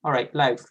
All right, live.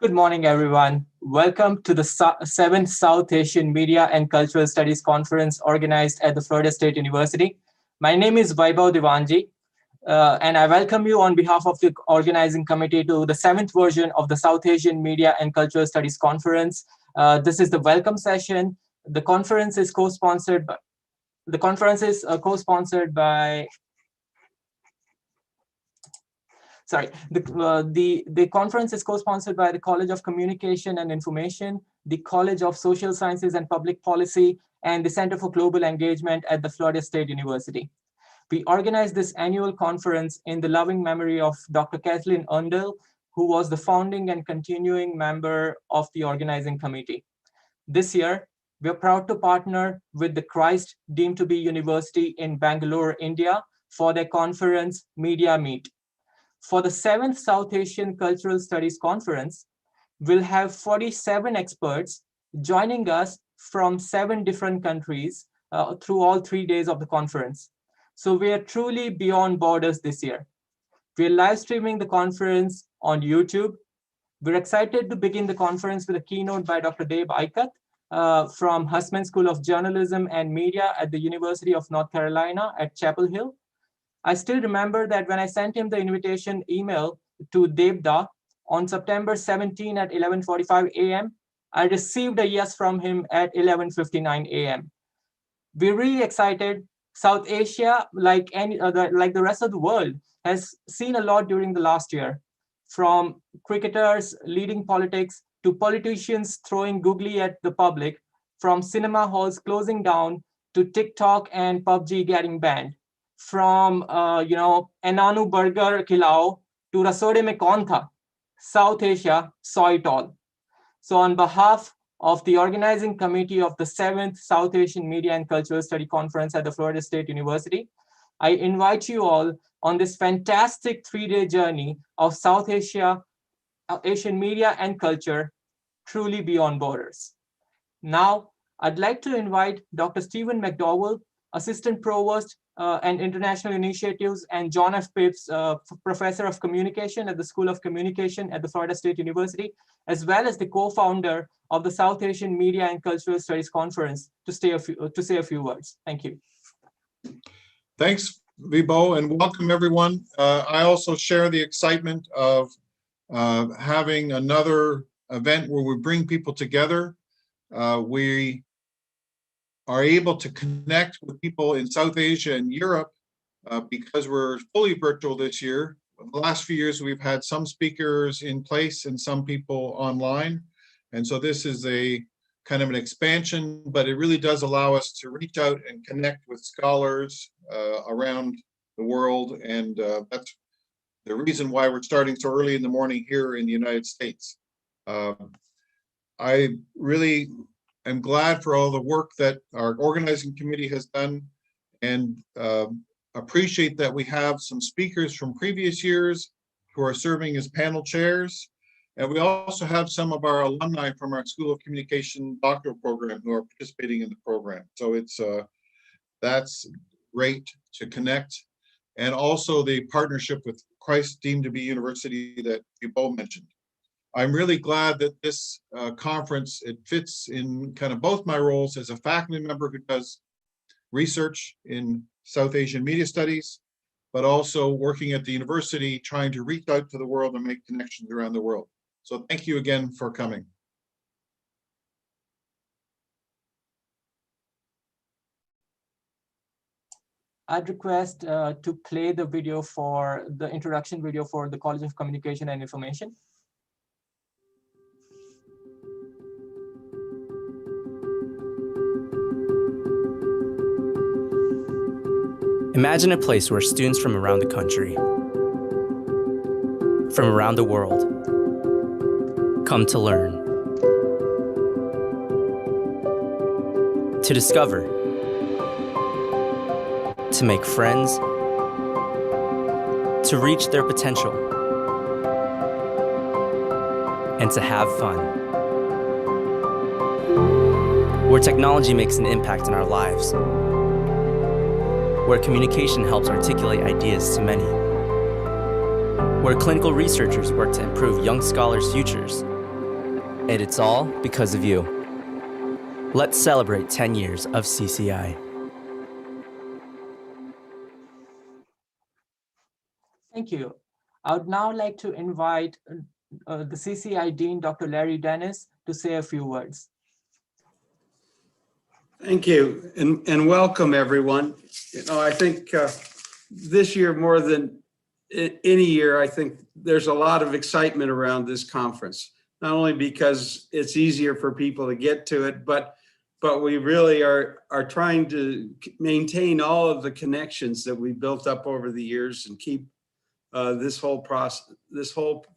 Good morning, everyone. Welcome to the 7th South Asian Media and Cultural Studies Conference organized at the Florida State University. My name is Vaibhav Divanji, and I welcome you on behalf of the organizing committee to the 7th version of the South Asian Media and Cultural Studies Conference. This is the welcome session. The conference is co-sponsored by the conference is co-sponsored by the College of Communication and Information, the College of Social Sciences and Public Policy, and the Center for Global Engagement at the Florida State University. We organized this annual conference in the loving memory of Dr. Kathleen Undell, who was the founding and continuing member of the organizing committee. This year, we are proud to partner with the Christ deemed to be University in Bangalore, India, for their conference Media Meet. For the 7th South Asian Cultural Studies Conference, we'll have 47 experts joining us from 7 different countries through all 3 days of the conference. So we are truly beyond borders this year. We're live streaming the conference on YouTube. We're excited to begin the conference with a keynote by Dr. Deb Ikat from Hussman School of Journalism and Media at the University of North Carolina at Chapel Hill. I still remember that when I sent him the invitation email to Devda on September 17 at 11:45 a.m., I received a yes from him at 11:59 a.m. We're really excited. South Asia, like the rest of the world, has seen a lot during the last year, from cricketers leading politics to politicians throwing googly at the public, from cinema halls closing down to TikTok and PUBG getting banned. From Enanu Burger Khilao to Rasode Mein Kaun Tha, South Asia saw it all. So on behalf of the organizing committee of the 7th South Asian Media and Cultural Study Conference at the Florida State University, I invite you all on this fantastic 3-day journey of South Asia, Asian media and culture, truly beyond borders. Now, I'd like to invite Dr. Stephen McDowell, Assistant Provost and International Initiatives, and John F. Phipps, Professor of Communication at the School of Communication at the Florida State University, as well as the co-founder of the South Asian Media and Cultural Studies Conference, to say a few words. Thank you. Thanks, Vibo, and welcome everyone. I also share the excitement of having another event where we bring people together. We are able to connect with people in South Asia and Europe because we're fully virtual this year. The last few years, we've had some speakers in place and some people online. And so this is a kind of an expansion, but it really does allow us to reach out and connect with scholars around the world. And that's the reason why we're starting so early in the morning here in the United States. I really am glad for all the work that our organizing committee has done, and appreciate that we have some speakers from previous years who are serving as panel chairs. And we also have some of our alumni from our School of Communication doctoral program who are participating in the program. So that's great to connect. And also the partnership with Christ Deemed to Be University that you both mentioned. I'm really glad that this conference, it fits in kind of both my roles as a faculty member who does research in South Asian media studies, but also working at the university, trying to reach out to the world and make connections around the world. So thank you again for coming. I'd request to play the video for the introduction video for the College of Communication and Information. Imagine a place where students from around the country, from around the world, come to learn, to discover, to make friends, to reach their potential, and to have fun. Where technology makes an impact in our lives, where communication helps articulate ideas to many, where clinical researchers work to improve young scholars' futures. And it's all because of you. Let's celebrate 10 years of CCI. Thank you. I would now like to invite the CCI Dean, Dr. Larry Dennis, to say a few words. Thank you, and welcome everyone. You know, I think this year more than any year, I think there's a lot of excitement around this conference. Not only because it's easier for people to get to it, but we really are trying to maintain all of the connections that we built up over the years and keep this whole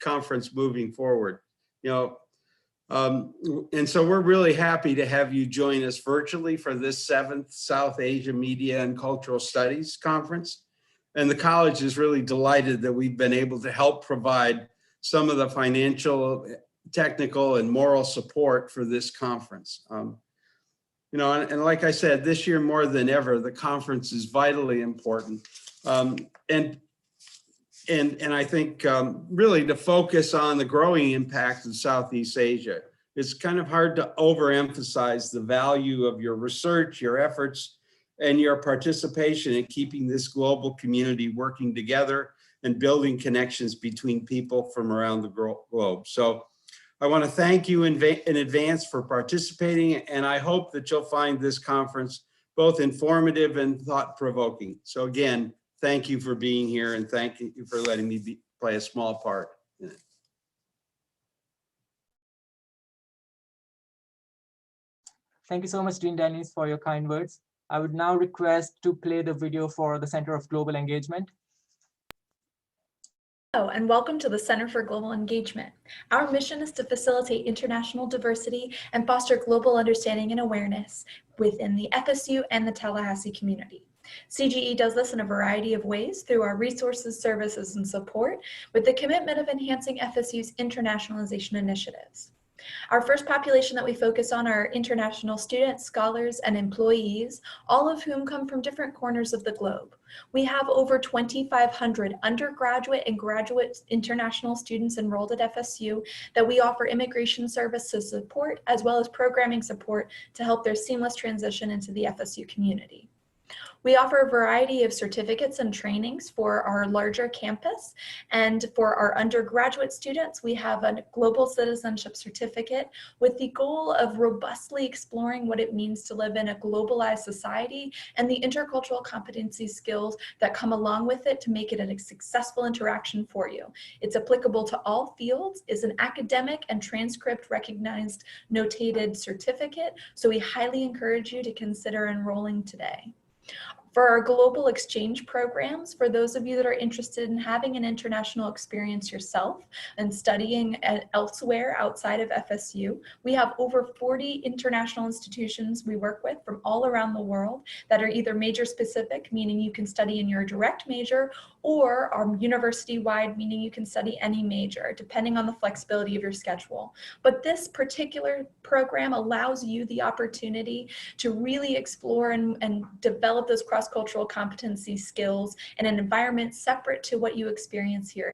conference moving forward. You know. And so we're really happy to have you join us virtually for this 7th South Asia Media and Cultural Studies Conference. And the college is really delighted that we've been able to help provide some of the financial, technical, and moral support for this conference. You know, and like I said, this year more than ever, the conference is vitally important. And I think really to focus on the growing impact of Southeast Asia. It's kind of hard to overemphasize the value of your research, your efforts, and your participation in keeping this global community working together and building connections between people from around the globe. So I want to thank you in advance for participating, and I hope that you'll find this conference both informative and thought-provoking. So again, thank you for being here, and thank you for letting me play a small part in it. Thank you so much, Dean Dennis, for your kind words. I would now request to play the video for the Center of Global Engagement. Hello, and welcome to the Center for Global Engagement. Our mission is to facilitate international diversity and foster global understanding and awareness within the FSU and the Tallahassee community. CGE does this in a variety of ways through our resources, services, and support with the commitment of enhancing FSU's internationalization initiatives. Our first population that we focus on are international students, scholars, and employees, all of whom come from different corners of the globe. We have over 2,500 undergraduate and graduate international students enrolled at FSU that we offer immigration services support as well as programming support to help their seamless transition into the FSU community. We offer a variety of certificates and trainings for our larger campus, and for our undergraduate students, we have a global citizenship certificate with the goal of robustly exploring what it means to live in a globalized society and the intercultural competency skills that come along with it to make it a successful interaction for you. It's applicable to all fields, is an academic and transcript recognized notated certificate, so we highly encourage you to consider enrolling today. For our global exchange programs, for those of you that are interested in having an international experience yourself and studying elsewhere outside of FSU, we have over 40 international institutions we work with from all around the world that are either major specific, meaning you can study in your direct major, or are university-wide, meaning you can study any major, depending on the flexibility of your schedule. But this particular program allows you the opportunity to really explore and develop those cross-cultural competency skills in an environment separate to what you experience here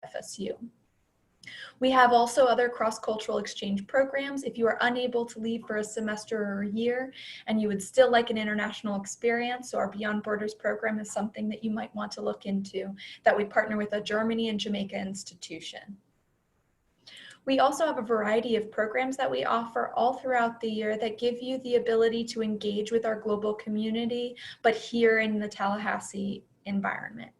at FSU. We have also other cross-cultural exchange programs. If you are unable to leave for a semester or a year and you would still like an international experience, so our Beyond Borders program is something that you might want to look into, that we partner with a Germany and Jamaica institution. We also have a variety of programs that we offer all throughout the year that give you the ability to engage with our global community, but here in the Tallahassee environment.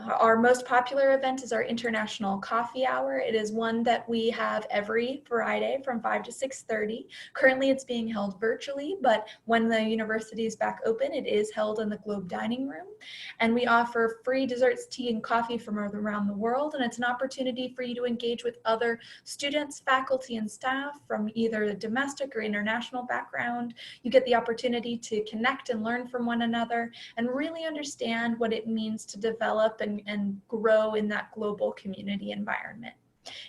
Our most popular event is our International Coffee Hour. It is one that we have every Friday from 5 to 6:30. Currently it's being held virtually, but when the university is back open, it is held in the Globe Dining Room. And we offer free desserts, tea, and coffee from around the world. And it's an opportunity for you to engage with other students, faculty, and staff from either a domestic or international background. You get the opportunity to connect and learn from one another and really understand what it means to develop and grow in that global community environment.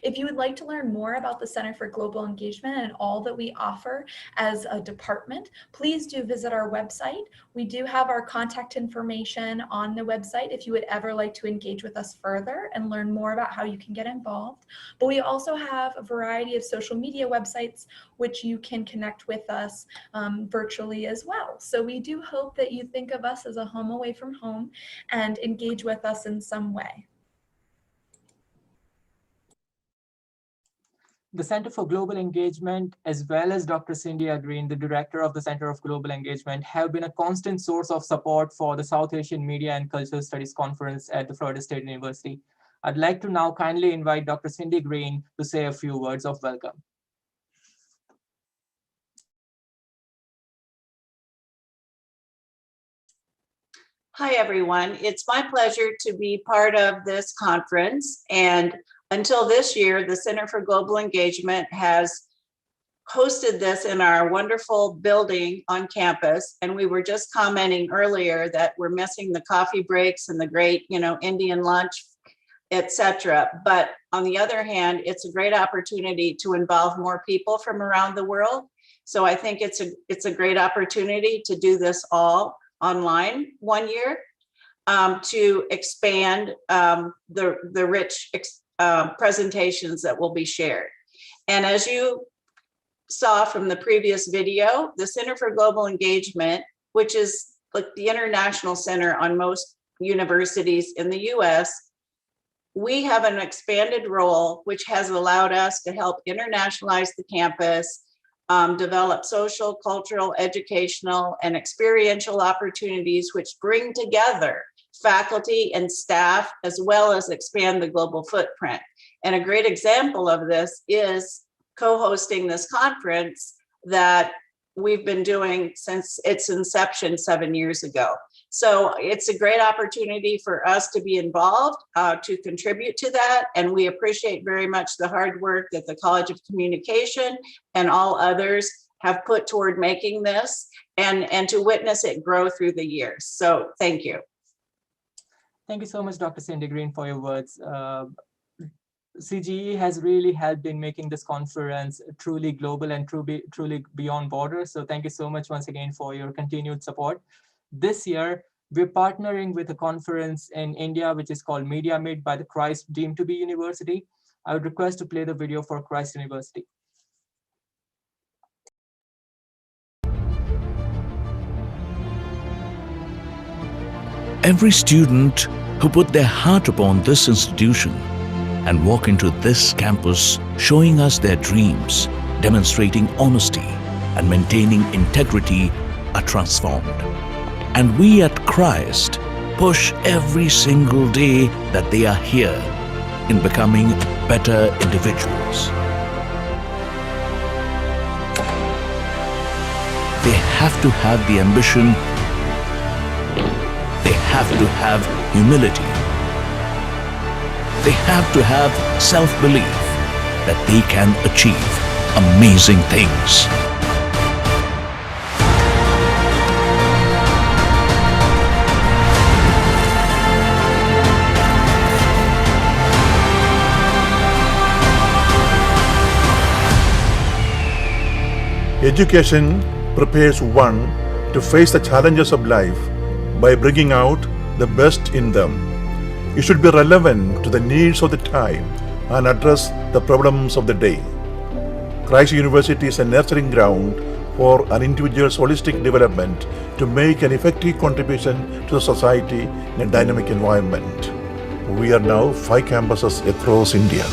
If you would like to learn more about the Center for Global Engagement and all that we offer as a department, please do visit our website. We do have our contact information on the website if you would ever like to engage with us further and learn more about how you can get involved. But we also have a variety of social media websites which you can connect with us virtually as well. So we do hope that you think of us as a home away from home and engage with us in some way. The Center for Global Engagement, as well as Dr. Cynthia Green, the Director of the Center of Global Engagement, have been a constant source of support for the South Asian Media and Cultural Studies Conference at the Florida State University. I'd like to now kindly invite Dr. Cindy Green to say a few words of welcome. Hi, everyone. It's my pleasure to be part of this conference. And until this year, the Center for Global Engagement has hosted this in our wonderful building on campus. And we were just commenting earlier that we're missing the coffee breaks and the great, Indian lunch, etc. But on the other hand, it's a great opportunity to involve more people from around the world. So I think it's a great opportunity to do this all online one year to expand the rich presentations that will be shared. And as you saw from the previous video, the Center for Global Engagement, which is like the international center on most universities in the US, we have an expanded role, which has allowed us to help internationalize the campus, develop social, cultural, educational, and experiential opportunities which bring together faculty and staff, as well as expand the global footprint. And a great example of this is co-hosting this conference that we've been doing since its inception 7 years ago. So it's a great opportunity for us to be involved, to contribute to that. And we appreciate very much the hard work that the College of Communication and all others have put toward making this and to witness it grow through the years. So thank you. Thank you so much, Dr. Cindy Green, for your words. CGE has really helped in making this conference truly global and truly beyond borders. So thank you so much once again for your continued support. This year, we're partnering with a conference in India, which is called Media Meet by the Christ Deemed to Be University. I would request to play the video for Christ University. Every student who put their heart upon this institution and walk into this campus showing us their dreams, demonstrating honesty and maintaining integrity are transformed. And we at Christ push every single day that they are here in becoming better individuals. They have to have the ambition. They have to have humility. They have to have self-belief that they can achieve amazing things. Education prepares one to face the challenges of life by bringing out the best in them. It should be relevant to the needs of the time and address the problems of the day. Christ University is a nurturing ground for an individual's holistic development to make an effective contribution to the society in a dynamic environment. We are now 5 campuses across India.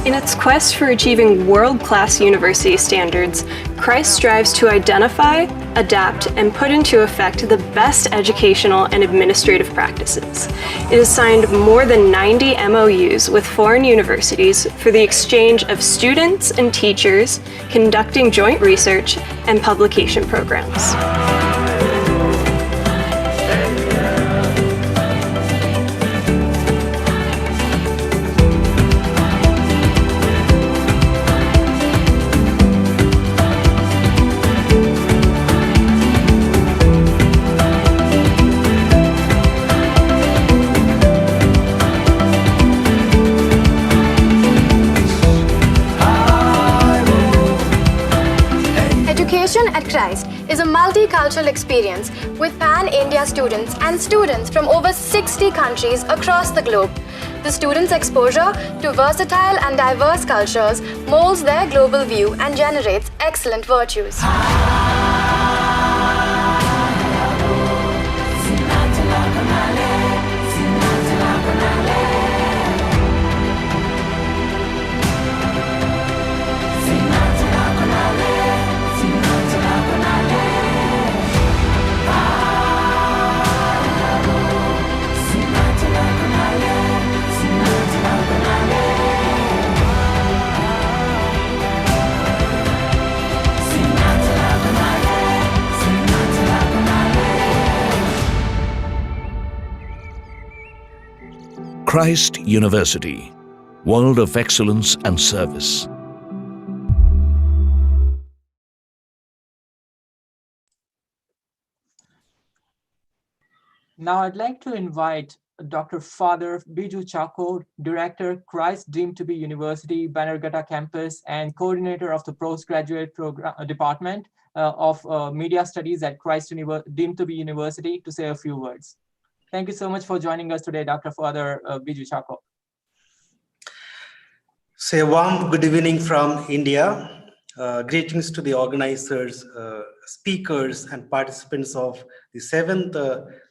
In its quest for achieving world-class university standards, Christ strives to identify, adapt, and put into effect the best educational and administrative practices. It has signed more than 90 MOUs with foreign universities for the exchange of students and teachers, conducting joint research and publication programs. Education at Christ is a multicultural experience with pan-India students and students from over 60 countries across the globe. The students' exposure to versatile and diverse cultures molds their global view and generates excellent virtues. Christ University, World of Excellence and Service. Now I'd like to invite Dr. Father Biju Chako, Director, Christ Deemed to Be University, Bannerghatta Campus, and Coordinator of the Postgraduate Program Department of Media Studies at Christ Deemed to Be University, to say a few words. Thank you so much for joining us today, Dr. Father Biju Chako. Say a warm good evening from India. Greetings to the organizers, speakers, and participants of the 7th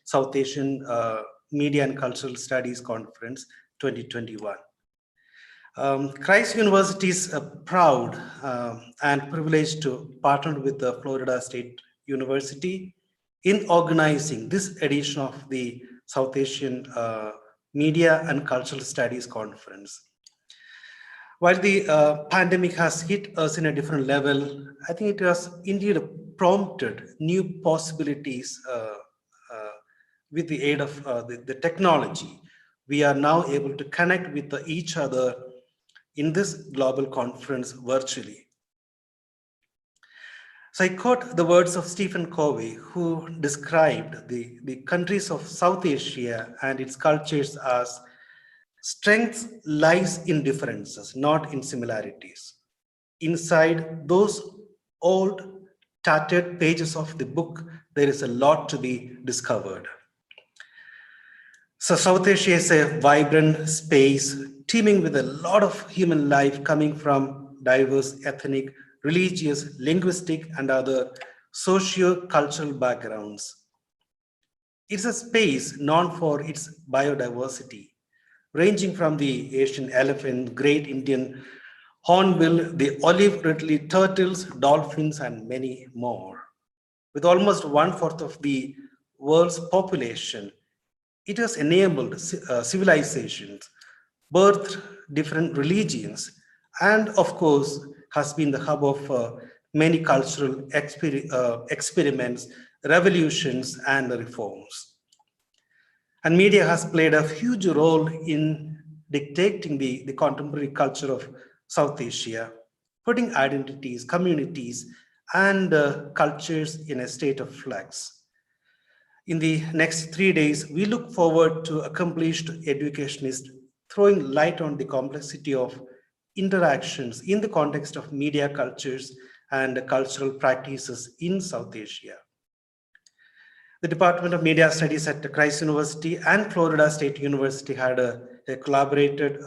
South Asian Media and Cultural Studies Conference 2021. Christ University is proud and privileged to partner with the Florida State University in organizing this edition of the South Asian Media and Cultural Studies Conference. While the pandemic has hit us in a different level, I think it has indeed prompted new possibilities with the aid of the technology. We are now able to connect with each other in this global conference virtually. So I quote the words of Stephen Covey, who described the countries of South Asia and its cultures as strength lies in differences, not in similarities. Inside those old tattered pages of the book, there is a lot to be discovered. So South Asia is a vibrant space teeming with a lot of human life coming from diverse ethnic, religious, linguistic, and other socio-cultural backgrounds. It's a space known for its biodiversity, ranging from the Asian elephant, great Indian hornbill, the olive-ridley turtles, dolphins, and many more. With almost 1/4 of the world's population, it has enabled civilizations, birthed different religions, and of course has been the hub of many cultural experiments, revolutions, and reforms. And media has played a huge role in dictating the contemporary culture of South Asia, putting identities, communities, and cultures in a state of flux. In the next 3 days, we look forward to accomplished educationists throwing light on the complexity of interactions in the context of media cultures and cultural practices in South Asia. The Department of Media Studies at Christ University and Florida State University had collaborated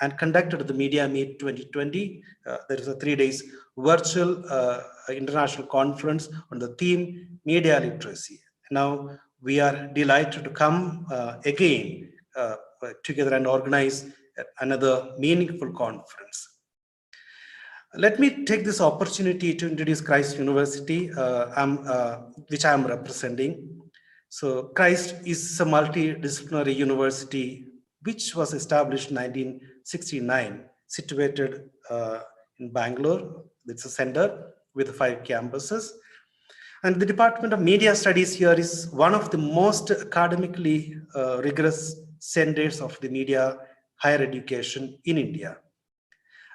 and conducted the Media Meet 2020. There is a 3 days virtual international conference on the theme Media Literacy. Now we are delighted to come again together and organize another meaningful conference. Let me take this opportunity to introduce Christ University, which I am representing. So Christ is a multidisciplinary university which was established in 1969, situated in Bangalore. It's a center with 5 campuses. And the Department of Media Studies here is one of the most academically rigorous centers of the media higher education in India.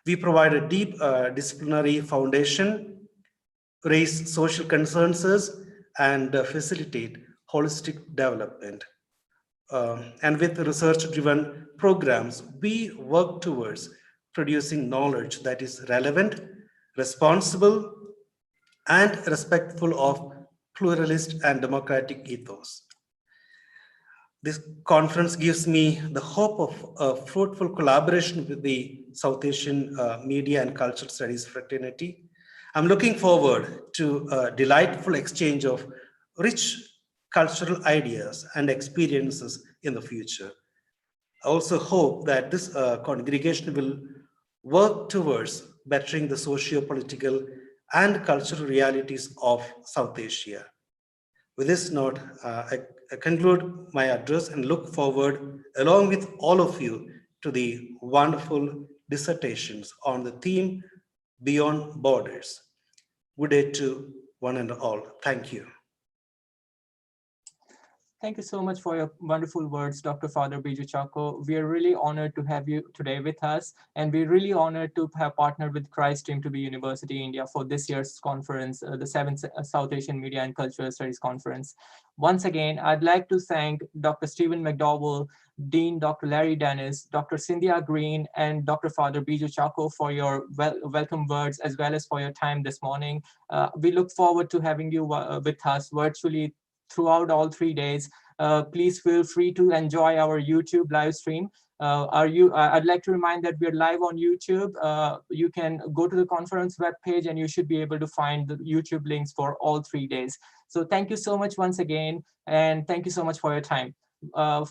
We provide a deep disciplinary foundation, raise social concerns, and facilitate holistic development. And with research-driven programs, we work towards producing knowledge that is relevant, responsible, and respectful of pluralist and democratic ethos. This conference gives me the hope of a fruitful collaboration with the South Asian Media and Cultural Studies fraternity. I'm looking forward to a delightful exchange of rich cultural ideas and experiences in the future. I also hope that this congregation will work towards bettering the socio-political and cultural realities of South Asia. With this note, I conclude my address and look forward, along with all of you, to the wonderful dissertations on the theme Beyond Borders. Good day to one and all. Thank you. Thank you so much for your wonderful words, Dr. Father Biju Chako. We are really honored to have you today with us, and we're really honored to have partnered with Christ Stream to be University India for this year's conference, the 7th South Asian Media and Cultural Studies Conference. Once again, I'd like to thank Dr. Stephen McDowell, Dean Dr. Larry Dennis, Dr. Cynthia Green, and Dr. Father Biju Chako for your welcome words, as well as for your time this morning. We look forward to having you with us virtually throughout all 3 days. Please feel free to enjoy our YouTube live stream. I'd like to remind that we're live on YouTube. You can go to the conference webpage and you should be able to find the YouTube links for all 3 days. So thank you so much once again, and thank you so much for your time.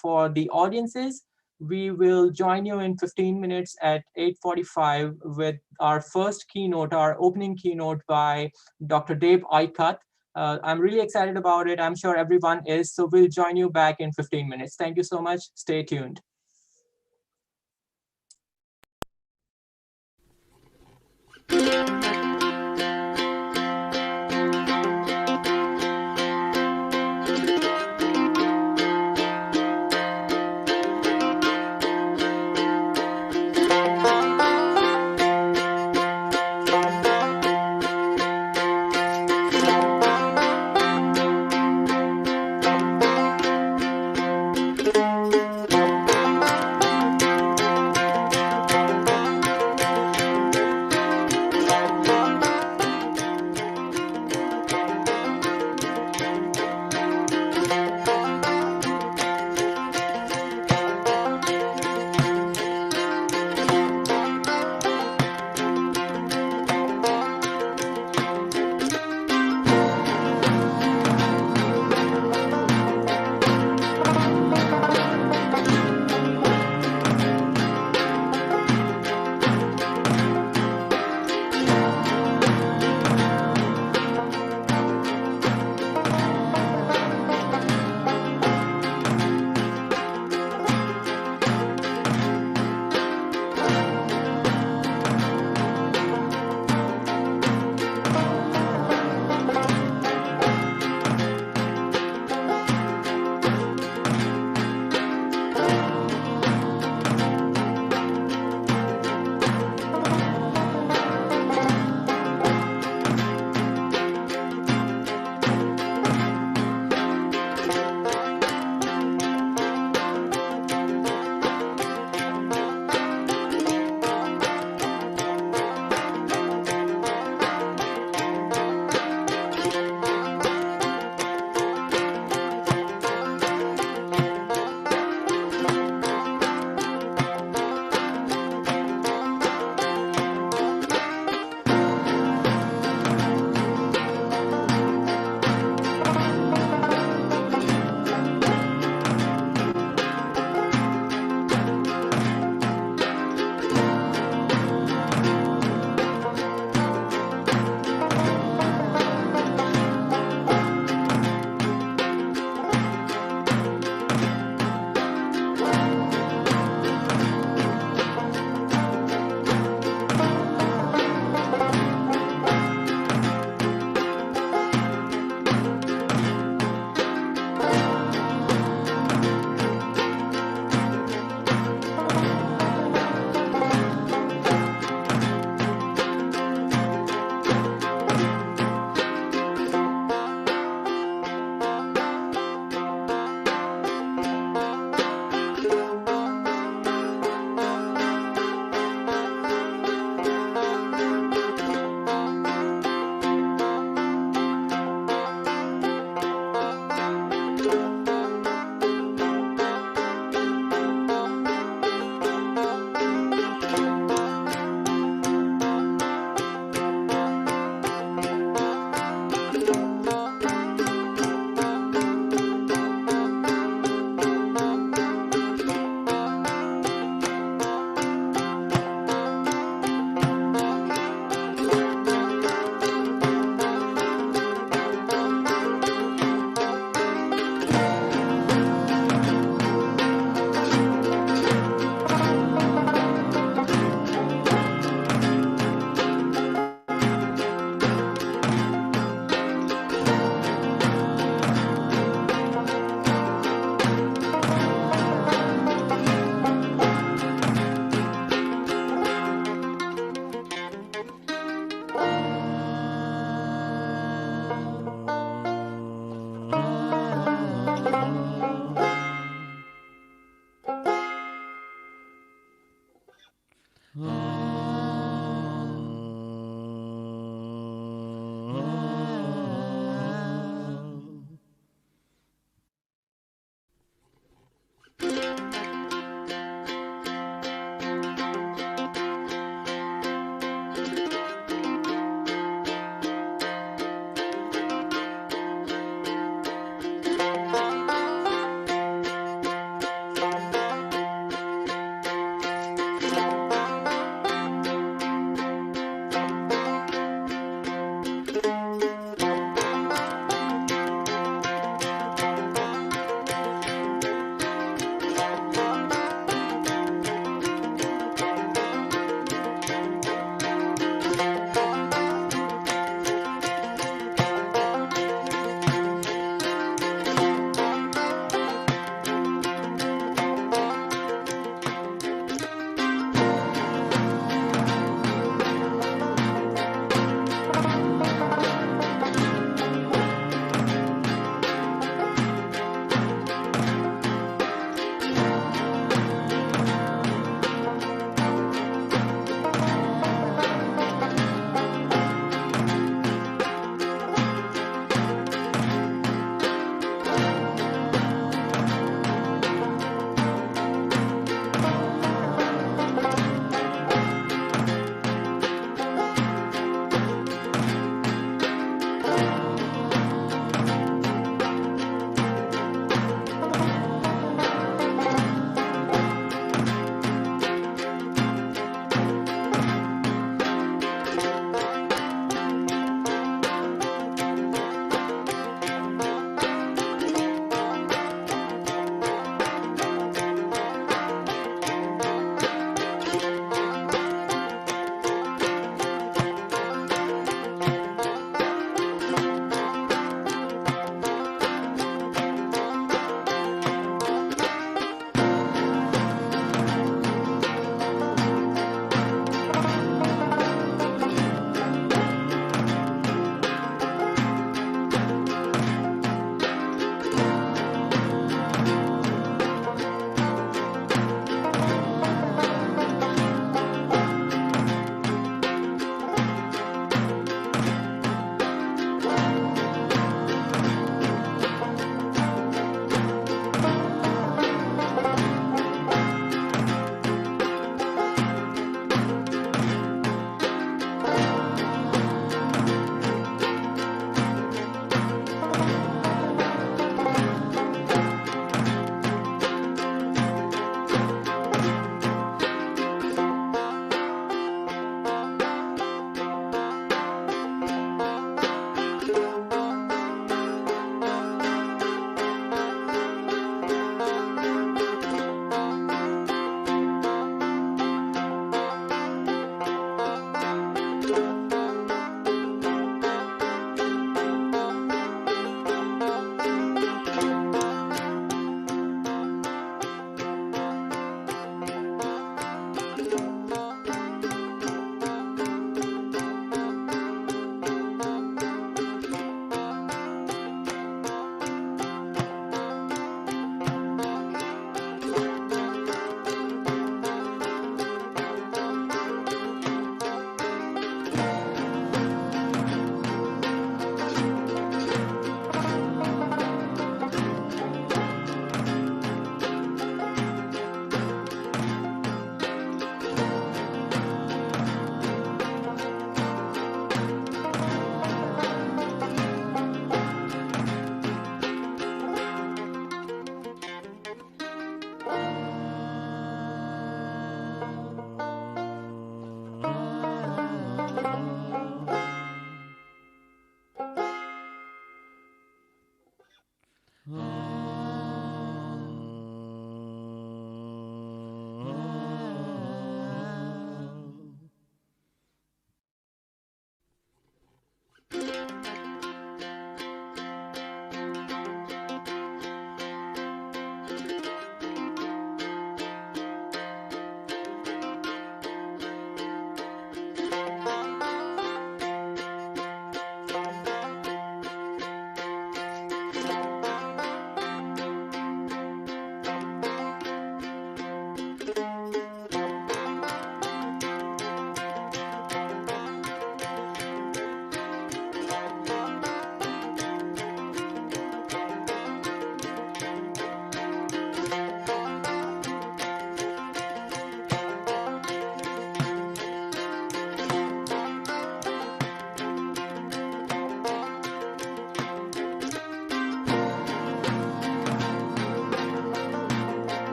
For the audiences, we will join you in 15 minutes at 8:45 with our first keynote, our opening keynote by Dr. Dave Ikat. I'm really excited about it. I'm sure everyone is. So we'll join you back in 15 minutes. Thank you so much. Stay tuned.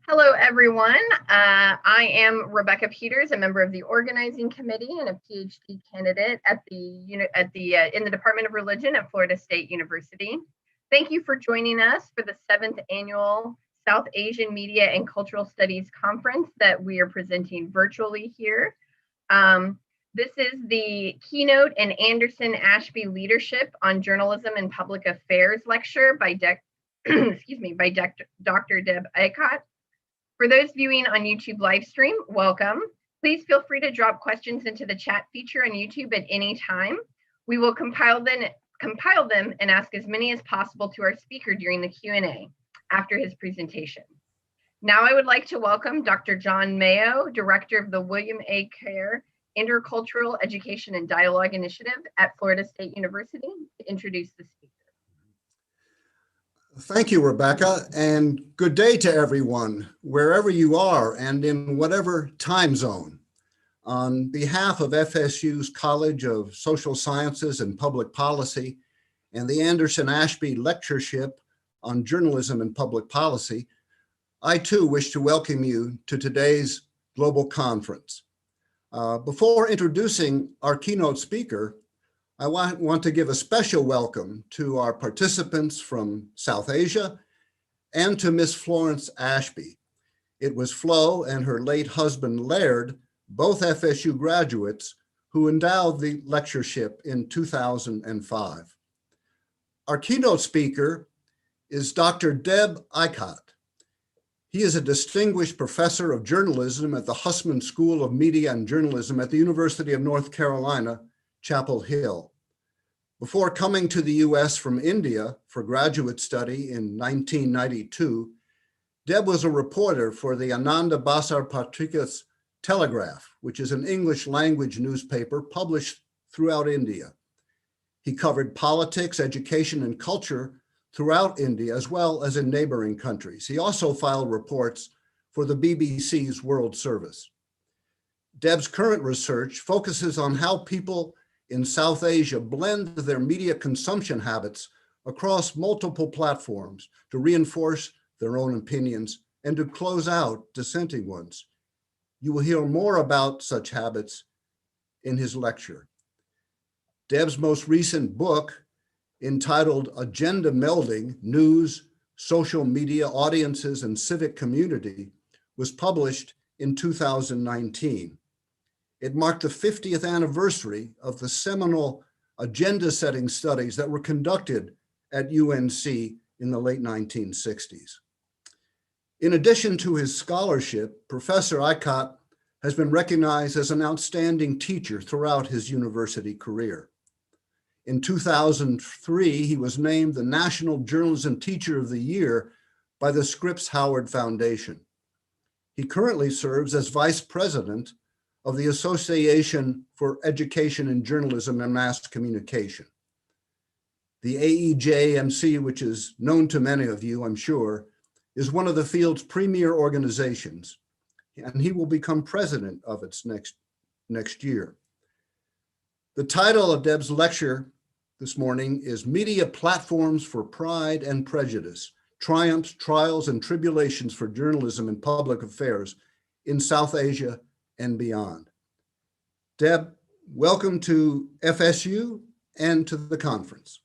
Hello, everyone. I am Rebecca Peters, a member of the organizing committee and a PhD candidate at in the Department of Religion at Florida State University. Thank you for joining us for the 7th annual South Asian Media and Cultural Studies Conference that we are presenting virtually here. This is the keynote and Anderson Ashby Leadership on Journalism and Public Affairs lecture by Dr. Deb Eichott. For those viewing on YouTube live stream, welcome. Please feel free to drop questions into the chat feature on YouTube at any time. We will compile them and ask as many as possible to our speaker during the Q&A after his presentation. Now I would like to welcome Dr. John Mayo, Director of the William A. Kerr Intercultural Education and Dialogue Initiative at Florida State University, to introduce the speaker. Thank you, Rebecca, and good day to everyone, wherever you are and in whatever time zone. On behalf of FSU's College of Social Sciences and Public Policy and the Anderson Ashby Lectureship on Journalism and Public Policy, I too wish to welcome you to today's global conference. Before introducing our keynote speaker, I want to give a special welcome to our participants from South Asia and to Miss Florence Ashby. It was Flo and her late husband Laird, both FSU graduates, who endowed the lectureship in 2005. Our keynote speaker is Dr. Deb Eichott. He is a distinguished professor of journalism at the Hussman School of Media and Journalism at the University of North Carolina, Chapel Hill. Before coming to the US from India for graduate study in 1992, Deb was a reporter for the Ananda Basar Patrika's Telegraph, which is an English language newspaper published throughout India. He covered politics, education, and culture throughout India, as well as in neighboring countries. He also filed reports for the BBC's World Service. Deb's current research focuses on how people in South Asia blend their media consumption habits across multiple platforms to reinforce their own opinions and to close out dissenting ones. You will hear more about such habits in his lecture. Deb's most recent book, entitled Agenda Melding: News, Social Media, Audiences, and Civic Community, was published in 2019. It marked the 50th anniversary of the seminal agenda-setting studies that were conducted at UNC in the late 1960s. In addition to his scholarship, Professor Eichott has been recognized as an outstanding teacher throughout his university career. In 2003, he was named the National Journalism Teacher of the Year by the Scripps Howard Foundation. He currently serves as Vice President of the Association for Education in Journalism and Mass Communication. The AEJMC, which is known to many of you, I'm sure, is one of the field's premier organizations, and he will become president of its next year. The title of Deb's lecture this morning is Media Platforms for Pride and Prejudice: Triumphs, Trials, and Tribulations for Journalism and Public Affairs in South Asia and beyond. Deb, welcome to FSU and to the conference.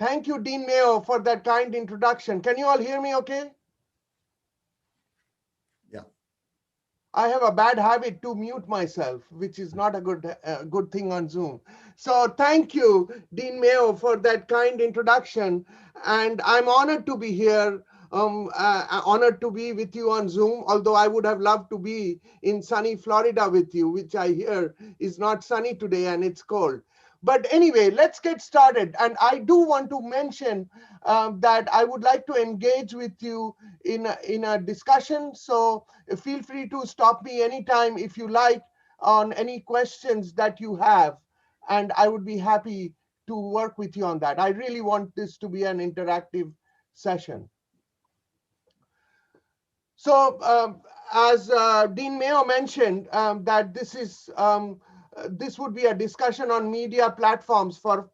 Thank you, Dean Mayo, for that kind introduction. Can you all hear me okay? I have a bad habit to mute myself, which is not a good thing on Zoom. So thank you, Dean Mayo, for that kind introduction. And I'm honored to be here, honored to be with you on Zoom, although I would have loved to be in sunny Florida with you, which I hear is not sunny today and it's cold. But anyway, let's get started. And I do want to mention that I would like to engage with you in a discussion. So feel free to stop me anytime if you like on any questions that you have. And I would be happy to work with you on that. I really want this to be an interactive session. So as Dean Mayo mentioned, that this would be a discussion on media platforms for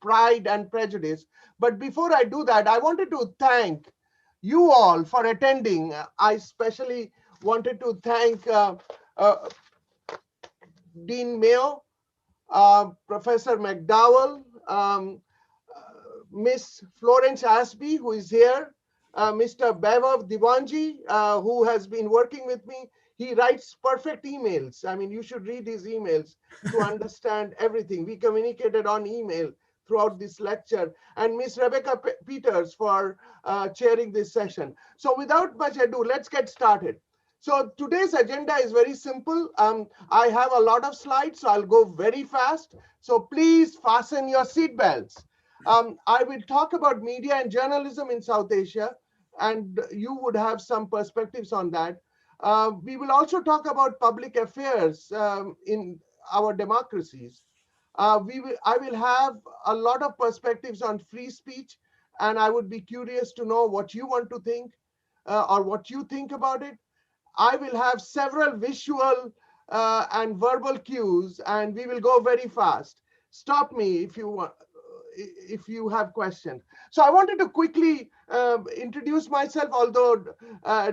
Pride and Prejudice. But before I do that, I wanted to thank you all for attending. I especially wanted to thank Dean Mayo, Professor McDowell, Miss Florence Ashby, who is here, Mr. Bhairav Diwanji, who has been working with me. He writes perfect emails. I mean, you should read his emails to understand everything. We communicated on email throughout this lecture, and Miss Rebecca Peters for chairing this session. So without much ado, let's get started. So today's agenda is very simple. I have a lot of slides, so I'll go very fast. So please fasten your seatbelts. I will talk about media and journalism in South Asia, and you would have some perspectives on that. We will also talk about public affairs in our democracies. I will have a lot of perspectives on free speech, and I would be curious to know what you want to think or what you think about it. I will have several visual and verbal cues, and we will go very fast. Stop me if you want, if you have questions. So I wanted to quickly introduce myself, although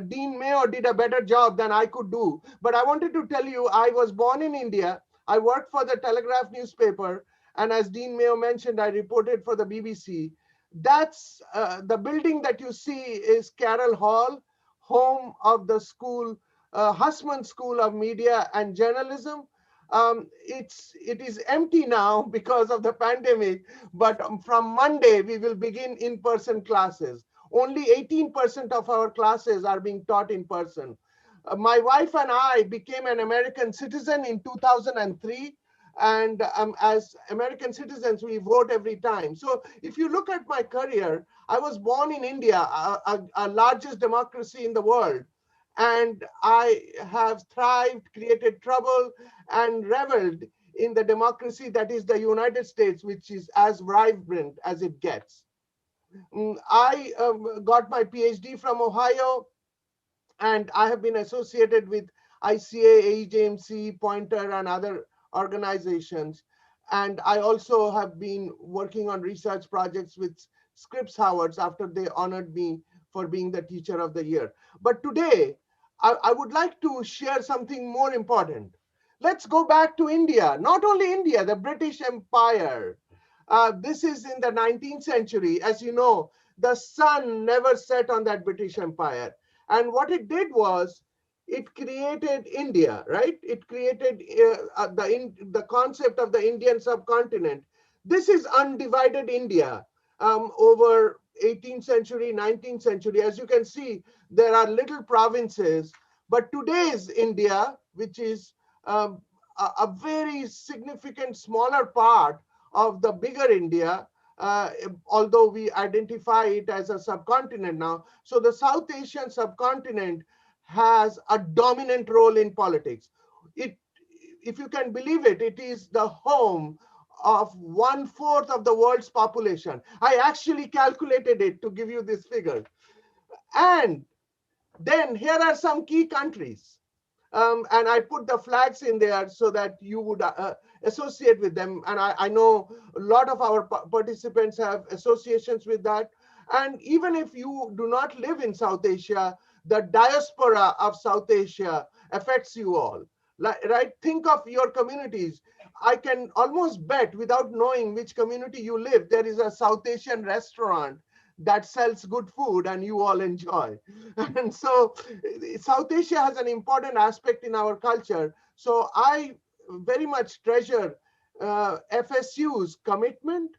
Dean Mayo did a better job than I could do. But I wanted to tell you, I was born in India. I worked for the Telegraph newspaper. And as Dean Mayo mentioned, I reported for the BBC. That's the building that you see is Carroll Hall, home of the school, Hussman School of Media and Journalism. It is empty now because of the pandemic, but from Monday, we will begin in-person classes. Only 18% of our classes are being taught in person. My wife and I became an American citizen in 2003. And as American citizens, we vote every time. So if you look at my career, I was born in India, a largest democracy in the world. And I have thrived, created trouble, and reveled in the democracy that is the United States, which is as vibrant as it gets. I got my PhD from Ohio, and I have been associated with ICA, AEJMC, Pointer, and other organizations. And I also have been working on research projects with Scripps Howards after they honored me for being the Teacher of the Year. But today, I would like to share something more important. Let's go back to India. Not only India, the British Empire. This is in the 19th century. As you know, the sun never set on that British Empire. And what it did was, it created India, right? It created the concept of the Indian subcontinent. This is undivided India over 18th century, 19th century. As you can see, there are little provinces, but today's India, which is a very significant smaller part of the bigger India, although we identify it as a subcontinent now. So the South Asian subcontinent has a dominant role in politics. If you can believe it, it is the home of 1/4 of the world's population. I actually calculated it to give you this figure. And then here are some key countries. And I put the flags in there so that you would associate with them. And I know a lot of our participants have associations with that. And even if you do not live in South Asia, the diaspora of South Asia affects you all, right? Think of your communities. I can almost bet, without knowing which community you live, there is a South Asian restaurant that sells good food and you all enjoy. And so South Asia has an important aspect in our culture. So I very much treasure FSU's commitment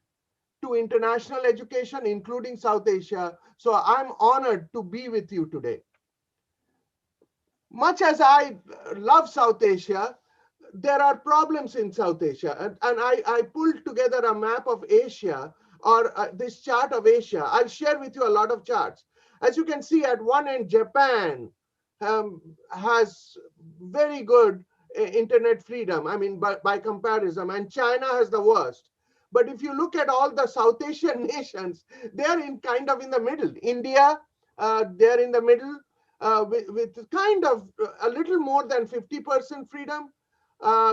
to international education, including South Asia. So I'm honored to be with you today. Much as I love South Asia, there are problems in South Asia. And I pulled together a map of Asia, or this chart of Asia. I'll share with you a lot of charts. As you can see, at one end, Japan has very good internet freedom, I mean, by comparison, and China has the worst. But if you look at all the South Asian nations, they're kind of in the middle. India, they're in the middle. with kind of a little more than 50% freedom.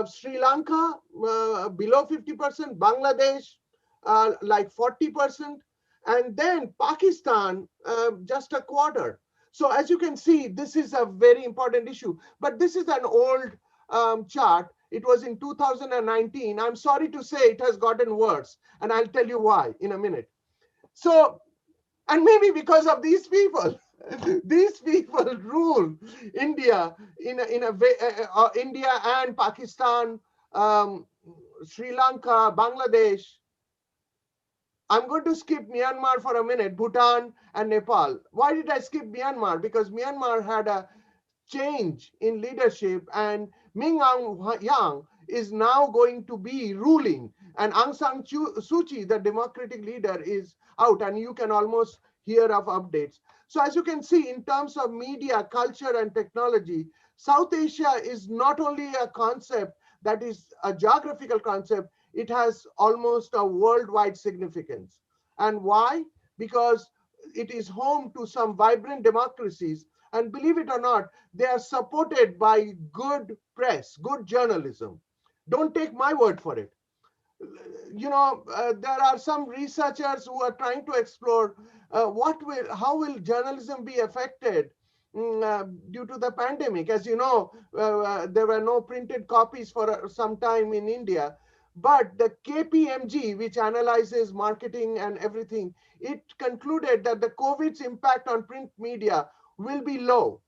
Sri Lanka below 50%, Bangladesh like 40%, and then Pakistan just a quarter. So as you can see, this is a very important issue, but this is an old chart. It was in 2019. I'm sorry to say it has gotten worse, and I'll tell you why in a minute. So, and maybe because of these people. These people rule India in a way, India and Pakistan, Sri Lanka, Bangladesh. I'm going to skip Myanmar for a minute, Bhutan and Nepal. Why did I skip Myanmar? Because Myanmar had a change in leadership, and Min Aung Hlaing is now going to be ruling, and Aung San Suu Kyi, the democratic leader, is out, and you can almost hear of updates. So as you can see, in terms of media, culture, and technology, South Asia is not only a concept that is a geographical concept, it has almost a worldwide significance. And why? Because it is home to some vibrant democracies, and believe it or not, they are supported by good press, good journalism. Don't take my word for it. You know, there are some researchers who are trying to explore how will journalism be affected due to the pandemic. As you know, there were no printed copies for some time in India, but the KPMG, which analyzes marketing and everything, it concluded that the COVID's impact on print media will be low.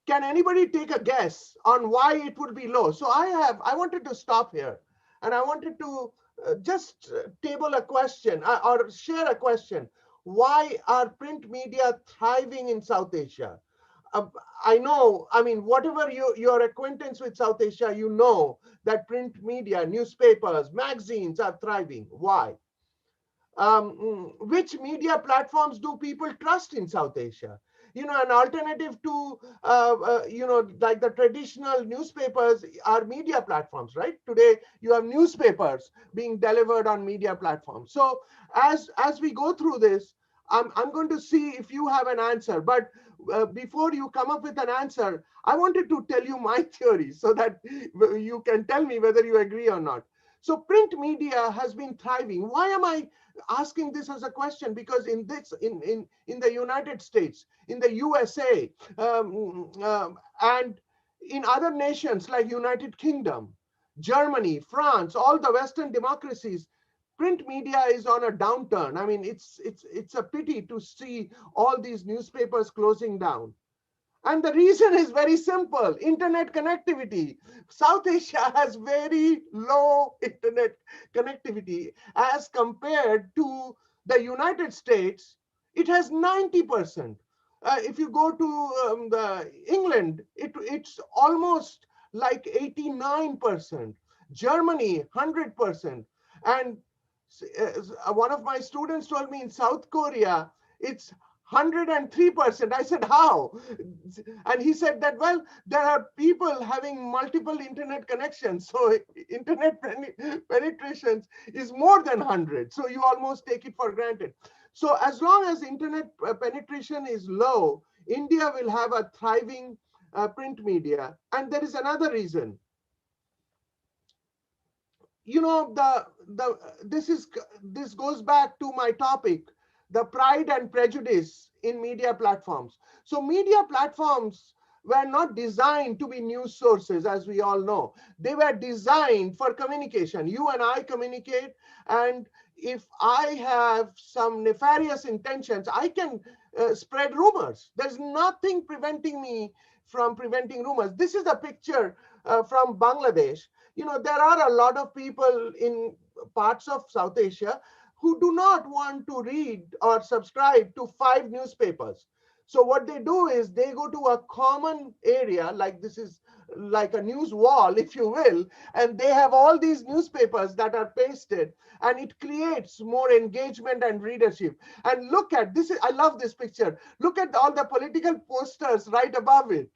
Can anybody take a guess on why it would be low? So I wanted to stop here, and I wanted to just table a question or share a question. Why are print media thriving in South Asia? I know, I mean, whatever your acquaintance with South Asia, you know that print media, newspapers, magazines are thriving. Why? Which media platforms do people trust in South Asia? You know, an alternative to, you know, like the traditional newspapers are media platforms, right? Today, you have newspapers being delivered on media platforms. So as we go through this, I'm going to see if you have an answer. But before you come up with an answer, I wanted to tell you my theory so that you can tell me whether you agree or not. So print media has been thriving. Why am I asking this as a question? Because in the United States, in the USA, and in other nations like United Kingdom, Germany, France, all the Western democracies, print media is on a downturn. I mean, it's a pity to see all these newspapers closing down. And the reason is very simple: internet connectivity. South Asia has very low internet connectivity as compared to the United States. It has 90%. If you go to England, it's almost like 89%. Germany, 100%. And one of my students told me in South Korea, it's 103%. I said, how? And he said that, well, there are people having multiple internet connections. So internet penetration is more than 100. So you almost take it for granted. So as long as internet penetration is low, India will have a thriving print media. And there is another reason. You know, this goes back to my topic, the pride and prejudice in media platforms. So media platforms were not designed to be news sources, as we all know. They were designed for communication. You and I communicate, and if I have some nefarious intentions, I can spread rumors. There's nothing preventing me from preventing rumors. This is a picture from Bangladesh. You know, there are a lot of people in parts of South Asia who do not want to read or subscribe to 5 newspapers. So what they do is they go to a common area, like this is like a news wall, if you will, and they have all these newspapers that are pasted, and it creates more engagement and readership. And look at this, I love this picture. Look at all the political posters right above it.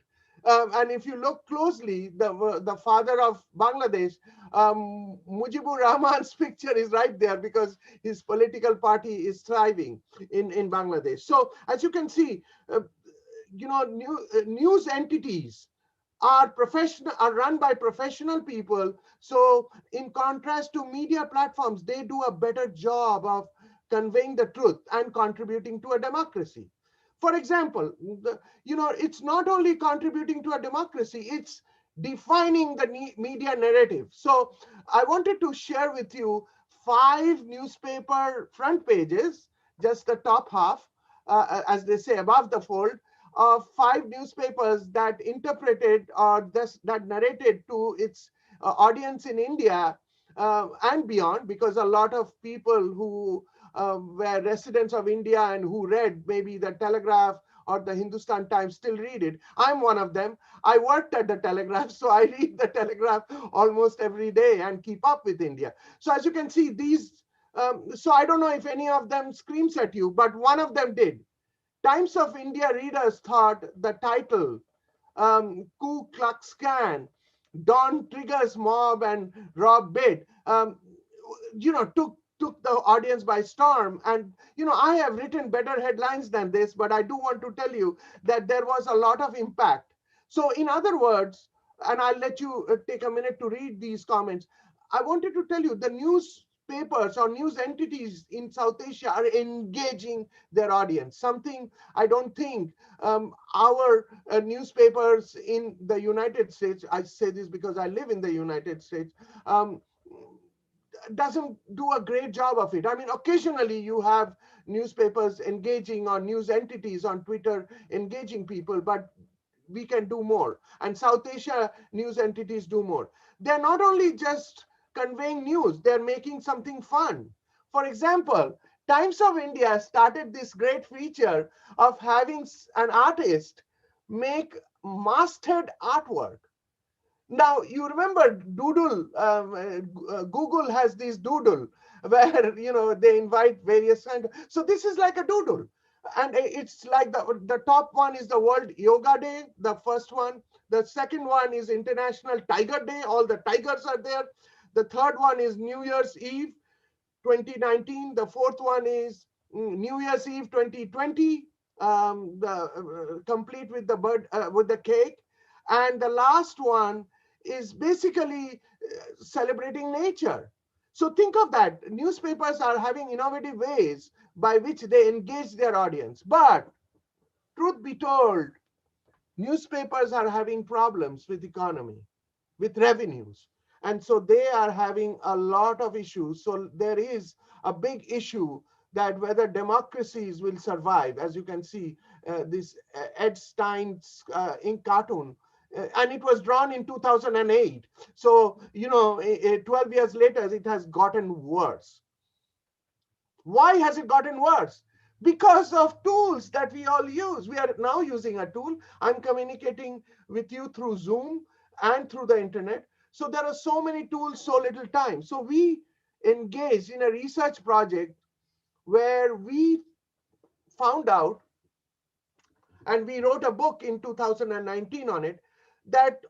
And if you look closely, the father of Bangladesh, Mujibur Rahman's picture is right there because his political party is thriving in Bangladesh. So as you can see, news entities are run by professional people. So in contrast to media platforms, they do a better job of conveying the truth and contributing to a democracy. For example, it's not only contributing to a democracy, it's defining the media narrative. So I wanted to share with you 5 newspaper front pages, just the top half, as they say, above the fold, of 5 newspapers that interpreted or that narrated to its audience in India and beyond, because a lot of people who were residents of India and who read maybe the Telegraph or the Hindustan Times still read it. I'm one of them. I worked at the Telegraph, so I read the Telegraph almost every day and keep up with India. So as you can see, these, so I don't know if any of them screams at you, but one of them did. Times of India readers thought the title, Ku Klux Klan, Don Triggers Mob and Rob Bid, took the audience by storm. And, I have written better headlines than this, but I do want to tell you that there was a lot of impact. So in other words, and I'll let you take a minute to read these comments, I wanted to tell you the newspapers or news entities in South Asia are engaging their audience, something I don't think our newspapers in the United States, I say this because I live in the United States, doesn't do a great job of it. I mean, occasionally you have newspapers engaging, or news entities on Twitter engaging people, but we can do more. And South Asia news entities do more. They're not only just conveying news, they're making something fun. For example, Times of India started this great feature of having an artist make masthead artwork. Now, you remember Doodle, Google has this Doodle where, they invite various kinds. So this is like a Doodle. And it's like the top one is the World Yoga Day, the first one. The second one is International Tiger Day. All the tigers are there. The third one is New Year's Eve 2019. The fourth one is New Year's Eve 2020, complete with the bird, with the cake. And the last one is basically celebrating nature. So think of that. Newspapers are having innovative ways by which they engage their audience. But truth be told, newspapers are having problems with economy, with revenues. And so they are having a lot of issues. So there is a big issue that whether democracies will survive. As you can see, this Ed Stein's ink cartoon, and it was drawn in 2008. So, 12 years later, it has gotten worse. Why has it gotten worse? Because of tools that we all use. We are now using a tool. I'm communicating with you through Zoom and through the internet. So there are so many tools, so little time. So we engaged in a research project where we found out, and we wrote a book in 2019 on it, that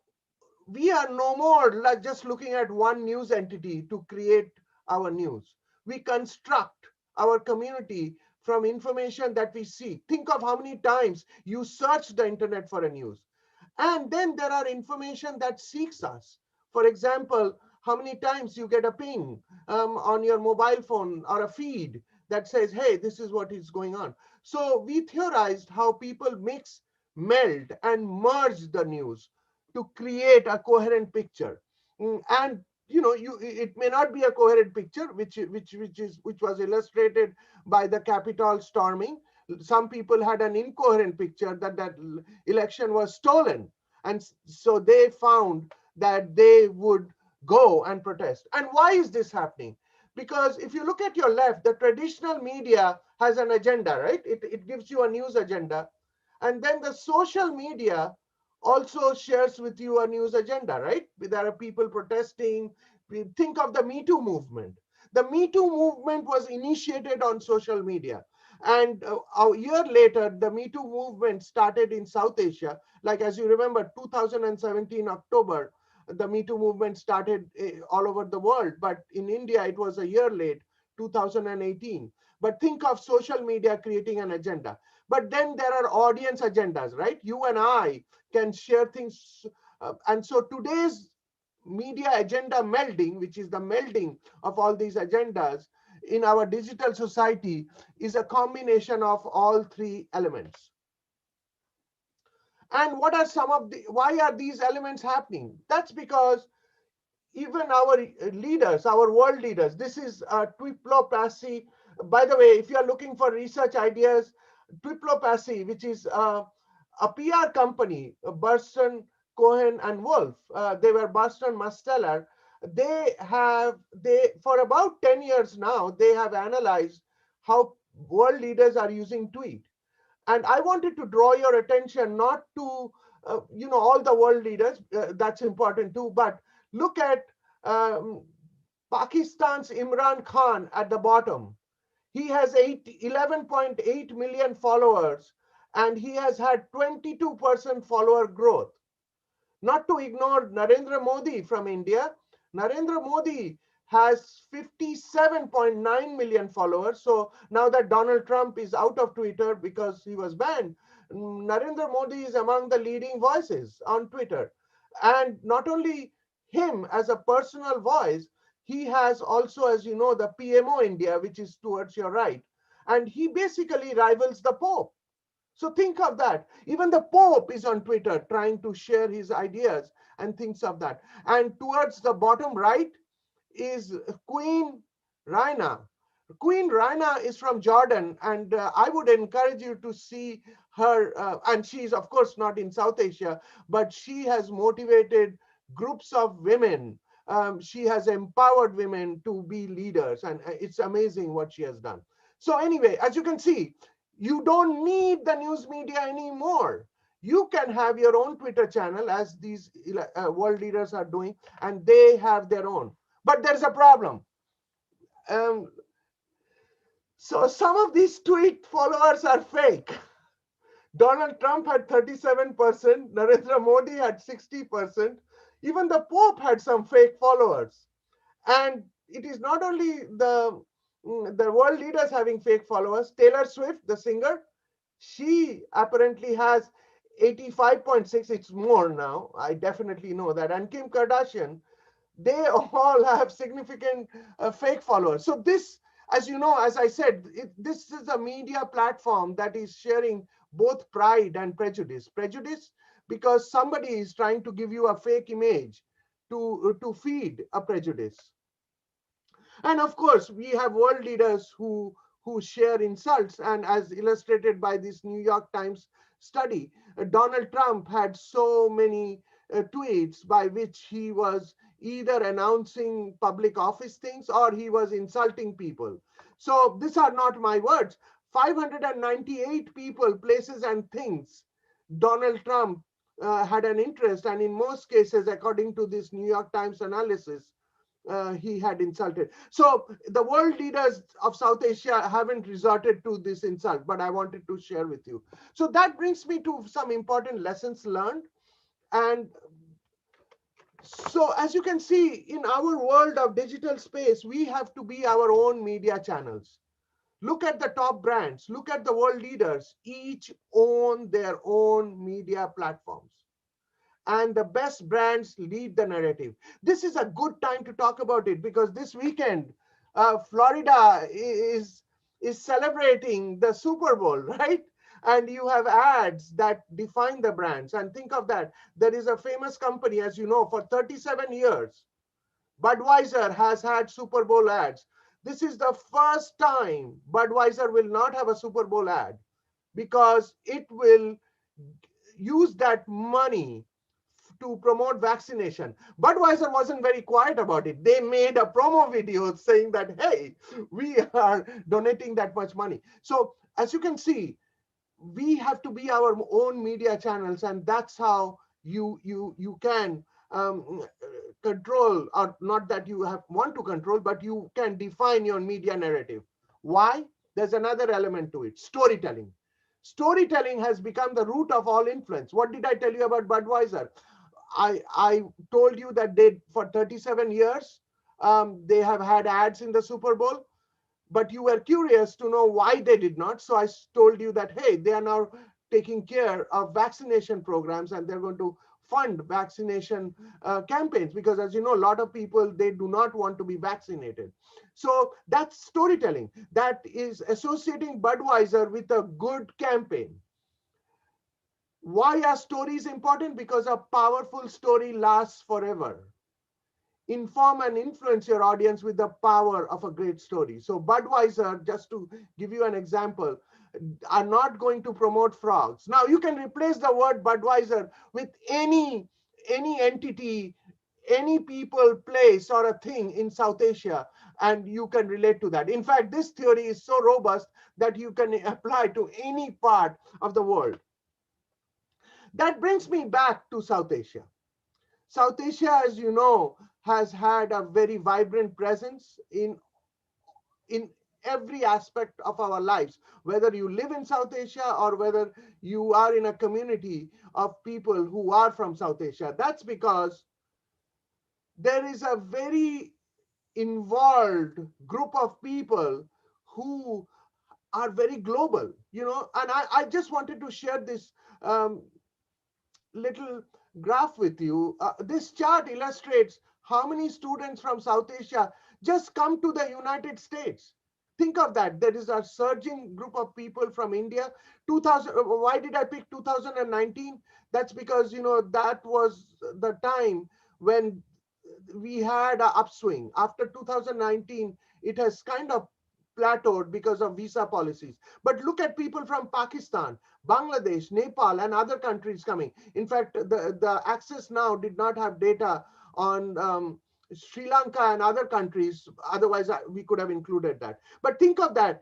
we are no more like just looking at one news entity to create our news. We construct our community from information that we see. Think of how many times you search the internet for a news. And then there are information that seeks us. For example, how many times you get a ping on your mobile phone or a feed that says, hey, this is what is going on. So we theorized how people mix, meld, and merge the news to create a coherent picture. And it may not be a coherent picture, which was illustrated by the Capitol storming. Some people had an incoherent picture that election was stolen, and so they found that they would go and protest. And why is this happening? Because if you look at your left, the traditional media has an agenda, right? It gives you a news agenda, and then the social media also shares with you a news agenda, right? There are people protesting. We think of the Me Too movement. The Me Too movement was initiated on social media. And a year later, the Me Too movement started in South Asia. Like, as you remember, 2017, October, the Me Too movement started all over the world. But in India, it was a year late, 2018. But think of social media creating an agenda. But then there are audience agendas, right? You and I can share things. And so today's media agenda melding, which is the melding of all these agendas in our digital society, is a combination of all three elements. And what are some of the, why are these elements happening? That's because even our leaders, our world leaders, this is Twiplopacy. By the way, if you are looking for research ideas, Twiplopacy, which is a PR company, Burston, Cohen, and Wolf, they were Burston Musteller. They for about 10 years now, they have analyzed how world leaders are using tweet. And I wanted to draw your attention not to all the world leaders, that's important too, but look at Pakistan's Imran Khan at the bottom. He has 11.8 million followers, and he has had 22% follower growth. Not to ignore Narendra Modi from India. Narendra Modi has 57.9 million followers. So now that Donald Trump is out of Twitter because he was banned, Narendra Modi is among the leading voices on Twitter. And not only him as a personal voice, he has also, as you know, the PMO India, which is towards your right. And he basically rivals the Pope. So think of that. Even the Pope is on Twitter trying to share his ideas and things of that. And towards the bottom right is Queen Raina. Queen Raina is from Jordan, and I would encourage you to see her. And she's, of course, not in South Asia, but she has motivated groups of women. She has empowered women to be leaders, and it's amazing what she has done. So anyway, as you can see, you don't need the news media anymore. You can have your own Twitter channel, as these world leaders are doing, and they have their own. But there's a problem. So some of these tweet followers are fake. Donald Trump had 37%, Narendra Modi had 60%, even the Pope had some fake followers. And it is not only the world leaders having fake followers. Taylor Swift, the singer, she apparently has 85.6, it's more now, I definitely know that. And Kim Kardashian, they all have significant fake followers. So this, as you know, as I said, this is a media platform that is sharing both pride and prejudice. Prejudice because somebody is trying to give you a fake image to feed a prejudice. And of course, we have world leaders who share insults. And as illustrated by this New York Times study, Donald Trump had so many tweets by which he was either announcing public office things or he was insulting people. So these are not my words. 598 people, places, and things Donald Trump had an interest, and in most cases, according to this New York Times analysis, he had insulted. So the world leaders of South Asia haven't resorted to this insult, but I wanted to share with you. So that brings me to some important lessons learned. And so as you can see, in our world of digital space, we have to be our own media channels. Look at the top brands, look at the world leaders, each own their own media platforms. And the best brands lead the narrative. This is a good time to talk about it because this weekend, Florida is celebrating the Super Bowl, right? And you have ads that define the brands. And think of that. There is a famous company, as you know, for 37 years. Budweiser has had Super Bowl ads. This is the first time Budweiser will not have a Super Bowl ad because it will use that money to promote vaccination. Budweiser wasn't very quiet about it. They made a promo video saying that, hey, we are donating that much money. So as you can see, we have to be our own media channels, and that's how you can control, or not that you want to control, but you can define your media narrative. Why? There's another element to it, storytelling. Storytelling has become the root of all influence. What did I tell you about Budweiser? I told you that they, for 37 years, they have had ads in the Super Bowl. but you were curious to know why they did not. So I told you that, hey, they are now taking care of vaccination programs and they're going to fund vaccination campaigns, because as you know, a lot of people, they do not want to be vaccinated. So that's storytelling. That is associating Budweiser with a good campaign. Why are stories important? Because a powerful story lasts forever. Inform and influence your audience with the power of a great story. So Budweiser, just to give you an example, are not going to promote frogs. Now you can replace the word Budweiser with any entity, any people, place, or a thing in South Asia, and you can relate to that. In fact, this theory is so robust that you can apply to any part of the world. That brings me back to South Asia. South Asia, as you know, has had a very vibrant presence in every aspect of our lives, whether you live in South Asia or whether you are in a community of people who are from South Asia. That's because there is a very involved group of people who are very global, you know, and I just wanted to share this little graph with you. This chart illustrates how many students from South Asia just come to the United States. Think of that. There is a surging group of people from India. 2000. Why did I pick 2019? That's because, you know, that was the time when we had an upswing. After 2019, it has kind of plateaued because of visa policies. But look at people from Pakistan, Bangladesh, Nepal, and other countries coming. In fact, the Access Now did not have data on Sri Lanka and other countries. Otherwise, we could have included that. But think of that.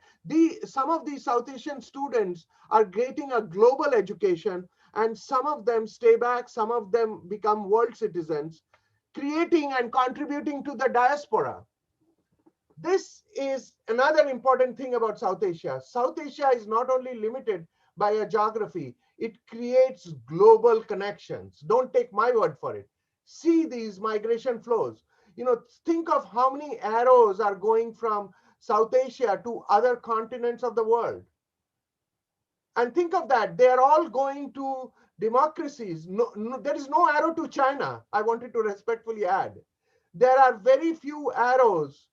Some of these South Asian students are getting a global education, and some of them stay back, some of them become world citizens, creating and contributing to the diaspora. This is another important thing about South Asia. South Asia is not only limited by a geography, it creates global connections. Don't take my word for it. See these migration flows. You know, think of how many arrows are going from South Asia to other continents of the world. And think of that, they are all going to democracies. There is no arrow to China, I wanted to respectfully add. There are very few arrows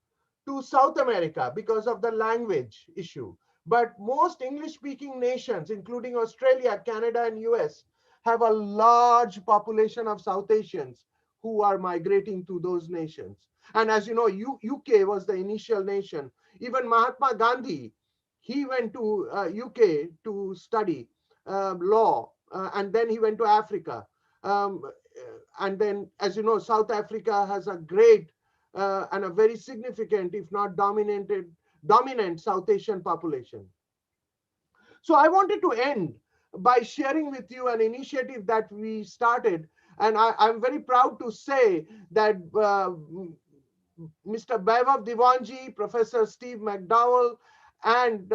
to South America because of the language issue. But most English-speaking nations, including Australia, Canada, and US, have a large population of South Asians who are migrating to those nations. And as you know, UK was the initial nation. Even Mahatma Gandhi, he went to UK to study law, and then he went to Africa. And then, as you know, South Africa has a great and a very significant, if not dominant South Asian population. So I wanted to end by sharing with you an initiative that we started. And I'm very proud to say that Mr. Vaibhav Diwanji, Professor Steve McDowell, and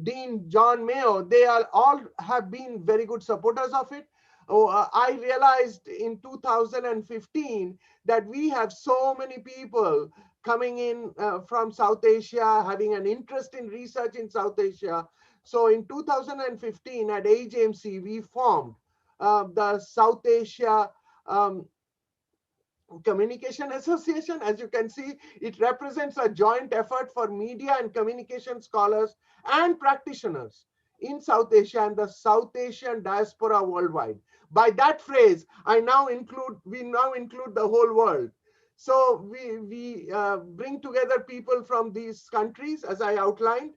Dean John Mayo, they all have been very good supporters of it. I realized in 2015 that we have so many people coming in from South Asia, having an interest in research in South Asia. So in 2015 at AGMC, we formed the South Asia Communication Association. As you can see, it represents a joint effort for media and communication scholars and practitioners in South Asia and the South Asian diaspora worldwide. By that phrase, we now include the whole world. So we bring together people from these countries, as I outlined.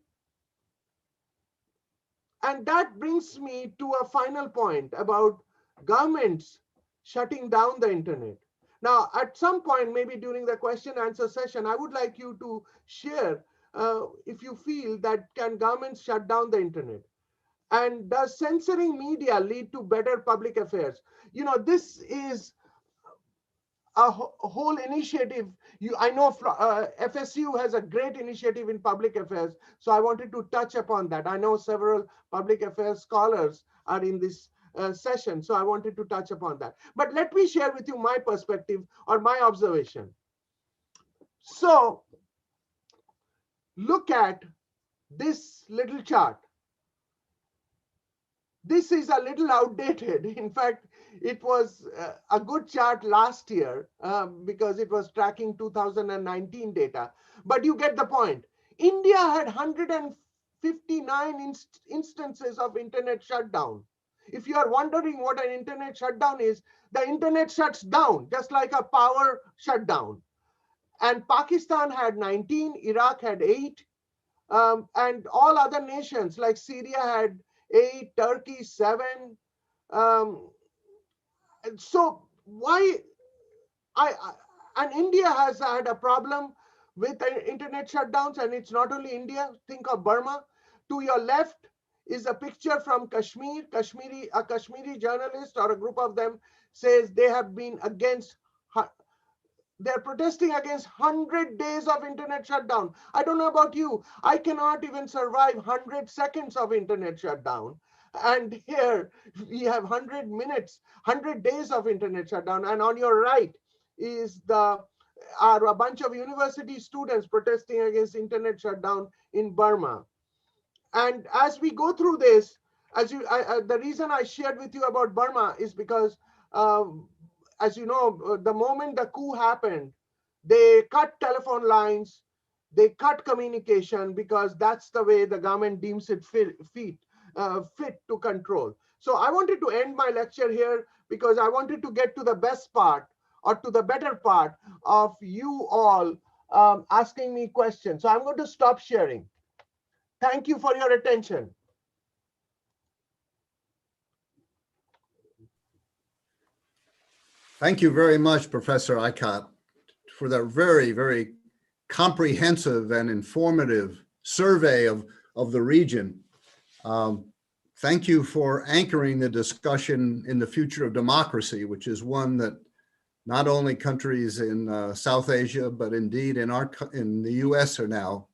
And that brings me to a final point about governments shutting down the internet. Now, at some point, maybe during the question answer session, I would like you to share if you feel that can governments shut down the internet? And does censoring media lead to better public affairs? You know, this is a whole initiative. I know FSU has a great initiative in public affairs, so I wanted to touch upon that. I know several public affairs scholars are in this session, so I wanted to touch upon that. But let me share with you my perspective or my observation. So look at this little chart. This is a little outdated. In fact, it was a good chart last year because it was tracking 2019 data. But you get the point. India had 159 instances of internet shutdown. If you are wondering what an internet shutdown is, the internet shuts down just like a power shutdown. And Pakistan had 19, Iraq had 8, and all other nations like Syria had 8, Turkey 7. And so why and India has had a problem with internet shutdowns, and it's not only India. Think of Burma. To your left is a picture from Kashmir. A Kashmiri journalist or a group of them says they have been against. They're protesting against 100 days of internet shutdown. I don't know about you. I cannot even survive 100 seconds of internet shutdown. And here we have 100 minutes, 100 days of internet shutdown. And on your right is a bunch of university students protesting against internet shutdown in Burma. And as we go through this, the reason I shared with you about Burma is because as you know, the moment the coup happened, they cut telephone lines, they cut communication because that's the way the government deems it fit to control. So I wanted to end my lecture here because I wanted to get to the best part or to the better part of you all asking me questions. So I'm going to stop sharing. Thank you for your attention. Thank you very much, Professor Ikat, for that very, very comprehensive and informative survey of the region. Thank you for anchoring the discussion in the future of democracy, which is one that not only countries in South Asia, but indeed in the US are now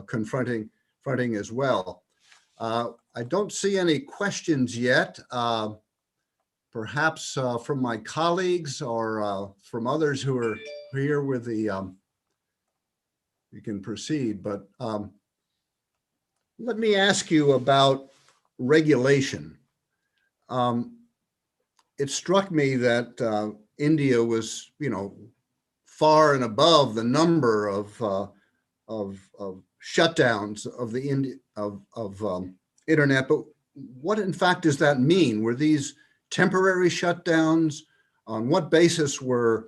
confronting as well. I don't see any questions yet. Perhaps from my colleagues or from others who are here with the, you can proceed, but let me ask you about regulation. It struck me that India was, far and above the number of shutdowns of the internet, but what in fact does that mean? Were these temporary shutdowns? On what basis was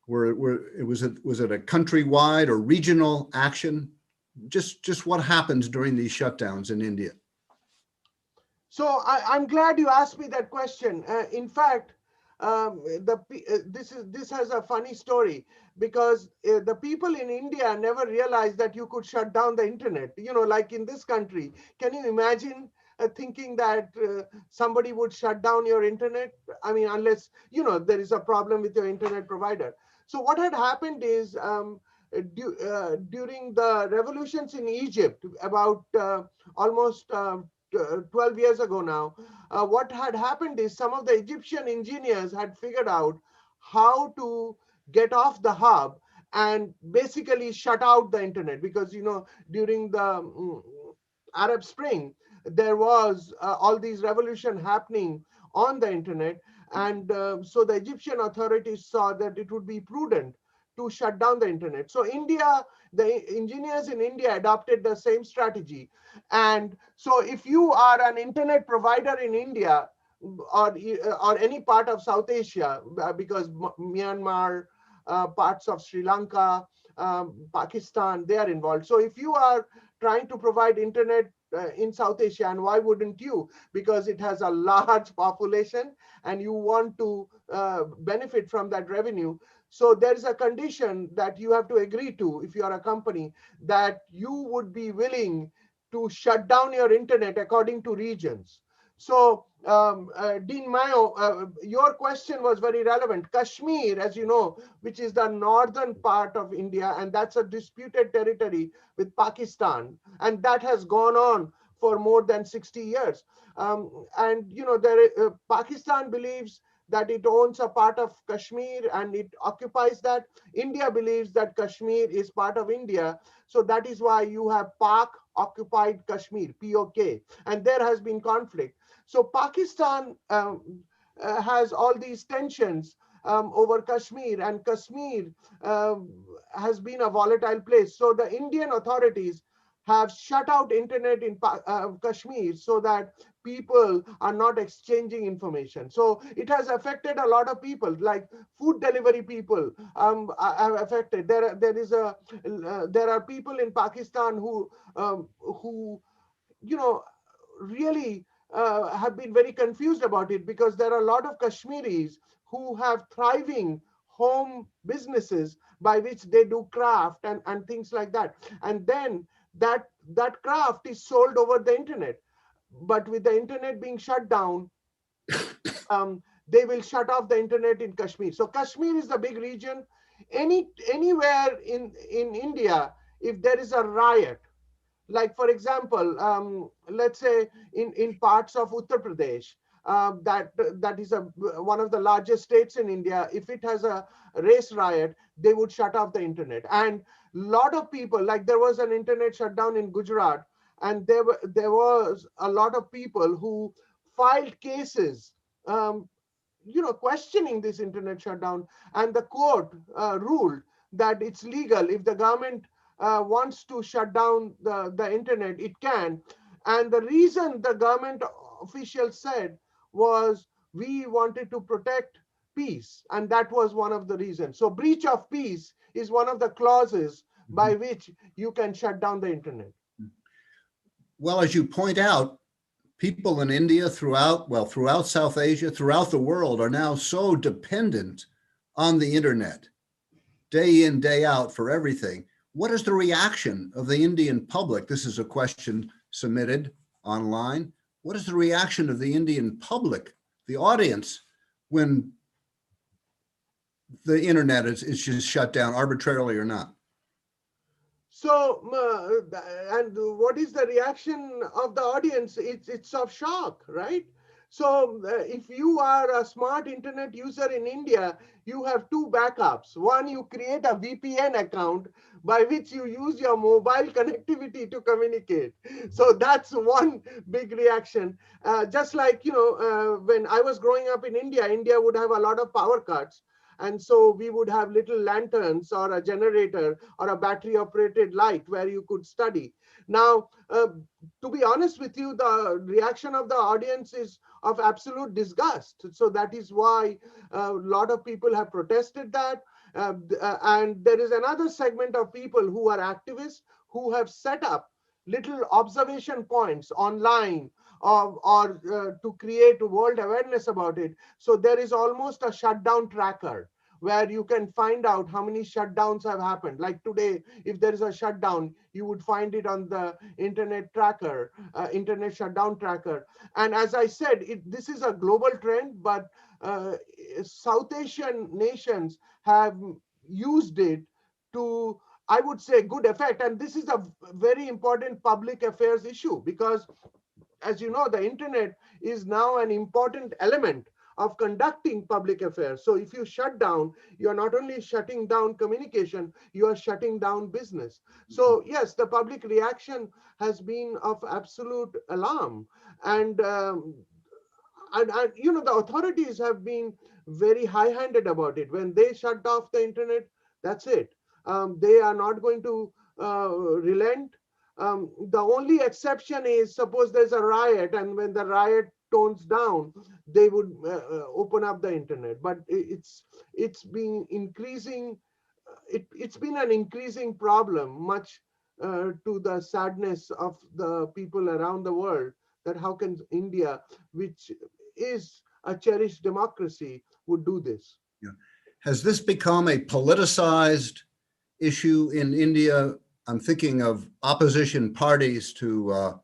it a countrywide or regional action? Just what happens during these shutdowns in India? So I'm glad you asked me that question. In fact, this has a funny story because the people in India never realized that you could shut down the internet. Like in this country, can you imagine thinking that somebody would shut down your internet? I mean, unless, there is a problem with your internet provider. So what had happened is during the revolutions in Egypt, about almost 12 years ago now, what had happened is some of the Egyptian engineers had figured out how to get off the hub and basically shut out the internet because, during the Arab Spring, there was all these revolution happening on the internet. And so the Egyptian authorities saw that it would be prudent to shut down the internet. So the engineers in India adopted the same strategy. And so if you are an internet provider in India or any part of South Asia, because Myanmar, parts of Sri Lanka, Pakistan, they are involved. So if you are trying to provide internet in South Asia, and why wouldn't you? Because it has a large population and you want to benefit from that revenue. So there is a condition that you have to agree to if you are a company, that you would be willing to shut down your internet according to regions. So Dean Mayo, your question was very relevant. Kashmir, as you know, which is the northern part of India, and that's a disputed territory with Pakistan, and that has gone on for more than 60 years. Pakistan believes that it owns a part of Kashmir and it occupies that. India believes that Kashmir is part of India. So that is why you have Pak occupied Kashmir, POK, and there has been conflict. So Pakistan has all these tensions over Kashmir, and Kashmir has been a volatile place. So the Indian authorities have shut out internet in Kashmir so that people are not exchanging information. So it has affected a lot of people, like food delivery people are affected. There are people in Pakistan who really have been very confused about it, because there are a lot of Kashmiris who have thriving home businesses by which they do craft and things like that. And then that craft is sold over the internet. But with the internet being shut down, they will shut off the internet in Kashmir. So Kashmir is the big region. Anywhere in India, if there is a riot, like for example, let's say in parts of Uttar Pradesh, that is one of the largest states in India. If it has a race riot, they would shut off the internet. And a lot of people, like there was an internet shutdown in Gujarat, and there was a lot of people who filed cases, questioning this internet shutdown, and the court ruled that it's legal. If the government wants to shut down the internet, it can. And the reason the government officials said was, we wanted to protect peace, and that was one of the reasons. So breach of peace is one of the clauses by which you can shut down the internet. Well, as you point out, people in India, throughout South Asia, throughout the world, are now so dependent on the internet, day in, day out, for everything. What is the reaction of the Indian public? This is a question submitted online. What is the reaction of the Indian public, the audience, when the internet is just shut down arbitrarily or not? So, and what is the reaction of the audience? It's of shock, right? So if you are a smart internet user in India, you have two backups. One, you create a VPN account by which you use your mobile connectivity to communicate. So that's one big reaction. Just like, when I was growing up in India, India would have a lot of power cuts. And so we would have little lanterns or a generator or a battery operated light where you could study. Now, to be honest with you, the reaction of the audience is of absolute disgust. So that is why a lot of people have protested that. And there is another segment of people who are activists who have set up little observation points online or to create world awareness about it. So there is almost a shutdown tracker where you can find out how many shutdowns have happened. Like today, if there is a shutdown, you would find it on the internet tracker, internet shutdown tracker. And as I said, this is a global trend, but South Asian nations have used it to, I would say, good effect. And this is a very important public affairs issue, because as you know, the internet is now an important element of conducting public affairs. So if you shut down, you're not only shutting down communication, you are shutting down business. So yes, the public reaction has been of absolute alarm. And the authorities have been very high-handed about it. When they shut off the internet, that's it. They are not going to relent. The only exception is, suppose there's a riot, and when the riot tones down, they would open up the internet. But it's been increasing. It's been an increasing problem, much to the sadness of the people around the world, that how can India, which is a cherished democracy, would do this. Yeah. Has this become a politicized issue in India? I'm thinking of opposition parties to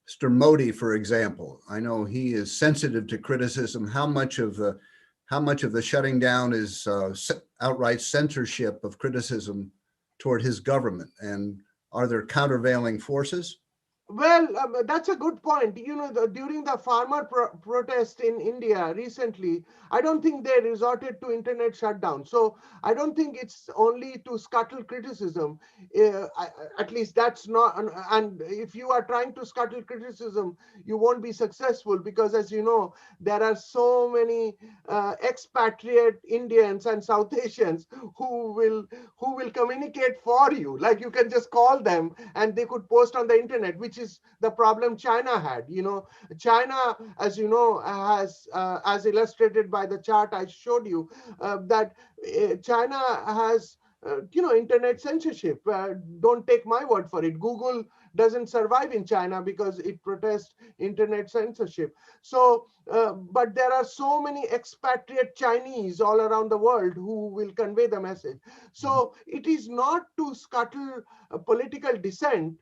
Mr. Modi, for example. I know he is sensitive to criticism. How much of the shutting down is outright censorship of criticism toward his government? And are there countervailing forces? Well, that's a good point. You know, during the farmer protest in India recently, I don't think they resorted to internet shutdown. So I don't think it's only to scuttle criticism. At least that's not. And if you are trying to scuttle criticism, you won't be successful because, as you know, there are so many expatriate Indians and South Asians who will communicate for you. Like you can just call them and they could post on the internet, which is the problem China had. You know, China, as you know, has, as illustrated by the chart I showed you, that China has, you know, internet censorship. Don't take my word for it. Google doesn't survive in China because it protests internet censorship. So, but there are so many expatriate Chinese all around the world who will convey the message. So it is not to scuttle political dissent,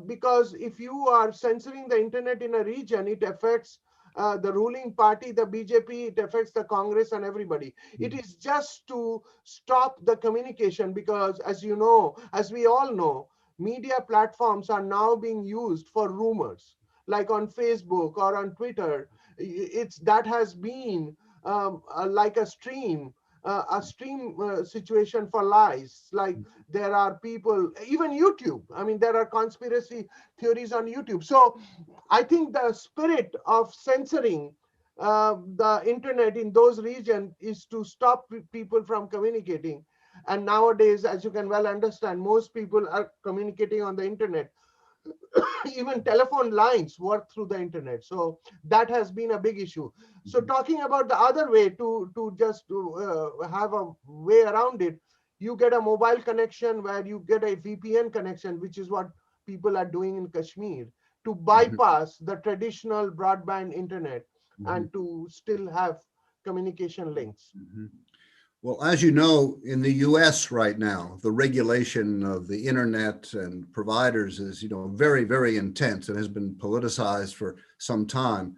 because if you are censoring the internet in a region, it affects the ruling party, the BJP, it affects the Congress and everybody. It is just to stop the communication because, as you know, as we all know, media platforms are now being used for rumors, like on Facebook or on Twitter. That has been like a stream situation for lies. Like there are people, even YouTube. I mean, there are conspiracy theories on YouTube. So I think the spirit of censoring the internet in those regions is to stop people from communicating. And nowadays, as you can well understand, most people are communicating on the internet. Even telephone lines work through the internet. So that has been a big issue. So talking about the other way to just have a way around it, you get a mobile connection where you get a VPN connection, which is what people are doing in Kashmir to bypass the traditional broadband internet and to still have communication links. Well, as you know, in the US right now, the regulation of the internet and providers is, you know, very, very intense and has been politicized for some time.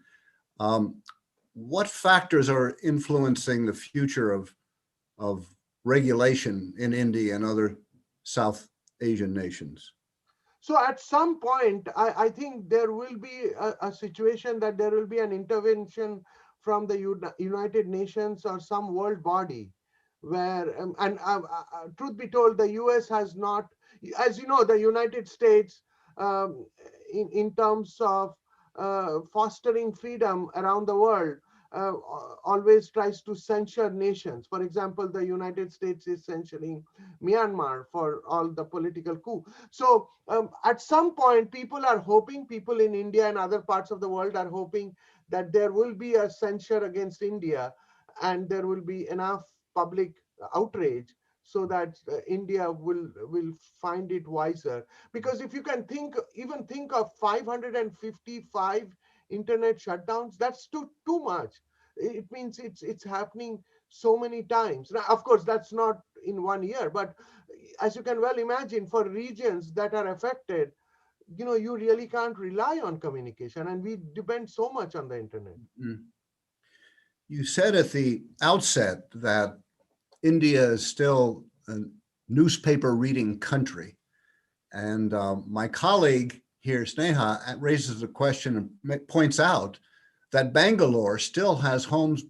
What factors are influencing the future of regulation in India and other South Asian nations? So at some point, I think there will be a situation that there will be an intervention from the United Nations or some world body where, truth be told, the US has not, as you know, the United States, in terms of fostering freedom around the world, uh, always tries to censure nations. For example, the United States is censoring Myanmar for all the political coup. So at some point, people are hoping, people in India and other parts of the world are hoping that there will be a censure against India and there will be enough public outrage so that India will find it wiser. Because if you can even think of 555 internet shutdowns, that's too much. It means it's happening so many times. Now, of course, that's not in 1 year, but as you can well imagine, for regions that are affected, you know, you really can't rely on communication, and we depend so much on the internet. You said at the outset that India is still a newspaper reading country. And my colleague here, Sneha, raises a question and points out that Bangalore still has homes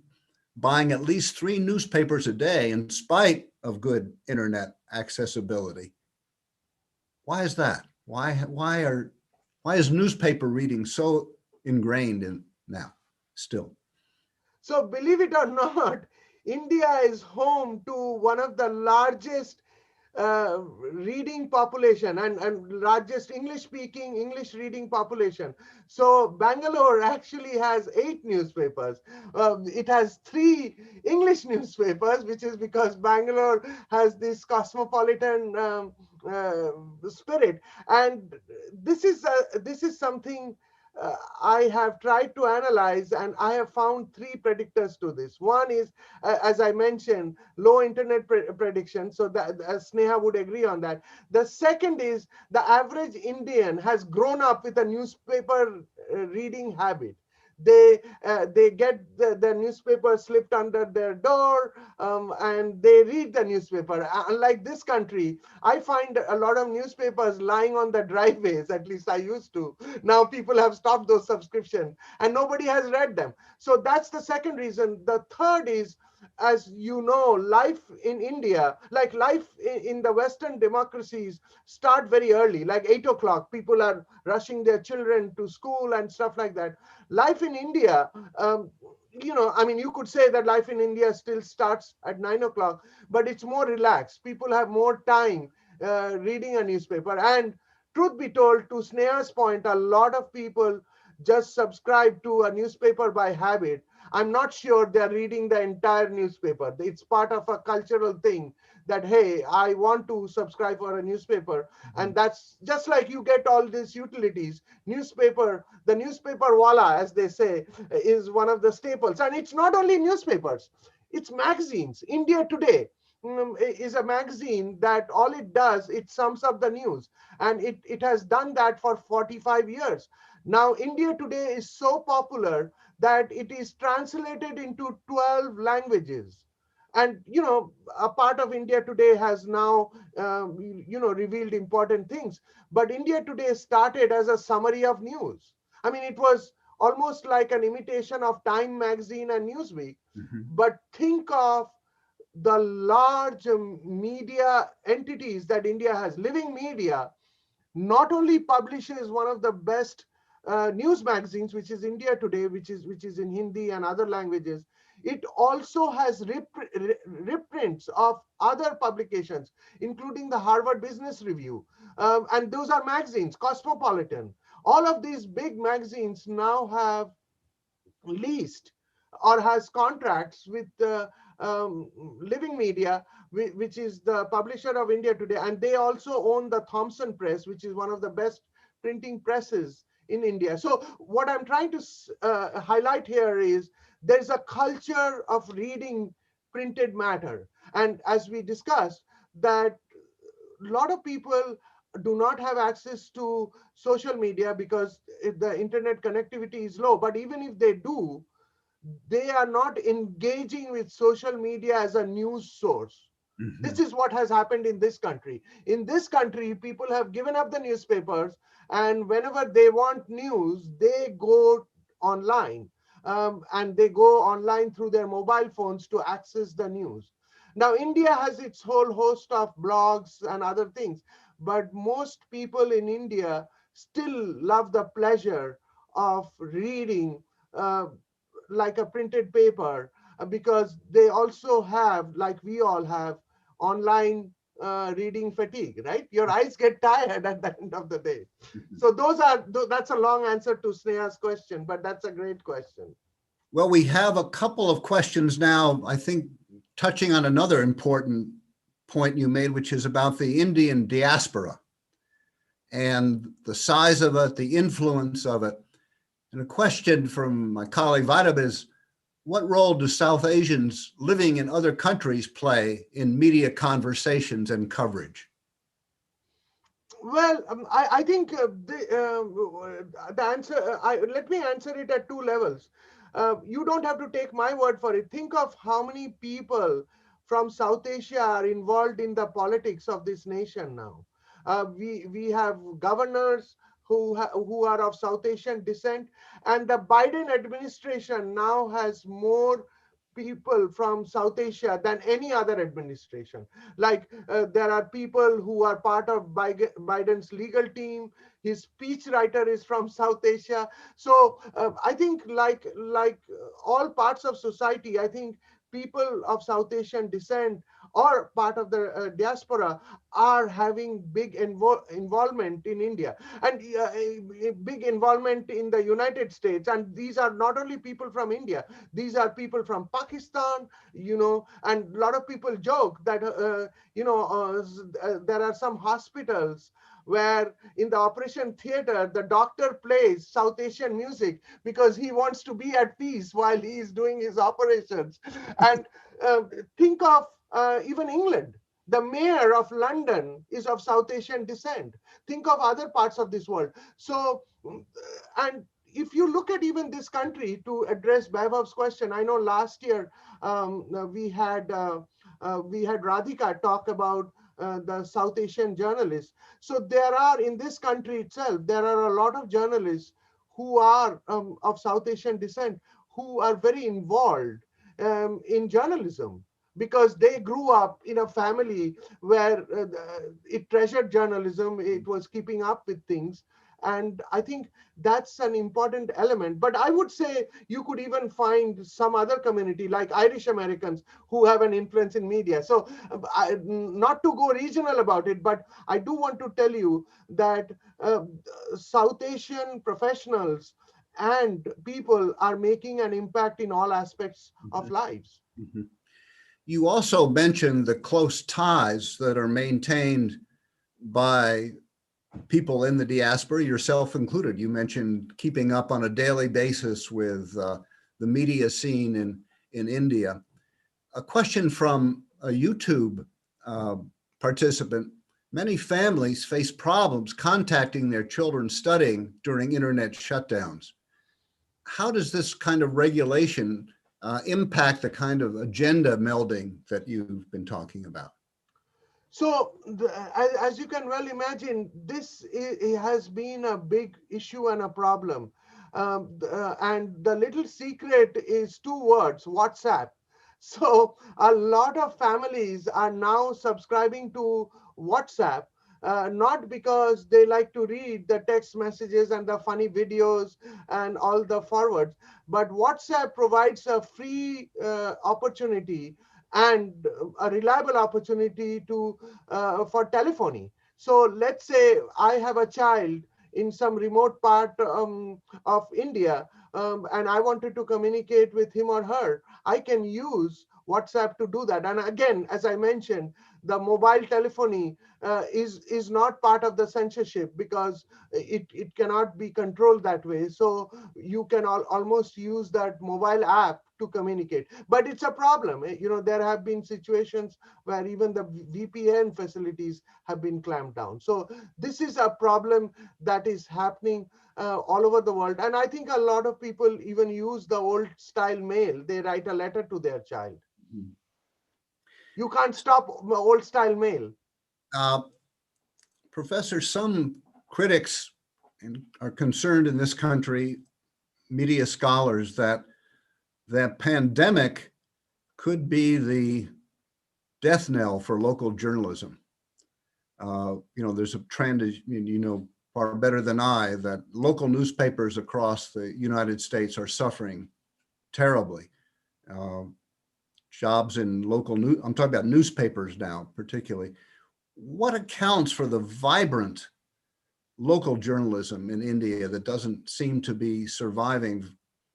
buying at least 3 newspapers a day in spite of good internet accessibility. Why is that? Why is newspaper reading so ingrained in now still? So believe it or not, India is home to one of the largest reading population and largest English reading population. So Bangalore actually has 8 newspapers. It has 3 English newspapers, which is because Bangalore has this cosmopolitan spirit. And this is something I have tried to analyze, and I have found 3 predictors to this. One is, as I mentioned, low internet prediction. So that Sneha would agree on that. The second is the average Indian has grown up with a newspaper reading habit. They get the newspaper slipped under their door, and they read the newspaper. Unlike this country, I find a lot of newspapers lying on the driveways. At least I used to. Now people have stopped those subscriptions, and nobody has read them. So that's the second reason. The third is, as you know, life in India, like life in the Western democracies, start very early, like 8 o'clock. People are rushing their children to school and stuff like that. Life in India, I mean, you could say that life in India still starts at 9 o'clock, but it's more relaxed. People have more time reading a newspaper. And truth be told, to Sneha's point, a lot of people just subscribe to a newspaper by habit. I'm not sure they're reading the entire newspaper. It's part of a cultural thing that, hey, I want to subscribe for a newspaper. And that's just like you get all these utilities. The newspaper wala, as they say, is one of the staples. And it's not only newspapers, it's magazines. India Today is a magazine that all it does, it sums up the news. And it has done that for 45 years. Now, India Today is so popular that it is translated into 12 languages. And, a part of India Today has now, revealed important things. But India Today started as a summary of news. I mean, it was almost like an imitation of Time magazine and Newsweek. But think of the large media entities that India has. Living Media not only publishes one of the best news magazines, which is India Today, which is in Hindi and other languages. It also has reprints of other publications, including the Harvard Business Review. And those are magazines, Cosmopolitan. All of these big magazines now have leased or has contracts with Living Media, which is the publisher of India Today. And they also own the Thomson Press, which is one of the best printing presses in India. So what I'm trying to highlight here is there's a culture of reading printed matter. And as we discussed, that a lot of people do not have access to social media because the internet connectivity is low. But even if they do, they are not engaging with social media as a news source. This is what has happened in this country. In this country, people have given up the newspapers, and whenever they want news, they go online. And they go online through their mobile phones to access the news. Now, India has its whole host of blogs and other things, but most people in India still love the pleasure of reading like a printed paper, because they also have, like we all have, online reading fatigue, right? Your eyes get tired at the end of the day. So that's a long answer to Sneha's question, but that's a great question. Well, we have a couple of questions now, I think, touching on another important point you made, which is about the Indian diaspora and the size of it, the influence of it. And a question from my colleague Vaidab is, what role do South Asians living in other countries play in media conversations and coverage? Well, I think the answer, let me answer it at two levels. You don't have to take my word for it. Think of how many people from South Asia are involved in the politics of this nation now. We have governors who are of South Asian descent, and the Biden administration now has more people from South Asia than any other administration. Like there are people who are part of Biden's legal team. His speechwriter is from South Asia. So I think like all parts of society, I think people of South Asian descent or part of the diaspora are having big involvement in India, and a big involvement in the United States. And these are not only people from India, these are people from Pakistan, and a lot of people joke that, there are some hospitals where in the operation theater, the doctor plays South Asian music because he wants to be at peace while he is doing his operations. And think of even England. The mayor of London is of South Asian descent. Think of other parts of this world. So, and if you look at even this country, to address Vaibhav's question, I know last year we had Radhika talk about the South Asian journalists. So there are, in this country itself, there are a lot of journalists who are of South Asian descent, who are very involved in journalism, because they grew up in a family where it treasured journalism, it was keeping up with things. And I think that's an important element. But I would say you could even find some other community like Irish Americans who have an influence in media. So not to go regional about it, but I do want to tell you that South Asian professionals and people are making an impact in all aspects of lives. Mhm. You also mentioned the close ties that are maintained by people in the diaspora, yourself included. You mentioned keeping up on a daily basis with the media scene in India. A question from a YouTube participant: many families face problems contacting their children studying during internet shutdowns. How does this kind of regulation impact the kind of agenda melding that you've been talking about? So as you can well imagine, this has been a big issue and a problem. And the little secret is 2 words: WhatsApp. So a lot of families are now subscribing to WhatsApp, not because they like to read the text messages and the funny videos and all the forwards, but WhatsApp provides a free opportunity and a reliable opportunity to for telephony. So let's say I have a child in some remote part of India, and I wanted to communicate with him or her. I can use WhatsApp to do that. And again, as I mentioned, the mobile telephony is not part of the censorship, because it cannot be controlled that way. So you can almost use that mobile app to communicate. But it's a problem. You know, there have been situations where even the VPN facilities have been clamped down. So this is a problem that is happening all over the world. And I think a lot of people even use the old style mail. They write a letter to their child. You can't stop old style mail. Professor, some critics are concerned in this country, media scholars, that the pandemic could be the death knell for local journalism. You know, there's a trend, as you know far better than I, that local newspapers across the United States are suffering terribly. Jobs in local news, I'm talking about newspapers now, particularly. What accounts for the vibrant local journalism in India that doesn't seem to be surviving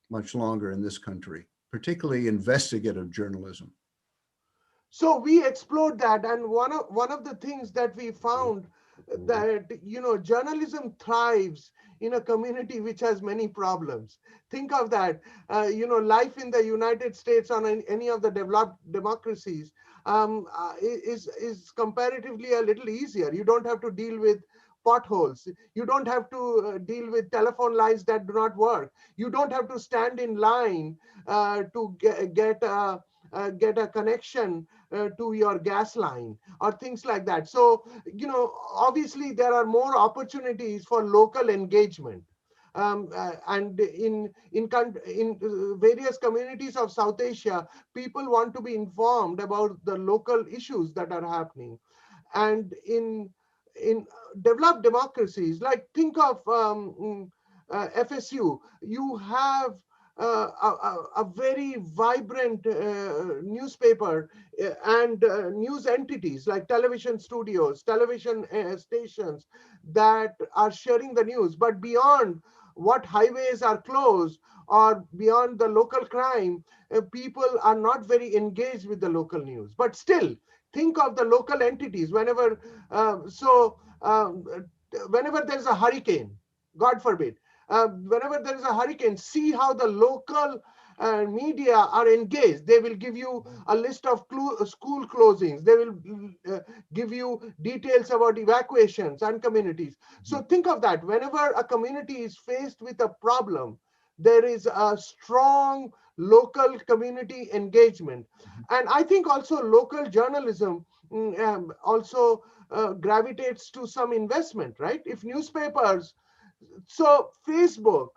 much longer in this country, particularly investigative journalism? So we explored that, and one of the things that we found, that, you know, journalism thrives in a community which has many problems. Think of that. You know, life in the United States or in any of the developed democracies is comparatively a little easier. You don't have to deal with potholes. You don't have to deal with telephone lines that do not work. You don't have to stand in line to get a connection to your gas line or things like that. So, you know, obviously there are more opportunities for local engagement. And in various communities of South Asia, people want to be informed about the local issues that are happening. And in developed democracies, like think of FSU, you have a very vibrant newspaper and news entities like television studios, television stations that are sharing the news. But beyond what highways are closed or beyond the local crime, people are not very engaged with the local news. But still, think of the local entities. Whenever whenever there's a hurricane, God forbid, whenever there is a hurricane, see how the local media are engaged. They will give you a list of school closings. They will give you details about evacuations and communities. So think of that. Whenever a community is faced with a problem, there is a strong local community engagement. And I think also local journalism also gravitates to some investment, right? If newspapers, so Facebook,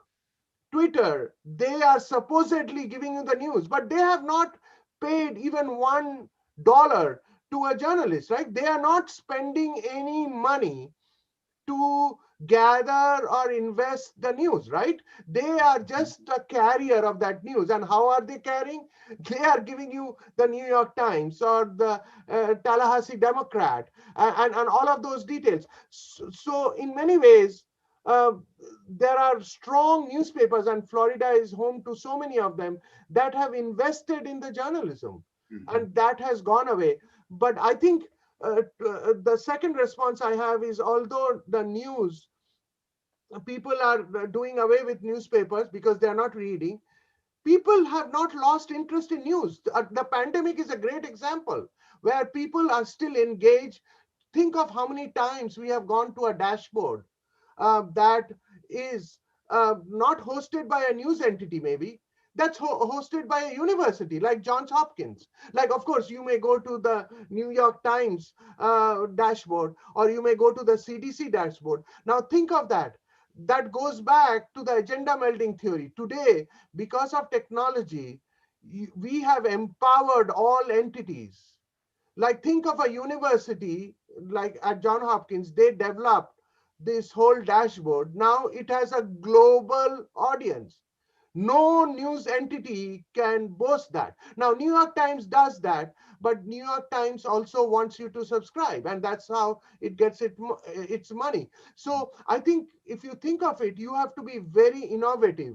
Twitter, they are supposedly giving you the news, but they have not paid even $1 to a journalist, right? They are not spending any money to gather or invest the news, right? They are just a carrier of that news. And how are they carrying? They are giving you the New York Times or the Tallahassee Democrat and all of those details. So in many ways, there are strong newspapers, and Florida is home to so many of them that have invested in the journalism, and that has gone away. But I think the second response I have is, although the news, people are doing away with newspapers because they are not reading, people have not lost interest in news. The pandemic is a great example where people are still engaged. Think of how many times we have gone to a dashboard that is not hosted by a news entity, maybe that's hosted by a university like Johns Hopkins. Like, of course, you may go to the New York Times dashboard, or you may go to the CDC dashboard. Now think of that. That goes back to the agenda melding theory. Today, because of technology, we have empowered all entities. Like, think of a university like at Johns Hopkins, they developed this whole dashboard. Now it has a global audience. No news entity can boast that. Now, New York Times does that, but New York Times also wants you to subscribe, and that's how it gets its money. So I think if you think of it, you have to be very innovative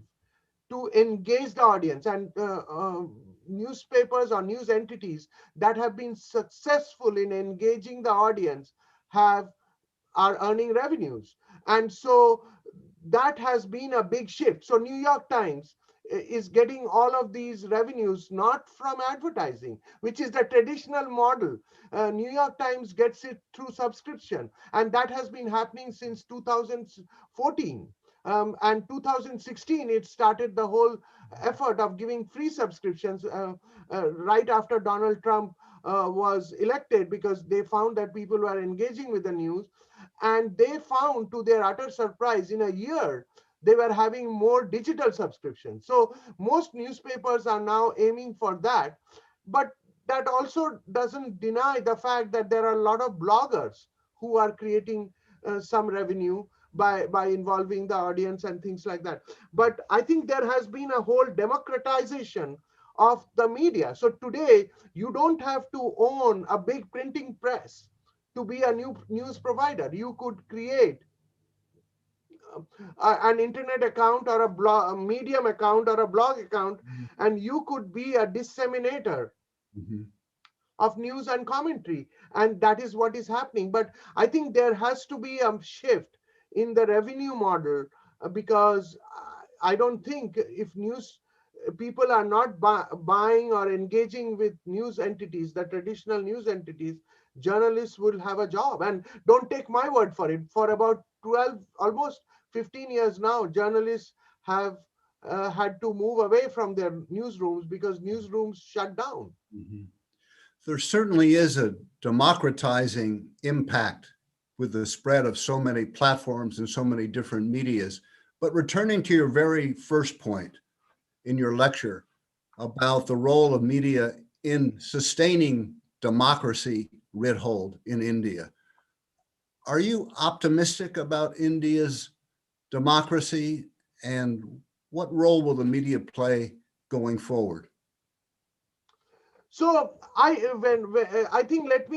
to engage the audience. And newspapers or news entities that have been successful in engaging the audience are earning revenues. And so that has been a big shift. So New York Times is getting all of these revenues not from advertising, which is the traditional model. New York Times gets it through subscription, and that has been happening since 2014. And 2016, it started the whole effort of giving free subscriptions right after Donald Trump was elected, because they found that people were engaging with the news. And they found, to their utter surprise, in a year, they were having more digital subscriptions. So most newspapers are now aiming for that. But that also doesn't deny the fact that there are a lot of bloggers who are creating some revenue by involving the audience and things like that. But I think there has been a whole democratization of the media. So today, you don't have to own a big printing press to be a new news provider. You could create an internet account or a Medium account or a blog account, and you could be a disseminator of news and commentary. And that is what is happening. But I think there has to be a shift in the revenue model, because I don't think if people are not buying or engaging with news entities, the traditional news entities, journalists will have a job. And don't take my word for it. For about 12, almost 15 years now, journalists have had to move away from their newsrooms because newsrooms shut down. There certainly is a democratizing impact with the spread of so many platforms and so many different medias. But returning to your very first point in your lecture about the role of media in sustaining democracy writ hold in India, are you optimistic about India's democracy, and what role will the media play going forward? So I think let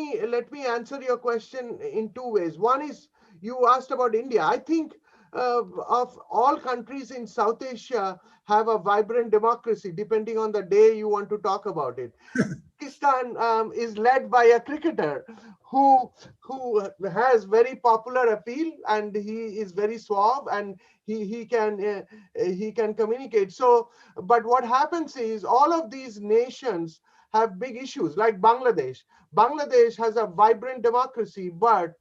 me answer your question in two ways. One is, you asked about India. I think of all countries in South Asia have a vibrant democracy, depending on the day you want to talk about it. Pakistan is led by a cricketer who has very popular appeal, and he is very suave, and he can communicate. So, but what happens is all of these nations have big issues, like Bangladesh. Bangladesh has a vibrant democracy, but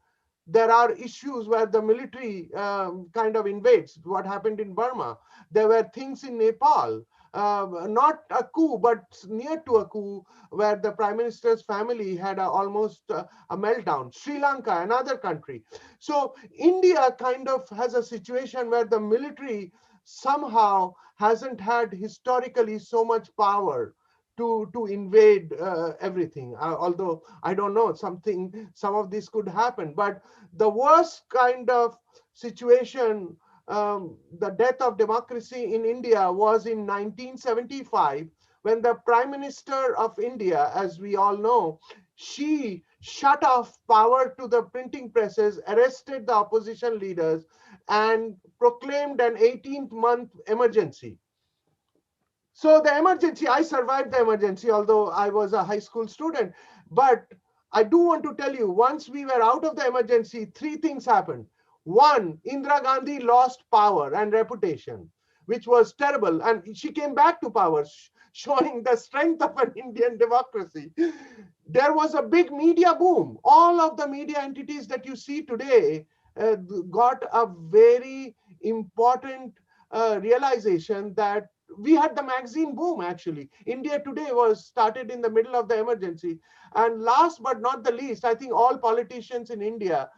there are issues where the military kind of invades. What happened in Burma? There were things in Nepal, not a coup, but near to a coup, where the prime minister's family had almost a meltdown. Sri Lanka, another country. So India kind of has a situation where the military somehow hasn't had historically so much power to invade everything. Although I don't know, some of this could happen. But the worst kind of situation, the death of democracy in India, was in 1975, when the Prime Minister of India, as we all know, she shut off power to the printing presses, arrested the opposition leaders, and proclaimed an 18-month emergency. So the emergency, I survived the emergency, although I was a high school student. But I do want to tell you, once we were out of the emergency, three things happened. One, Indira Gandhi lost power and reputation, which was terrible. And she came back to power, showing the strength of an Indian democracy. There was a big media boom. All of the media entities that you see today got a very important realization that we had the magazine boom. Actually, India Today was started in the middle of the emergency. And last but not the least, I think all politicians in India,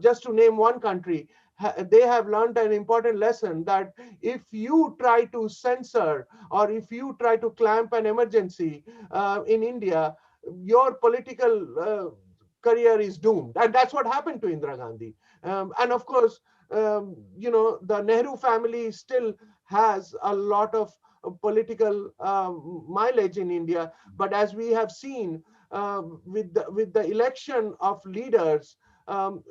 just to name one country, they have learned an important lesson that if you try to censor or if you try to clamp an emergency in India, your political career is doomed. And that's what happened to Indira Gandhi. And of course, the Nehru family still has a lot of political mileage in India. But as we have seen with the election of leaders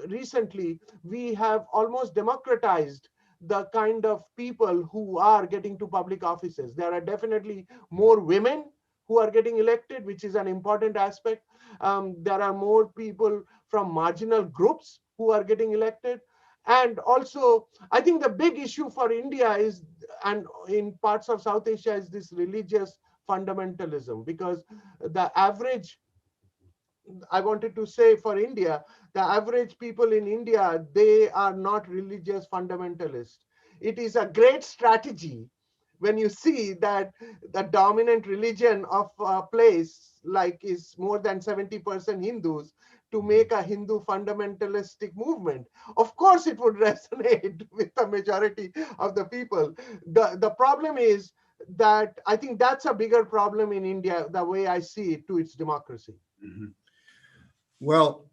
recently, we have almost democratized the kind of people who are getting to public offices. There are definitely more women who are getting elected, which is an important aspect. There are more people from marginal groups who are getting elected. And also, I think the big issue for India is, and in parts of South Asia, is this religious fundamentalism, because the average, I wanted to say for India, the average people in India, they are not religious fundamentalists. It is a great strategy when you see that the dominant religion of a place like is more than 70% Hindus, to make a Hindu fundamentalistic movement. Of course, it would resonate with the majority of the people. The problem is that I think that's a bigger problem in India, the way I see it, to its democracy. Mm-hmm. Well,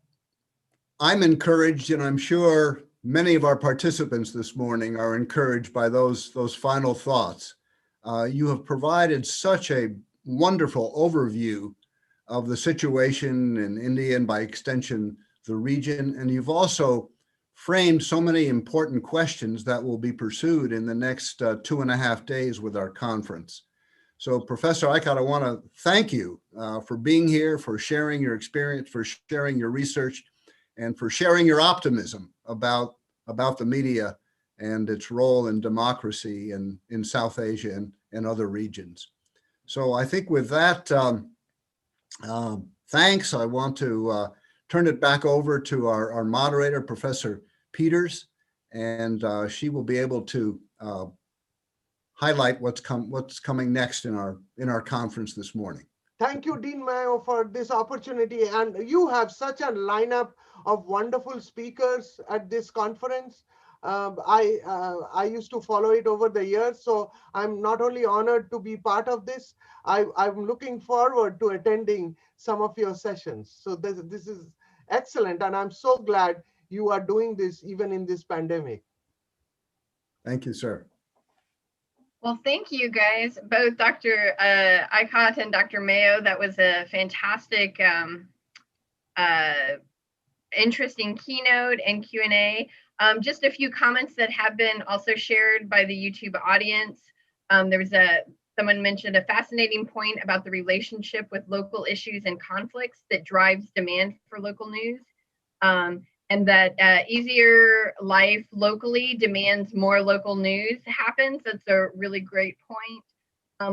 I'm encouraged, and I'm sure many of our participants this morning are encouraged by those final thoughts. You have provided such a wonderful overview of the situation in India and by extension, the region. And you've also framed so many important questions that will be pursued in the next 2.5 days with our conference. So Professor Eichhardt, I want to thank you for being here, for sharing your experience, for sharing your research, and for sharing your optimism about the media and its role in democracy in South Asia and other regions. So I think with that, thanks. I want to turn it back over to our moderator, Professor Peters, and she will be able to highlight what's coming next in our conference this morning. Thank you, Dean Mayo, for this opportunity. And you have such a lineup of wonderful speakers at this conference. I used to follow it over the years, so I'm not only honored to be part of this, I'm looking forward to attending some of your sessions. So this is excellent, and I'm so glad you are doing this even in this pandemic. Thank you, sir. Well, thank you guys, both Dr. Eichhardt and Dr. Mayo. That was a fantastic, interesting keynote and Q&A. Just a few comments that have been also shared by the YouTube audience. There was someone mentioned a fascinating point about the relationship with local issues and conflicts that drives demand for local news. And that easier life locally demands more local news happens. That's a really great point.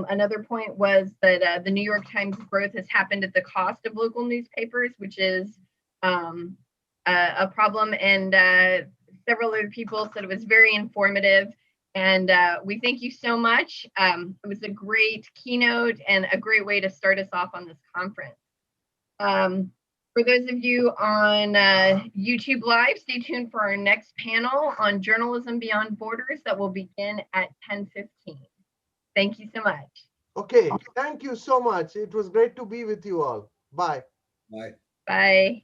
Another point was that the New York Times growth has happened at the cost of local newspapers, which is a problem. And several other people said it was very informative. And we thank you so much. It was a great keynote and a great way to start us off on this conference. For those of you on YouTube Live, stay tuned for our next panel on Journalism Beyond Borders that will begin at 10:15. Thank you so much. Okay, thank you so much. It was great to be with you all. Bye. Bye. Bye.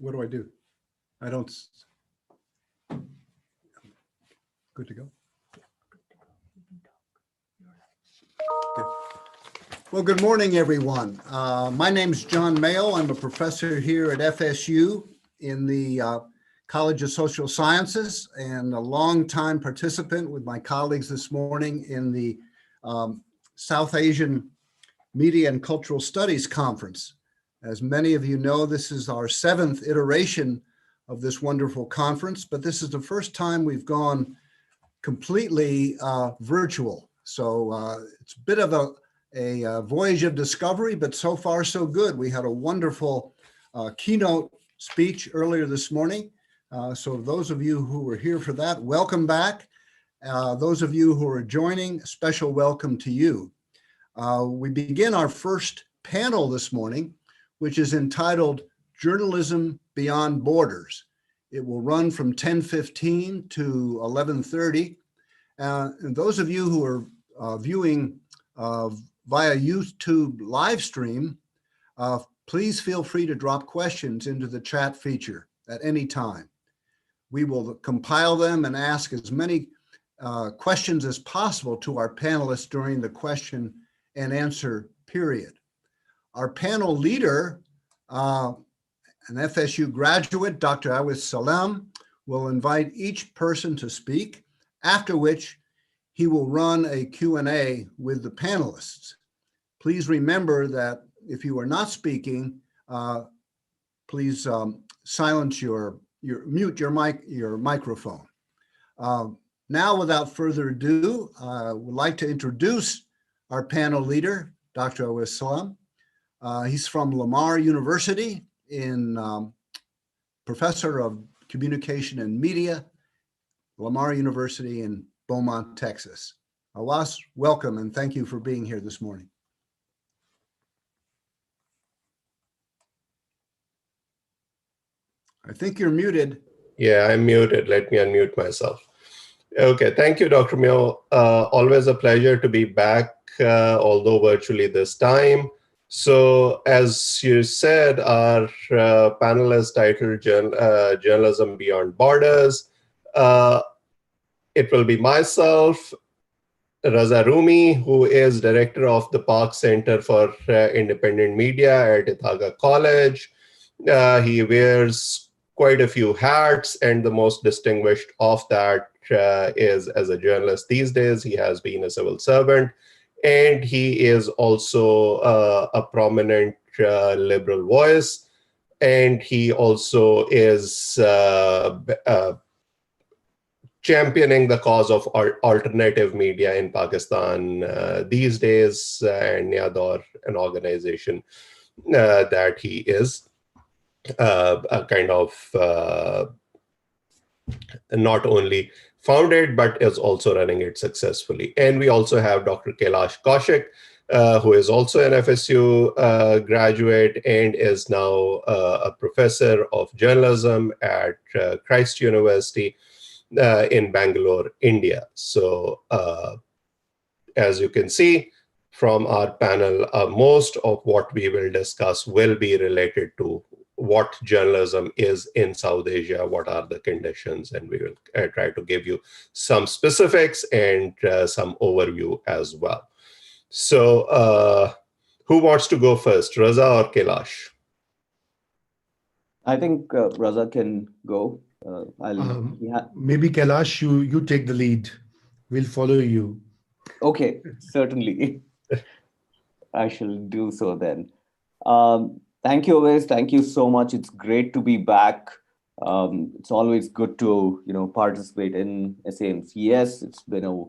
What do I do? I don't. Good to go. Okay. Well, good morning, everyone. My name is John Mayo. I'm a professor here at FSU in the College of Social Sciences and a longtime participant with my colleagues this morning in the South Asian Media and Cultural Studies Conference. As many of you know, this is our 7th iteration of this wonderful conference, but this is the first time we've gone completely virtual. So it's a bit of a voyage of discovery, but so far so good. We had a wonderful keynote speech earlier this morning. So those of you who were here for that, welcome back. Those of you who are joining, special welcome to you. We begin our first panel this morning, which is entitled Journalism Beyond Borders. It will run from 10:15 to 11:30. And those of you who are viewing via YouTube live stream, please feel free to drop questions into the chat feature at any time. We will compile them and ask as many questions as possible to our panelists during the question and answer period. Our panel leader, an FSU graduate, Dr. Awais Salam, will invite each person to speak, after which he will run a Q&A with the panelists. Please remember that if you are not speaking, please silence mute your microphone. Now, without further ado, I would like to introduce our panel leader, Dr. Awais Salam. He's from Lamar University, professor of communication and media, Lamar University in Beaumont, Texas. Awais, welcome and thank you for being here this morning. I think you're muted. Yeah, I'm muted. Let me unmute myself. Okay, thank you, Dr. Mayo. Always a pleasure to be back, although virtually this time. So as you said, our panel is titled Journalism Beyond Borders. It will be myself, Raza Rumi, who is director of the Park Center for Independent Media at Ithaca College. He wears quite a few hats, and the most distinguished of that is as a journalist these days. He has been a civil servant, and he is also a prominent liberal voice, and he also is championing the cause of alternative media in Pakistan these days, and Nyador, an organization that he is a kind of not only founded, but is also running it successfully. And we also have Dr. Kailash Kaushik, who is also an FSU graduate and is now a professor of journalism at Christ University in Bangalore, India. So as you can see from our panel, most of what we will discuss will be related to what journalism is in South Asia, what are the conditions, and we will try to give you some specifics and some overview as well. So who wants to go first, Raza or Kailash? I think Raza can go. Maybe Kailash, you take the lead. We'll follow you. Okay, certainly. I shall do so then. Thank you, Awais. Thank you so much. It's great to be back. It's always good to participate in SAMCS. It's been a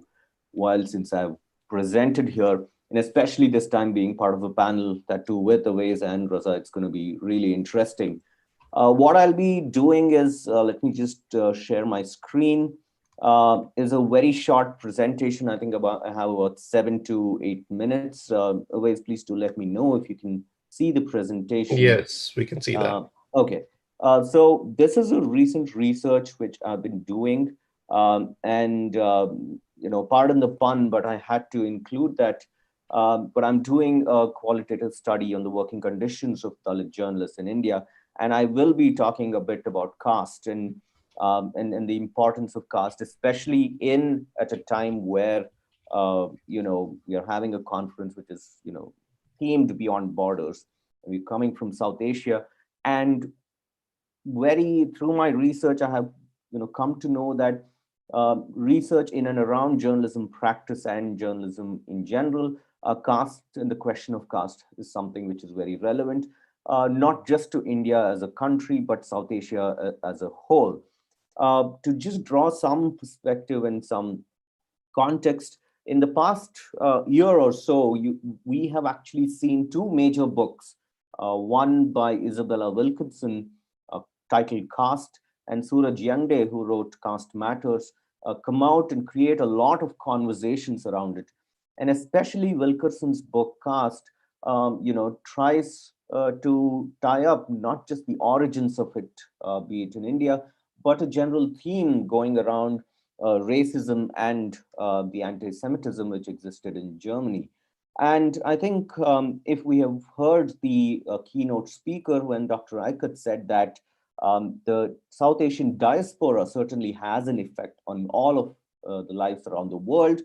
while since I've presented here, and especially this time being part of a panel that too with Awais and Raza, it's going to be really interesting. What I'll be doing is, let me just share my screen. Is a very short presentation. I think I have about 7 to 8 minutes. Awais, please do let me know if you can see the presentation. Yes, we can see that. Okay. So this is a recent research which I've been doing. Pardon the pun, but I had to include that. But I'm doing a qualitative study on the working conditions of Dalit journalists in India. And I will be talking a bit about caste and the importance of caste, especially at a time where we are having a conference which is themed beyond borders. We're coming from South Asia, and through my research, I have come to know that research in and around journalism practice and journalism in general, caste and the question of caste is something which is very relevant, not just to India as a country, but South Asia as a whole. To just draw some perspective and some context, in the past year or so, we have actually seen two major books, one by Isabella Wilkinson titled Caste, and Suraj Yangde, who wrote Caste Matters, come out and create a lot of conversations around it. And especially Wilkinson's book Caste, tries to tie up not just the origins of it, be it in India, but a general theme going around racism and the anti-Semitism which existed in Germany. And I think if we have heard the keynote speaker when Dr. Eichert said that the South Asian diaspora certainly has an effect on all of the lives around the world,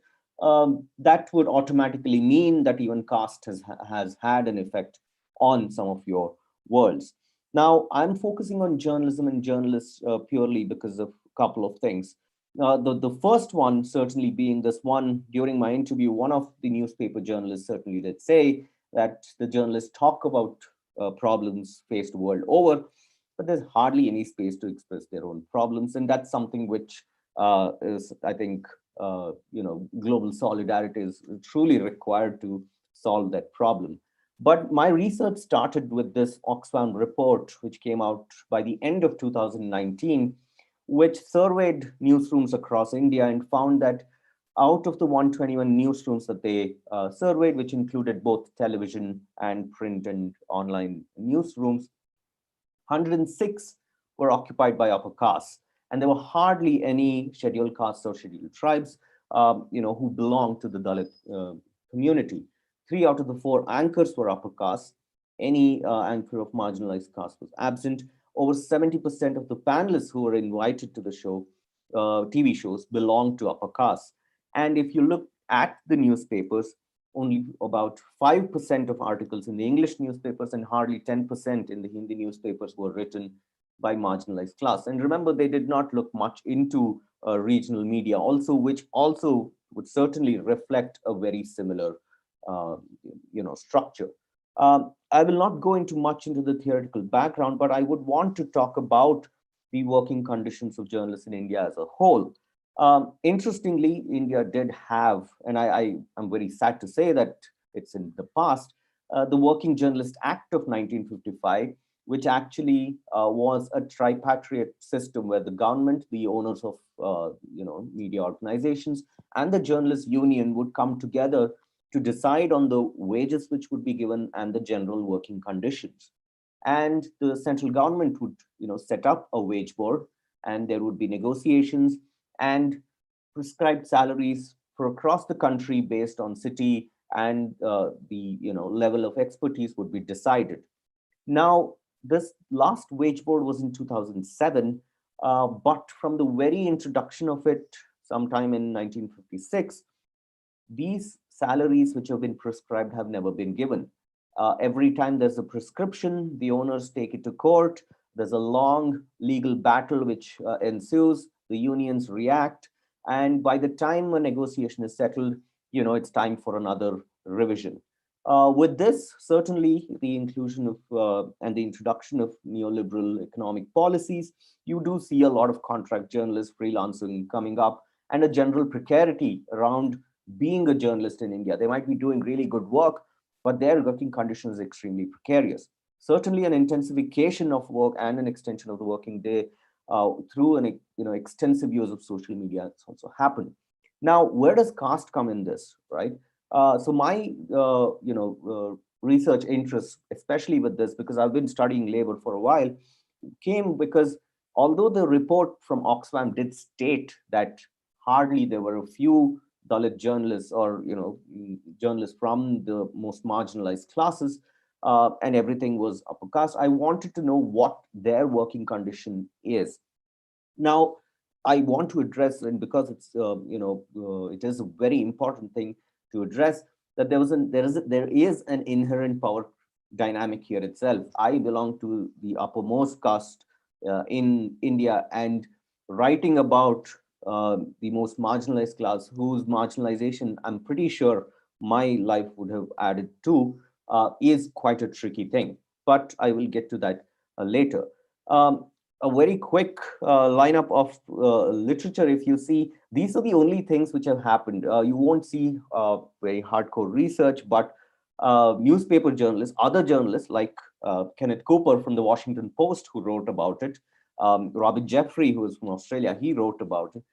that would automatically mean that even caste has had an effect on some of your worlds. Now, I'm focusing on journalism and journalists purely because of a couple of things. The first one certainly being this one, during my interview, one of the newspaper journalists certainly did say that the journalists talk about problems faced the world over, but there's hardly any space to express their own problems. And that's something which is, I think, global solidarity is truly required to solve that problem. But my research started with this Oxfam report, which came out by the end of 2019, which surveyed newsrooms across India and found that out of the 121 newsrooms that they surveyed, which included both television and print and online newsrooms, 106 were occupied by upper castes, and there were hardly any scheduled castes or scheduled tribes, who belonged to the Dalit community. 3 out of the 4 anchors were upper castes. Any anchor of marginalized caste was absent. Over 70% of the panelists who were invited to the show, TV shows, belonged to upper castes. And if you look at the newspapers, only about 5% of articles in the English newspapers and hardly 10% in the Hindi newspapers were written by marginalized class. And remember, they did not look much into regional media also, which also would certainly reflect a very similar structure. I will not go into much into the theoretical background, but I would want to talk about the working conditions of journalists in India as a whole. Interestingly, India did have, and I'm very sad to say that it's in the past, the Working Journalist Act of 1955, which actually was a tripartite system where the government, the owners of media organizations, and the journalist union would come together to decide on the wages which would be given and the general working conditions. And the central government would set up a wage board, and there would be negotiations, and prescribed salaries for across the country based on city and the level of expertise would be decided. Now, this last wage board was in 2007, but from the very introduction of it sometime in 1956, these salaries which have been prescribed have never been given. Every time there's a prescription, the owners take it to court. There's a long legal battle which ensues. The unions react. And by the time a negotiation is settled, it's time for another revision. With this, certainly the inclusion of and the introduction of neoliberal economic policies, you do see a lot of contract journalists, freelancing coming up, and a general precarity around being a journalist in India. They might be doing really good work, but their working conditions are extremely precarious. Certainly an intensification of work and an extension of the working day through an extensive use of social media has also happened. Now, where does caste come in this, right? So my research interest, especially with this, because I've been studying labor for a while, came because although the report from Oxfam did state that hardly there were a few Dalit journalists or journalists from the most marginalized classes, and everything was upper caste. I wanted to know what their working condition is. Now, I want to address, and because it's it is a very important thing to address, that there is an inherent power dynamic here itself. I belong to the uppermost caste in India, and writing about the most marginalized class, whose marginalization I'm pretty sure my life would have added to, is quite a tricky thing. But I will get to that later. A very quick lineup of literature. If you see, these are the only things which have happened. You won't see very hardcore research, but newspaper journalists, other journalists like Kenneth Cooper from the Washington Post, who wrote about it, Robin Jeffrey, who is from Australia, he wrote about it.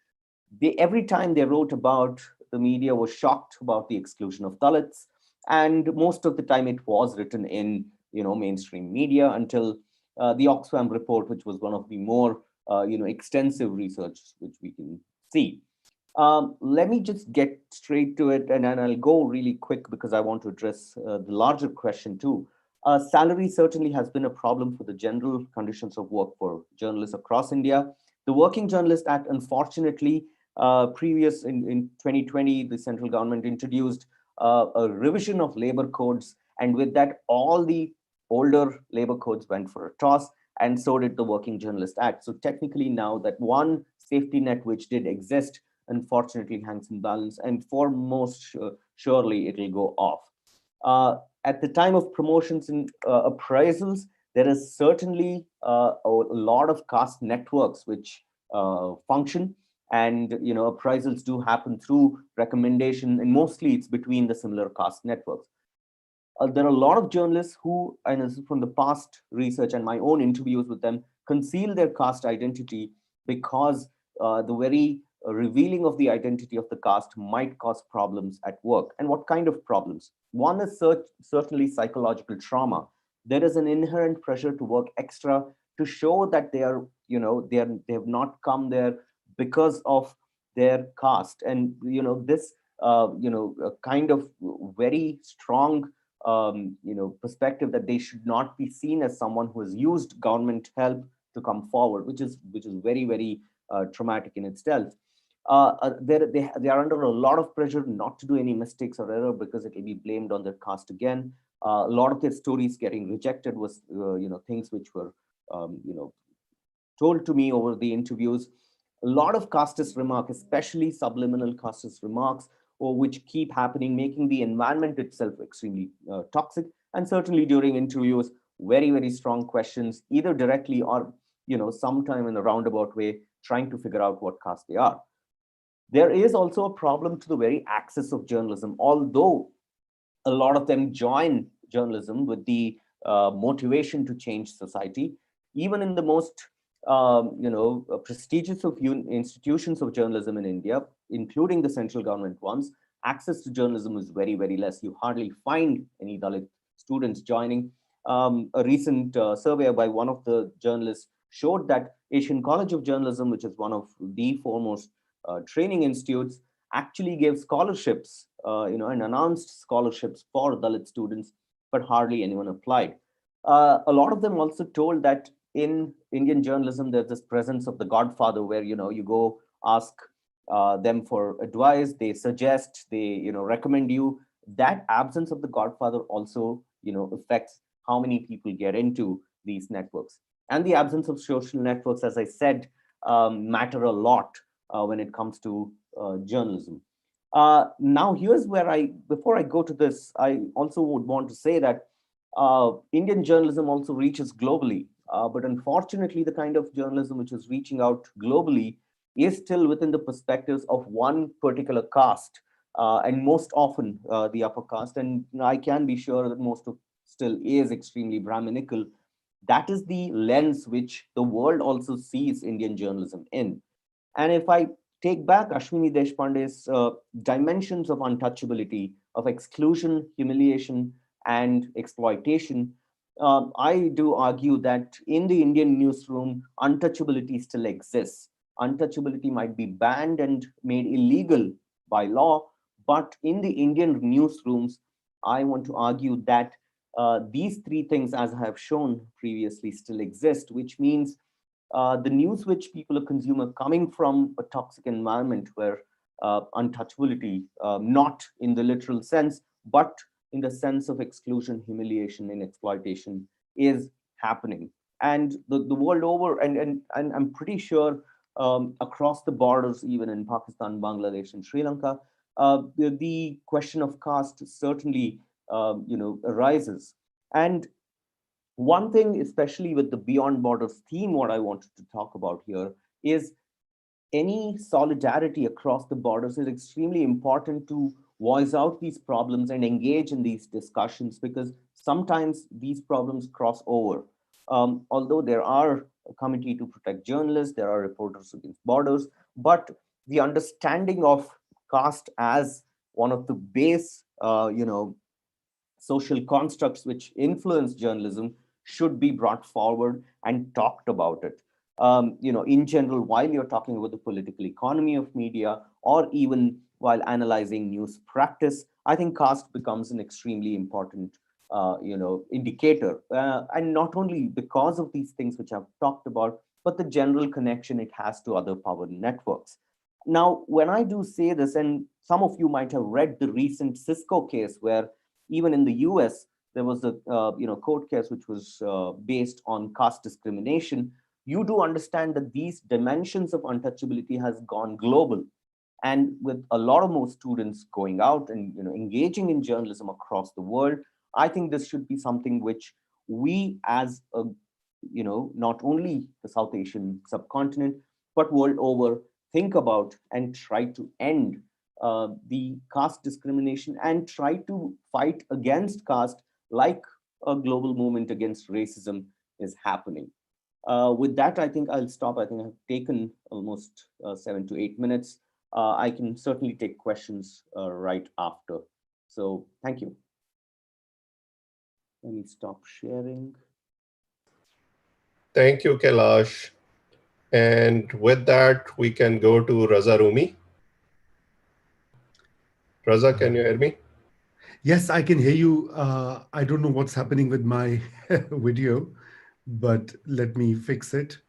Every time they wrote about, the media was shocked about the exclusion of Dalits, and most of the time it was written in mainstream media until the Oxfam report, which was one of the more extensive research which we can see. Let me just get straight to it, and then I'll go really quick because I want to address the larger question too. Salary certainly has been a problem for the general conditions of work for journalists across India. The Working Journalist Act, unfortunately, in 2020, the central government introduced a revision of labor codes, and with that, all the older labor codes went for a toss, and so did the Working Journalist Act. So technically now that one safety net which did exist, unfortunately hangs in balance, and for most surely it will go off. At the time of promotions and appraisals, there is certainly a lot of caste networks which function, and appraisals do happen through recommendation, and mostly it's between the similar caste networks. There are a lot of journalists who, and this is from the past research and my own interviews with them, conceal their caste identity because the very revealing of the identity of the caste might cause problems at work. And what kind of problems? One is certainly psychological trauma. There is an inherent pressure to work extra to show that they are, they have not come there because of their caste. And this a kind of very strong perspective that they should not be seen as someone who has used government help to come forward, which is very, very traumatic in itself. They are under a lot of pressure not to do any mistakes or error because it will be blamed on their caste again. A lot of their stories getting rejected was things which were told to me over the interviews. A lot of casteist remarks, especially subliminal casteist remarks, or which keep happening, making the environment itself extremely toxic. And certainly during interviews, very, very strong questions, either directly or sometime in a roundabout way, trying to figure out what caste they are. There is also a problem to the very axis of journalism, although a lot of them join journalism with the motivation to change society. Even in the most prestigious of institutions of journalism in India, including the central government ones, access to journalism is very, very less. You hardly find any Dalit students joining. A recent survey by one of the journalists showed that Asian College of Journalism, which is one of the foremost training institutes, actually gave scholarships, and announced scholarships for Dalit students, but hardly anyone applied. A lot of them also told that in Indian journalism, there's this presence of the godfather where, you go ask them for advice, they suggest, they, recommend you. That absence of the godfather also, affects how many people get into these networks. And the absence of social networks, as I said, matter a lot when it comes to journalism. Now, here's where before I go to this, I also would want to say that Indian journalism also reaches globally. But unfortunately, the kind of journalism which is reaching out globally is still within the perspectives of one particular caste, and most often the upper caste. And I can be sure that most of still is extremely Brahminical. That is the lens which the world also sees Indian journalism in. And if I take back Ashwini Deshpande's dimensions of untouchability, of exclusion, humiliation, and exploitation, I do argue that in the Indian newsroom, untouchability still exists. Untouchability might be banned and made illegal by law, but in the Indian newsrooms, I want to argue that these three things, as I have shown previously, still exist, which means the news which people consume are coming from a toxic environment where untouchability, not in the literal sense, but in the sense of exclusion, humiliation, and exploitation is happening. And the world over, and I'm pretty sure across the borders, even in Pakistan, Bangladesh, and Sri Lanka, the question of caste certainly arises. And one thing, especially with the Beyond Borders theme, what I wanted to talk about here is any solidarity across the borders is extremely important to voice out these problems and engage in these discussions, because sometimes these problems cross over. Although there are a committee to protect journalists, there are Reporters Against Borders, but the understanding of caste as one of the base, social constructs which influence journalism should be brought forward and talked about it. In general, while you're talking about the political economy of media, or even while analyzing news practice, I think caste becomes an extremely important, indicator. And not only because of these things which I've talked about, but the general connection it has to other power networks. Now, when I do say this, and some of you might have read the recent Cisco case, where even in the US, there was a court case which was based on caste discrimination. You do understand that these dimensions of untouchability has gone global. And with a lot of more students going out and engaging in journalism across the world, I think this should be something which we as a, not only the South Asian subcontinent, but world over, think about and try to end the caste discrimination and try to fight against caste like a global movement against racism is happening. With that, I think I'll stop. I think I've taken almost 7 to 8 minutes. I can certainly take questions right after. So thank you. Let me stop sharing. Thank you, Kailash. And with that, we can go to Raza Rumi. Raza, can you hear me? Yes, I can hear you. I don't know what's happening with my video, but let me fix it.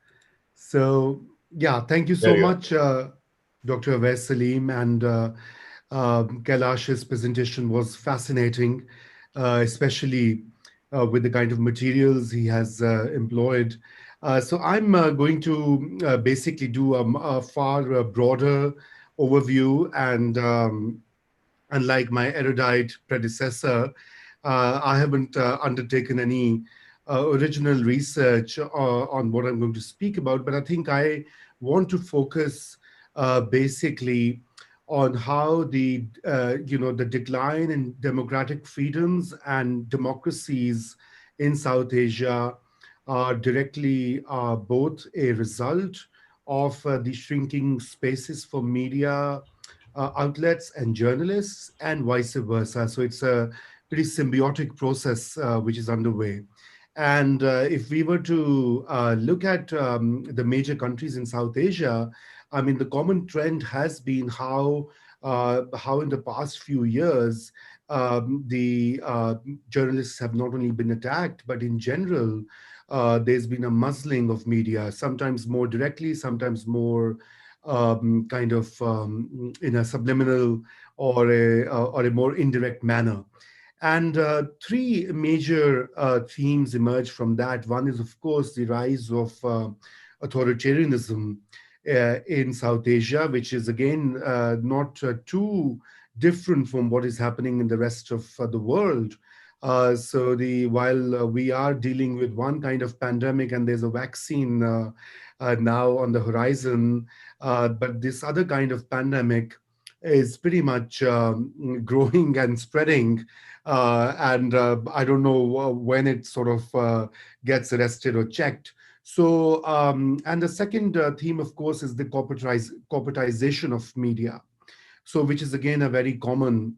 So, yeah, thank you so much, Dr. Awais Salim, and Kailash's presentation was fascinating, especially with the kind of materials he has employed. So I'm going to basically do a far broader overview, and unlike my erudite predecessor, I haven't undertaken any original research on what I'm going to speak about, but I think I want to focus basically on how the the decline in democratic freedoms and democracies in South Asia are directly both a result of the shrinking spaces for media outlets and journalists, and vice versa. So it's a pretty symbiotic process which is underway. And if we were to look at the major countries in South Asia, I mean, the common trend has been how in the past few years, the journalists have not only been attacked, but in general, there's been a muzzling of media, sometimes more directly, sometimes more kind of in a subliminal or a more indirect manner. And three major themes emerge from that. One is, of course, the rise of authoritarianism in South Asia, which is again not too different from what is happening in the rest of the world. So while we are dealing with one kind of pandemic and there's a vaccine now on the horizon, but this other kind of pandemic is pretty much growing and spreading. And I don't know when it sort of gets arrested or checked. So, and the second theme, of course, is the corporatization of media. So, which is again a very common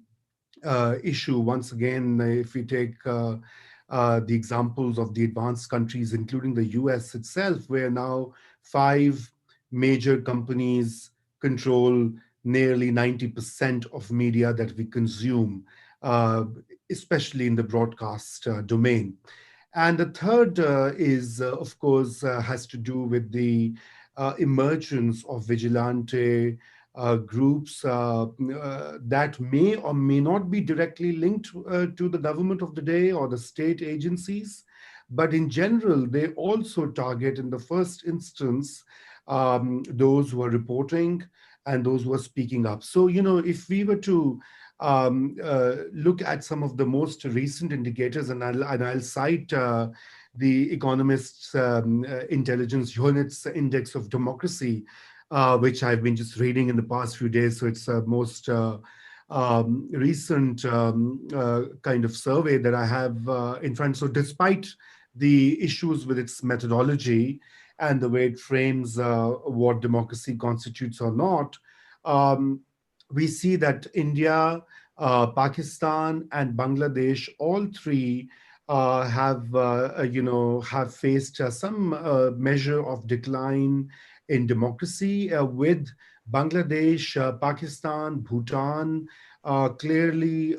issue. Once again, if we take the examples of the advanced countries, including the US itself, where now 5 major companies control nearly 90% of media that we consume. especially in the broadcast domain. And the third is, of course, has to do with the emergence of vigilante groups that may or may not be directly linked to the government of the day or the state agencies. But in general, they also target, in the first instance, those who are reporting and those who are speaking up. So, if we were to look at some of the most recent indicators, and I'll cite the Economist's Intelligence Unit's Index of Democracy, which I've been just reading in the past few days. So it's most recent kind of survey that I have in front. So despite the issues with its methodology and the way it frames what democracy constitutes or not, we see that India, Pakistan, and Bangladesh, all three have faced some measure of decline in democracy, with Bangladesh, Pakistan, Bhutan. Clearly,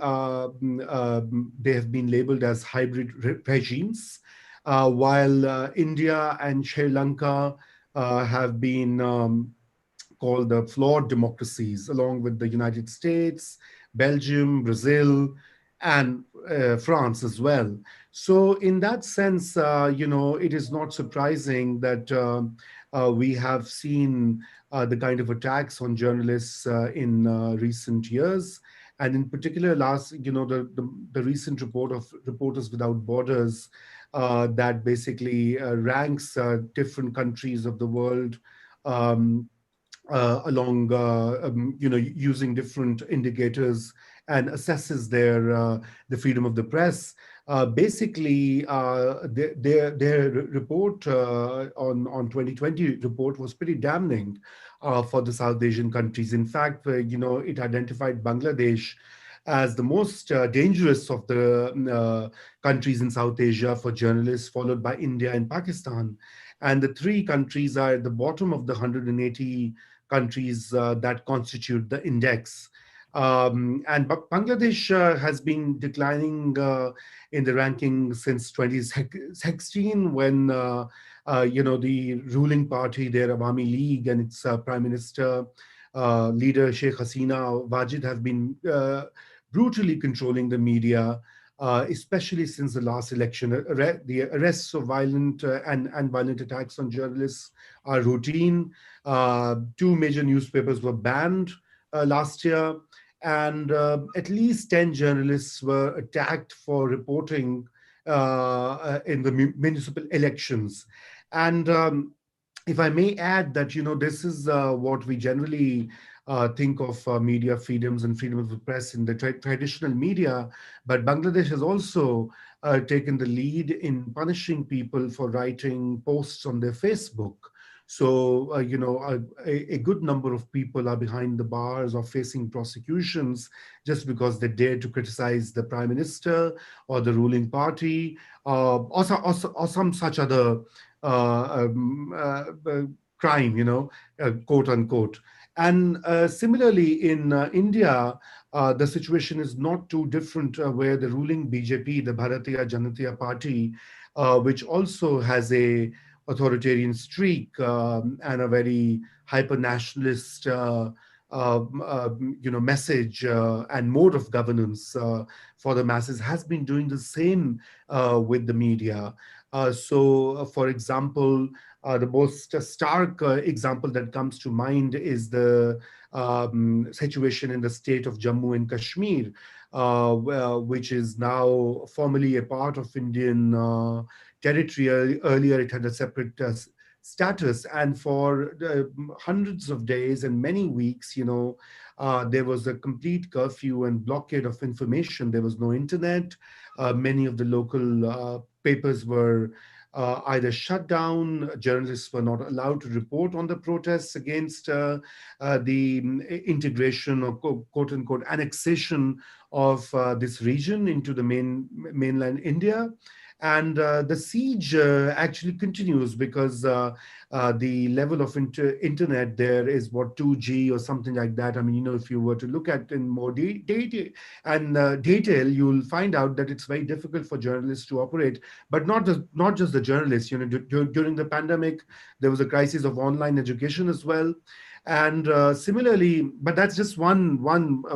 they have been labeled as hybrid regimes, while India and Sri Lanka have been called the flawed democracies, along with the United States, Belgium, Brazil, and France as well. So in that sense, it is not surprising that we have seen the kind of attacks on journalists in recent years. And in particular, the recent report of Reporters Without Borders that basically ranks different countries of the world along, using different indicators, and assesses the freedom of the press. Basically, their report on 2020 report was pretty damning for the South Asian countries. In fact, it identified Bangladesh as the most dangerous of the countries in South Asia for journalists, followed by India and Pakistan. And the three countries are at the bottom of the 180 countries that constitute the index. And Bangladesh has been declining in the ranking since 2016, when the ruling party, their Awami League, and its Prime Minister leader Sheikh Hasina Wajid have been brutally controlling the media, especially since the last election. The arrests of violent and violent attacks on journalists are routine. Two major newspapers were banned last year, and at least 10 journalists were attacked for reporting in the municipal elections. And if I may add that, this is what we generally think of media freedoms and freedom of the press in the traditional media, but Bangladesh has also taken the lead in punishing people for writing posts on their Facebook. So, a good number of people are behind the bars or facing prosecutions just because they dare to criticize the prime minister or the ruling party, or some such other crime, quote unquote. And similarly, in India, the situation is not too different, where the ruling BJP, the Bharatiya Janata Party, which also has a authoritarian streak and a very hyper-nationalist message and mode of governance for the masses, has been doing the same with the media. So, for example, the most stark example that comes to mind is the situation in the state of Jammu and Kashmir, which is now formally a part of Indian territory. Earlier, it had a separate status, and for hundreds of days and many weeks, there was a complete curfew and blockade of information. There was no internet. Many of the local papers were either shut down. Journalists were not allowed to report on the protests against the integration or quote unquote annexation of this region into the mainland India. And the siege actually continues because the level of internet there is what 2G or something like that. I mean, if you were to look at in more detail, you'll find out that it's very difficult for journalists to operate. But not just the journalists. During the pandemic, there was a crisis of online education as well. And similarly, but that's just one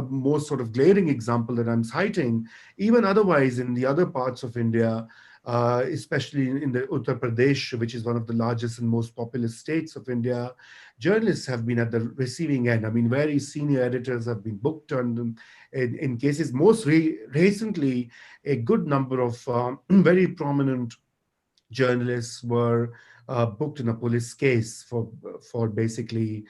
more sort of glaring example that I'm citing. Even otherwise, in the other parts of India, especially in the Uttar Pradesh, which is one of the largest and most populous states of India, journalists have been at the receiving end. I mean, very senior editors have been booked on in cases. Most recently, a good number of very prominent journalists were booked in a police case for basically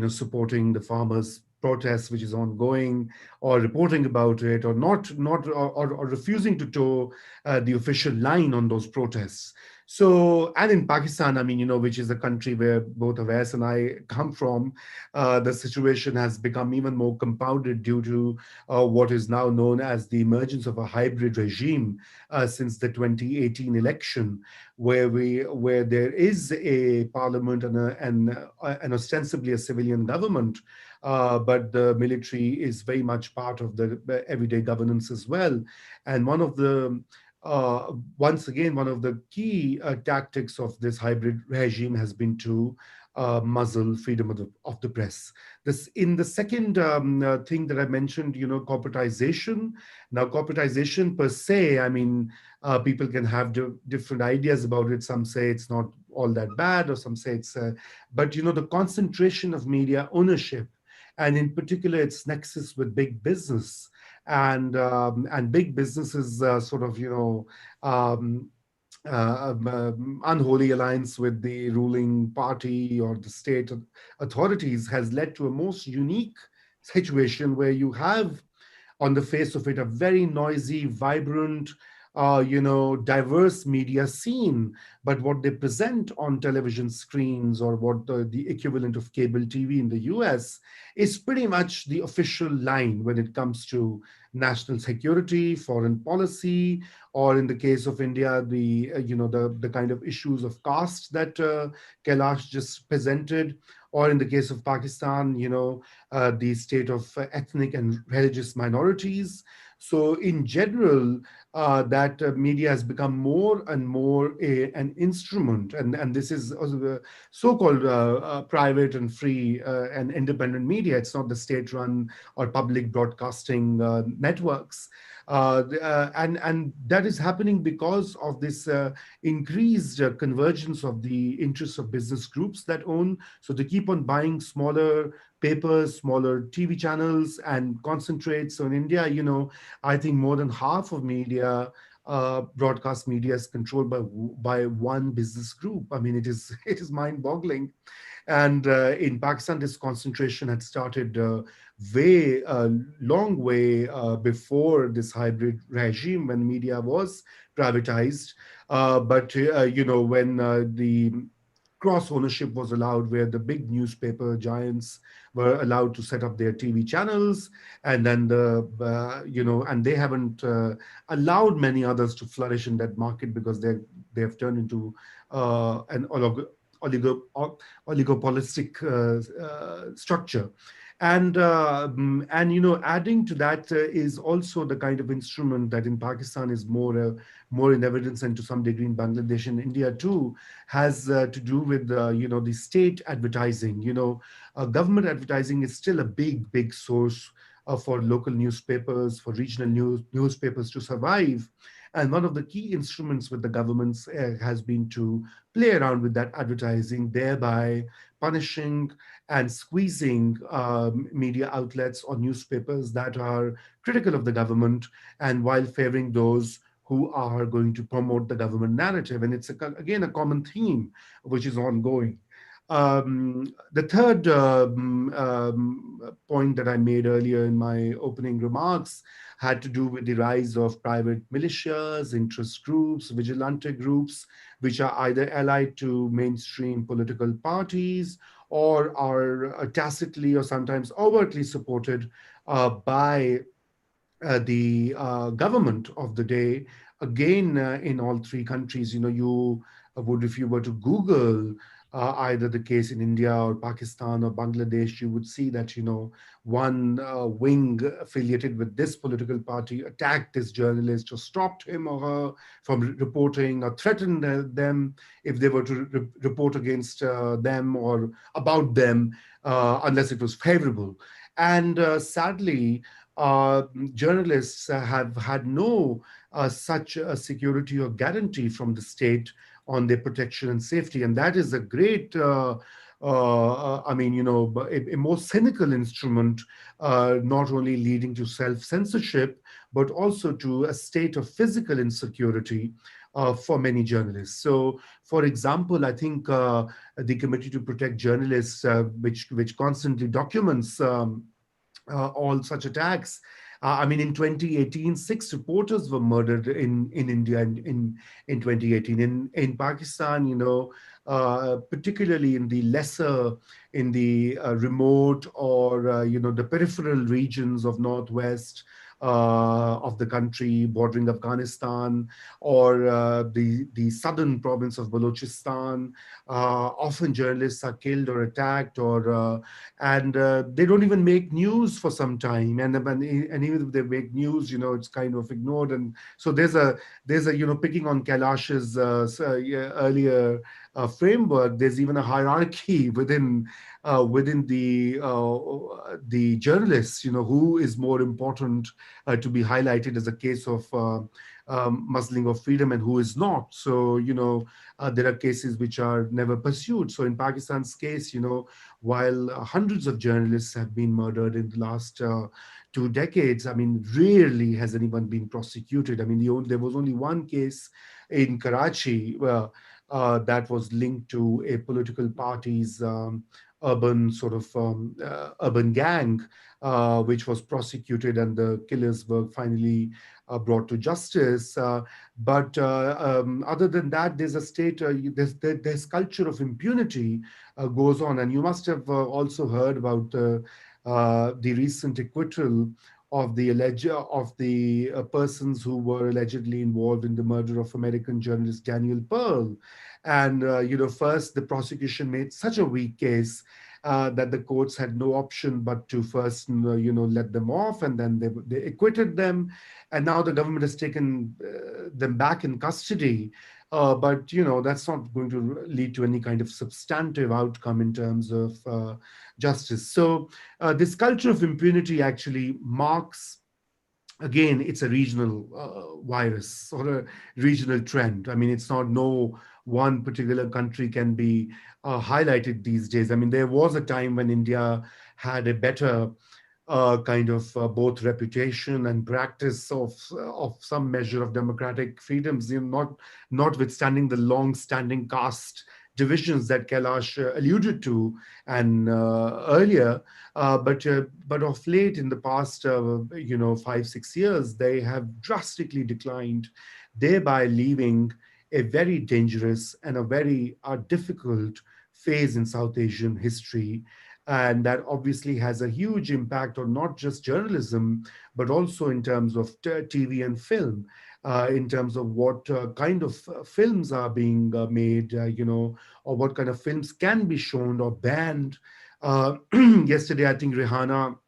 supporting the farmers protest which is ongoing, or reporting about it, or or refusing to toe the official line on those protests. So, and in Pakistan, I mean, which is a country where both Avais and I come from, the situation has become even more compounded due to what is now known as the emergence of a hybrid regime since the 2018 election, where there is a parliament and ostensibly a civilian government, but the military is very much part of the everyday governance as well. And once again, one of the key tactics of this hybrid regime has been to muzzle freedom of the press. This in the second thing that I mentioned, corporatization. Now, corporatization per se, I mean, people can have different ideas about it. Some say it's not all that bad, or some say it's, but the concentration of media ownership, and in particular its nexus with big business, and big businesses sort of unholy alliance with the ruling party or the state authorities has led to a most unique situation where you have on the face of it a very noisy, vibrant, diverse media scene. But what they present on television screens, or what the equivalent of cable TV in the US, is pretty much the official line when it comes to national security, foreign policy, or in the case of India, the kind of issues of caste that Kailash just presented, or in the case of Pakistan, the state of ethnic and religious minorities. So in general, that media has become more and more an instrument, and this is so-called private and free and independent media. It's not the state-run or public broadcasting networks. And that is happening because of this increased convergence of the interests of business groups that own. So they keep on buying smaller papers, smaller TV channels, and concentrate. So in India, I think more than half of media, broadcast media, is controlled by one business group. I mean, it is mind-boggling. And in Pakistan, this concentration had started long way before this hybrid regime, when media was privatized. But when the cross ownership was allowed, where the big newspaper giants were allowed to set up their TV channels, and then and they haven't allowed many others to flourish in that market, because they have turned into an oligopolistic structure. And adding to that is also the kind of instrument that in Pakistan is more in evidence, and to some degree in Bangladesh and India too, has to do with the state advertising. Government advertising is still a big source for local newspapers, for regional newspapers to survive. And one of the key instruments with the governments has been to play around with that advertising, thereby punishing and squeezing media outlets or newspapers that are critical of the government, and while favoring those who are going to promote the government narrative. And it's, again, a common theme which is ongoing. The third point that I made earlier in my opening remarks had to do with the rise of private militias, interest groups, vigilante groups, which are either allied to mainstream political parties, or are tacitly or sometimes overtly supported by the government of the day, again, in all three countries, you would, if you were to Google either the case in India or Pakistan or Bangladesh, you would see that, one wing affiliated with this political party attacked this journalist or stopped him or her from reporting or threatened them if they were to report against them or about them, unless it was favorable. And sadly, journalists have had no such security or guarantee from the state on their protection and safety. And that is a great, a more cynical instrument, not only leading to self-censorship, but also to a state of physical insecurity for many journalists. So, for example, I think the Committee to Protect Journalists, which constantly documents all such attacks. In 2018, 6 reporters were murdered in India in 2018. In Pakistan, particularly in the remote or, the peripheral regions of Northwest of the country bordering Afghanistan, or the southern province of Balochistan. Often journalists are killed or attacked, and they don't even make news for some time. And even if they make news, it's kind of ignored. And so there's a picking on Kailash's earlier framework. There's even a hierarchy within the journalists, who is more important to be highlighted as a case of muzzling of freedom and who is not. So, there are cases which are never pursued. So in Pakistan's case, while hundreds of journalists have been murdered in the last 2 decades, rarely has anyone been prosecuted. There was only one case in Karachi that was linked to a political party's urban urban gang, which was prosecuted, and the killers were finally brought to justice. But other than that, there's a state, there's culture of impunity goes on. And you must have also heard about the recent acquittal of the persons who were allegedly involved in the murder of American journalist Daniel Pearl. And first the prosecution made such a weak case that the courts had no option but to first let them off, and then they acquitted them, and now the government has taken them back in custody. But that's not going to lead to any kind of substantive outcome in terms of justice. So this culture of impunity actually marks, again, it's a regional virus or a regional trend. It's not no one particular country can be highlighted these days. There was a time when India had a better kind of both reputation and practice of some measure of democratic freedoms, notwithstanding the long-standing caste divisions that Kailash alluded to and earlier. But of late, in the past 5-6 years, they have drastically declined, thereby leaving a very dangerous and a very difficult phase in South Asian history. And that obviously has a huge impact on not just journalism, but also in terms of TV and film, in terms of what kind of films are being made, or what kind of films can be shown or banned. Yesterday, I think Rihanna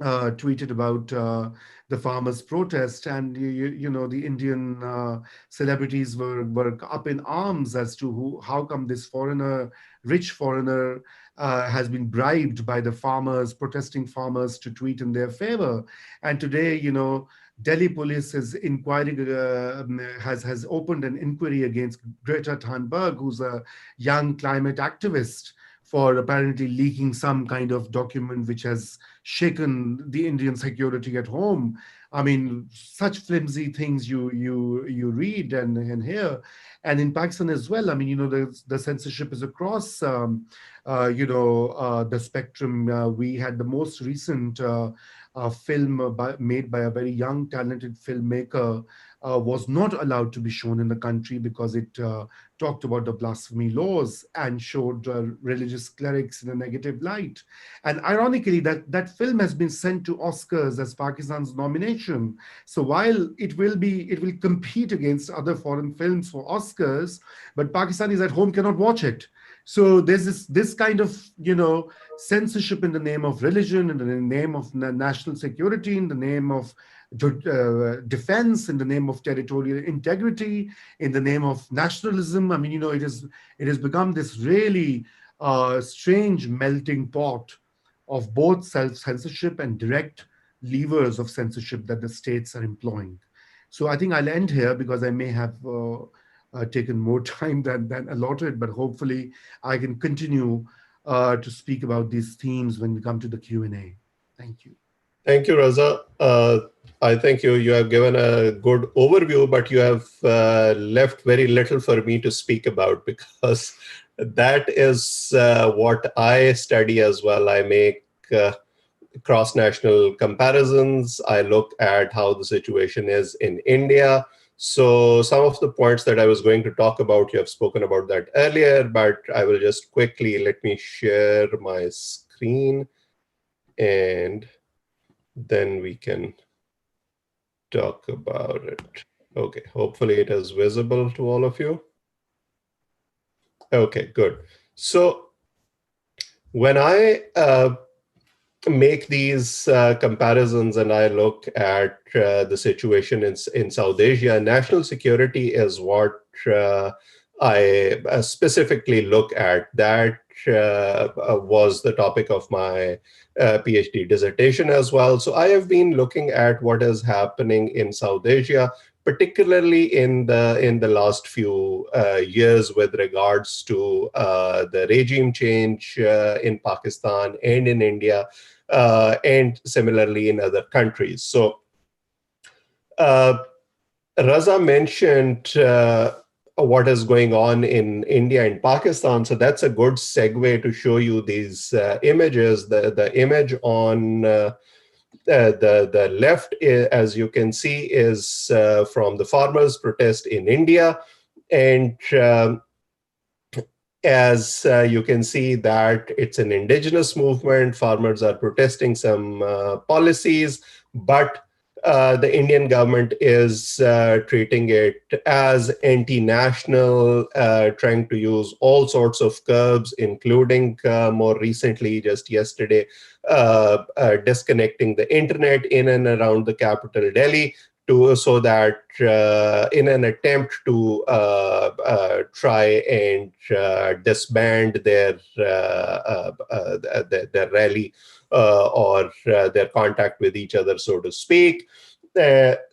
tweeted about the farmers' protest, and the Indian celebrities were up in arms as to how come this rich foreigner has been bribed by the protesting farmers to tweet in their favor. And today, Delhi police is has opened an inquiry against Greta Thunberg, who's a young climate activist, for apparently leaking some kind of document which has shaken the Indian security at home. Such flimsy things you read and hear. And in Pakistan as well, the censorship is across, the spectrum. We had the most recent film made by a very young, talented filmmaker was not allowed to be shown in the country because it talked about the blasphemy laws and showed religious clerics in a negative light. And ironically, that film has been sent to Oscars as Pakistan's nomination. So while it will compete against other foreign films for Oscars, but Pakistanis at home cannot watch it. So there's this kind of, censorship in the name of religion, in the name of national security, in the name of defense, in the name of territorial integrity, in the name of nationalism. I mean, it has become this really strange melting pot of both self-censorship and direct levers of censorship that the states are employing. So I think I'll end here because I may have taken more time than allotted, but hopefully I can continue to speak about these themes when we come to the Q&A. Thank you. Thank you, Raza. I think you have given a good overview, but you have left very little for me to speak about, because that is what I study as well. I make cross-national comparisons. I look at how the situation is in India. So some of the points that I was going to talk about, you have spoken about that earlier, but I will just quickly, let me share my screen and then we can talk about it. Okay, hopefully it is visible to all of you. Okay, good. So when I make these comparisons and I look at the situation in South Asia, national security is what I specifically look at. That was the topic of my PhD dissertation as well. So I have been looking at what is happening in South Asia, particularly in the last few years with regards to the regime change in Pakistan and in India, and similarly in other countries. So Raza mentioned what is going on in India and Pakistan. So that's a good segue to show you these images. The image on the left, as you can see, is from the farmers' protest in India. And as you can see that it's an indigenous movement, farmers are protesting some policies, but the Indian government is treating it as anti-national, trying to use all sorts of curbs, including more recently, just yesterday, disconnecting the internet in and around the capital, Delhi, so that in an attempt to try and disband their rally or their contact with each other, so to speak.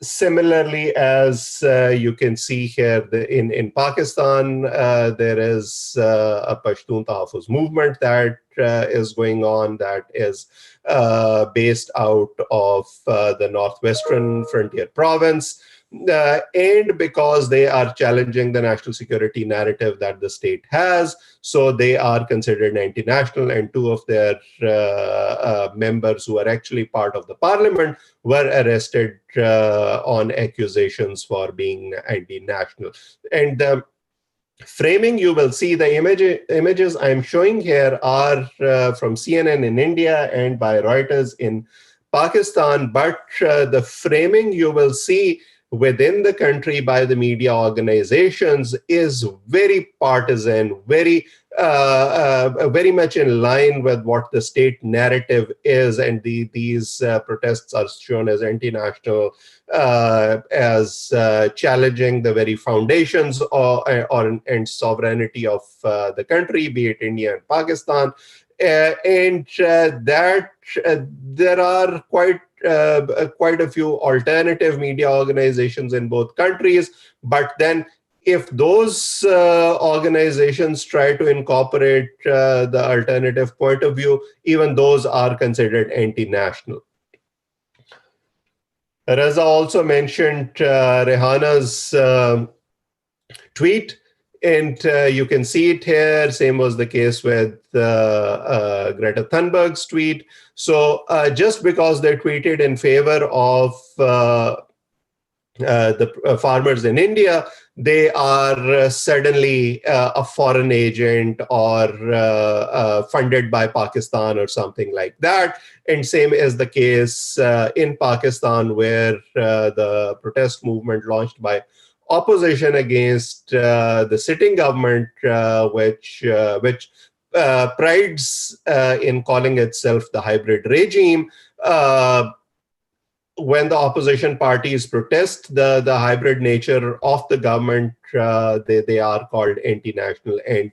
Similarly, as you can see here, in Pakistan, there is a Pashtun Tahaffuz movement that is going on, that is based out of the northwestern frontier province. And because they are challenging the national security narrative that the state has, so they are considered anti-national, and two of their members who are actually part of the parliament were arrested on accusations for being anti-national. And framing, you will see the images I'm showing here are from CNN in India and by Reuters in Pakistan, but the framing you will see within the country by the media organizations is very partisan, very much in line with what the state narrative is, and these protests are shown as anti-national, as challenging the very foundations and sovereignty of the country, be it India and Pakistan, and that there are quite a few alternative media organizations in both countries. But then if those organizations try to incorporate the alternative point of view, even those are considered anti-national. Reza also mentioned Rehana's tweet. And you can see it here. Same was the case with Greta Thunberg's tweet. So just because they tweeted in favor of the farmers in India, they are suddenly a foreign agent or funded by Pakistan or something like that. And same is the case in Pakistan, where the protest movement launched by opposition against the sitting government, which prides in calling itself the hybrid regime. When the opposition parties protest the hybrid nature of the government, they are called anti-national and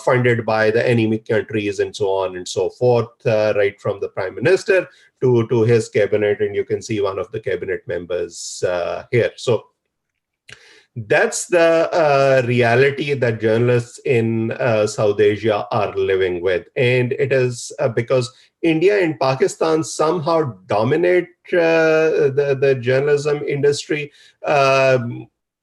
funded by the enemy countries and so on and so forth, right from the prime minister to his cabinet. And you can see one of the cabinet members here. So that's the reality that journalists in South Asia are living with. And it is because India and Pakistan somehow dominate the journalism industry.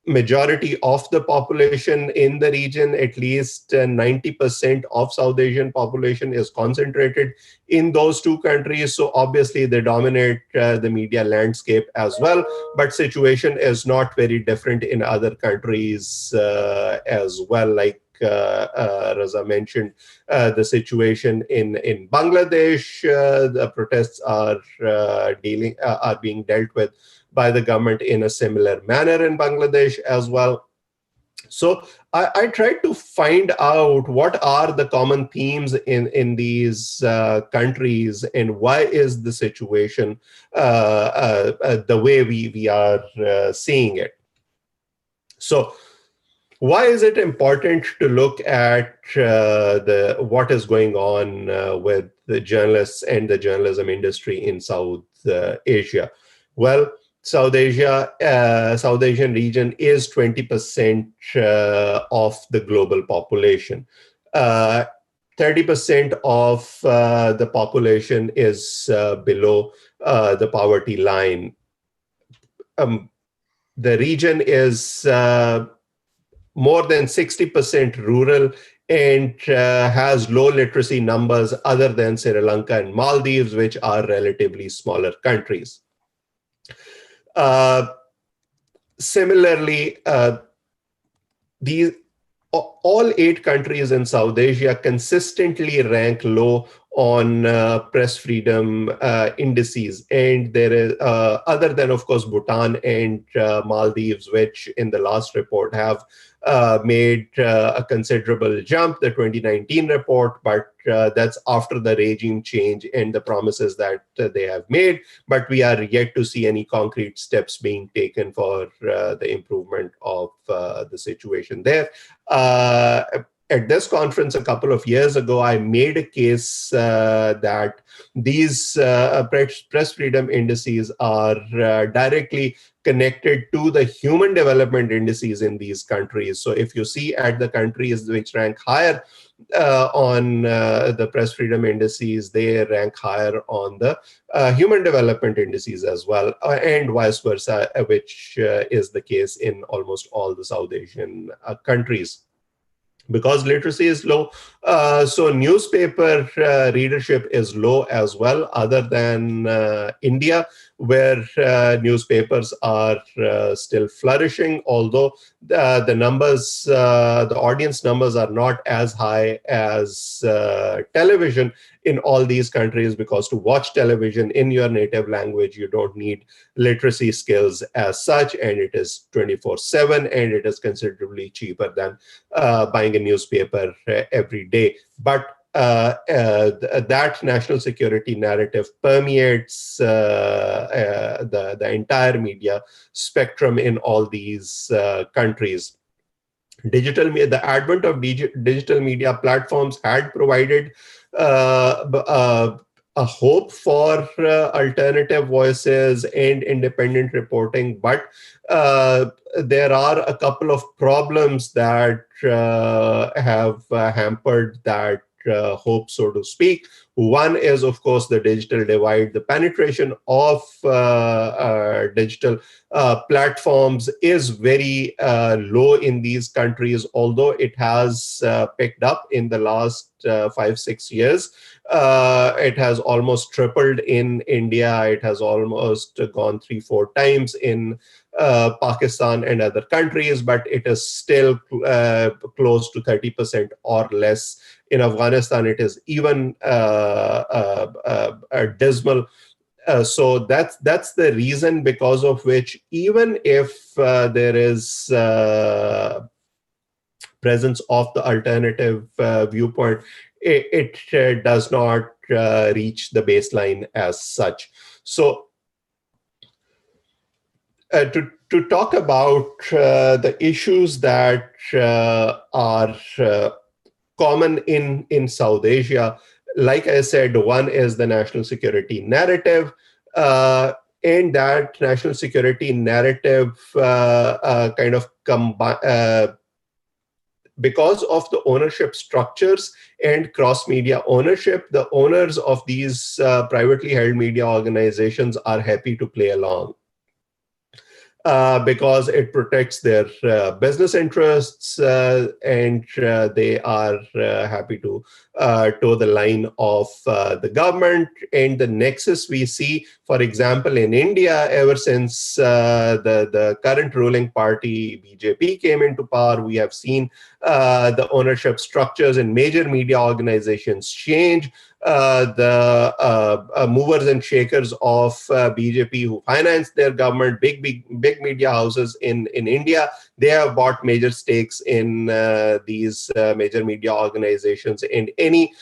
Majority of the population in the region, at least 90% of South Asian population, is concentrated in those two countries. So obviously they dominate the media landscape as well. But situation is not very different in other countries as well. Like Raza mentioned, the situation in Bangladesh, the protests are being dealt with by the government in a similar manner in Bangladesh as well. So I tried to find out what are the common themes in these countries, and why is the situation the way we are seeing it. So why is it important to look at what is going on with the journalists and the journalism industry in South Asia? Well, South Asian region is 20% of the global population. 30% of the population is below the poverty line. The region is more than 60% rural and has low literacy numbers other than Sri Lanka and Maldives, which are relatively smaller countries. Similarly, all 8 countries in South Asia consistently rank low on press freedom indices. And there is, other than, of course, Bhutan and Maldives, which in the last report have made a considerable jump, the 2019 report, but that's after the regime change and the promises that they have made. But we are yet to see any concrete steps being taken for the improvement of the situation there. At this conference a couple of years ago, I made a case that these press freedom indices are directly connected to the human development indices in these countries. So if you see at the countries which rank higher on the press freedom indices, they rank higher on the human development indices as well, and vice versa, which is the case in almost all the South Asian countries. Because literacy is low, so newspaper readership is low as well, other than India, where newspapers are still flourishing, although the numbers, the audience numbers are not as high as television in all these countries, because to watch television in your native language, you don't need literacy skills as such, and it is 24/7, and it is considerably cheaper than buying a newspaper every day. But that national security narrative permeates the entire media spectrum in all these countries. The advent of digital media platforms had provided a hope for alternative voices and independent reporting, but there are a couple of problems that have hampered that hope, so to speak. One is, of course, the digital divide. The penetration of digital platforms is very low in these countries, although it has picked up in the last 5-6 years. It has almost tripled in India. It has almost gone 3-4 times in Pakistan and other countries, but it is still close to 30% or less. In Afghanistan, it is even dismal. So that's the reason because of which, even if there is presence of the alternative viewpoint, it does not reach the baseline as such. So to talk about the issues that are common in South Asia, like I said, one is the national security narrative. And that national security narrative kind of because of the ownership structures and cross-media ownership, the owners of these privately held media organizations are happy to play along. Because it protects their business interests, and they are happy to toe the line of the government. And the nexus we see, for example, in India, ever since the current ruling party, BJP, came into power, we have seen the ownership structures in major media organizations change. The movers and shakers of BJP who finance their government, big media houses in India, they have bought major stakes in these major media organizations, and any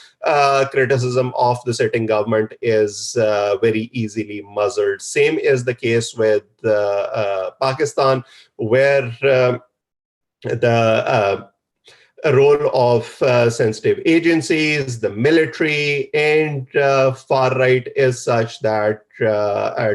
criticism of the sitting government is very easily muzzled. Same is the case with Pakistan, where the role of sensitive agencies, the military, and far right is such that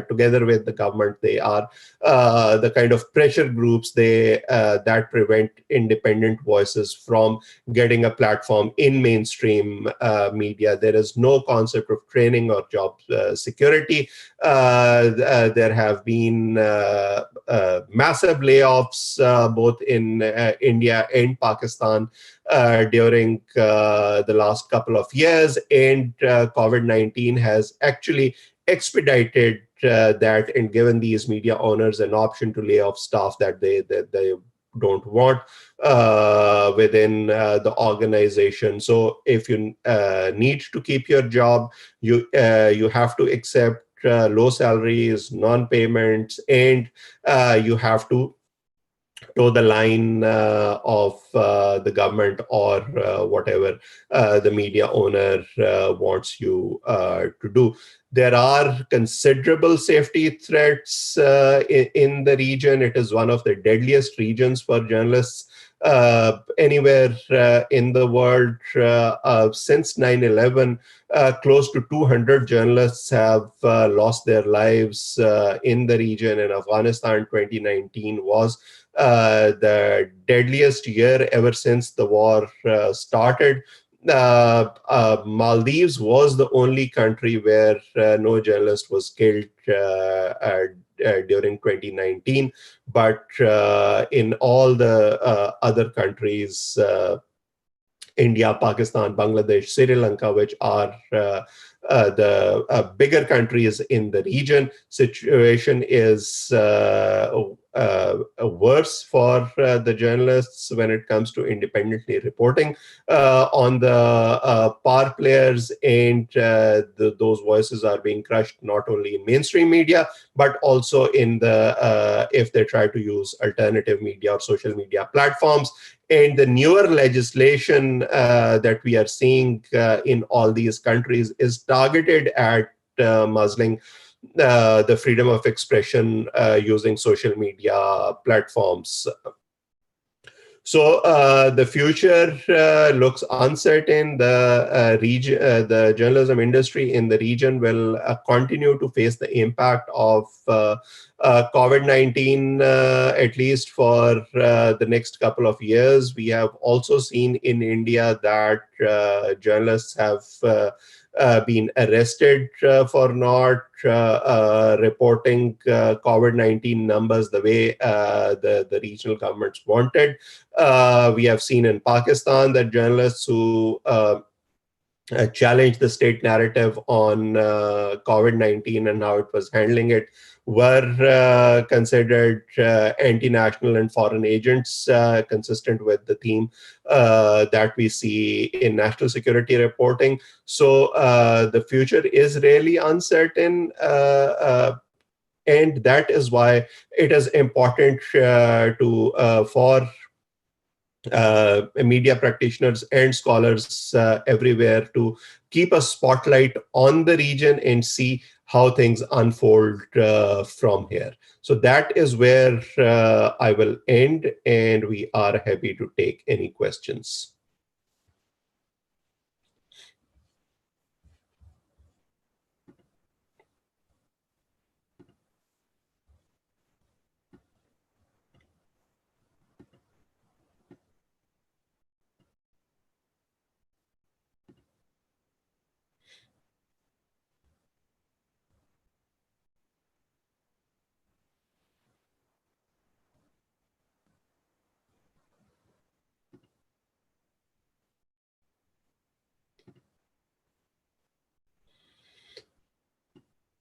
together with the government, they are the kind of pressure groups that prevent independent voices from getting a platform in mainstream media. There is no concept of training or job security. There have been massive layoffs both in India and Pakistan during the last couple of years, and COVID-19 has actually expedited that and given these media owners an option to lay off staff that they don't want within the organization. So if you need to keep your job, you have to accept low salaries, non-payments, and you have to toe the line of the government or whatever the media owner wants you to do. There are considerable safety threats in the region. It is one of the deadliest regions for journalists anywhere in the world. Since 9/11, close to 200 journalists have lost their lives in the region. In Afghanistan, 2019 was the deadliest year ever since the war started. Maldives was the only country where no journalist was killed during 2019, but in all the other countries, India, Pakistan, Bangladesh, Sri Lanka, which are the bigger countries in the region, situation is worse for the journalists when it comes to independently reporting on the power players, and those voices are being crushed not only in mainstream media, but also in the if they try to use alternative media or social media platforms. And the newer legislation that we are seeing in all these countries is targeted at muzzling the freedom of expression using social media platforms. So the future looks uncertain. The journalism industry in the region will continue to face the impact of COVID-19, at least for the next couple of years. We have also seen in India that journalists have been arrested for not reporting COVID-19 numbers the way the regional governments wanted. We have seen in Pakistan that journalists who challenged the state narrative on COVID-19 and how it was handling it were considered anti-national and foreign agents, consistent with the theme that we see in national security reporting. So the future is really uncertain. And that is why it is important for media practitioners and scholars everywhere to keep a spotlight on the region and see how things unfold from here. So that is where I will end, and we are happy to take any questions.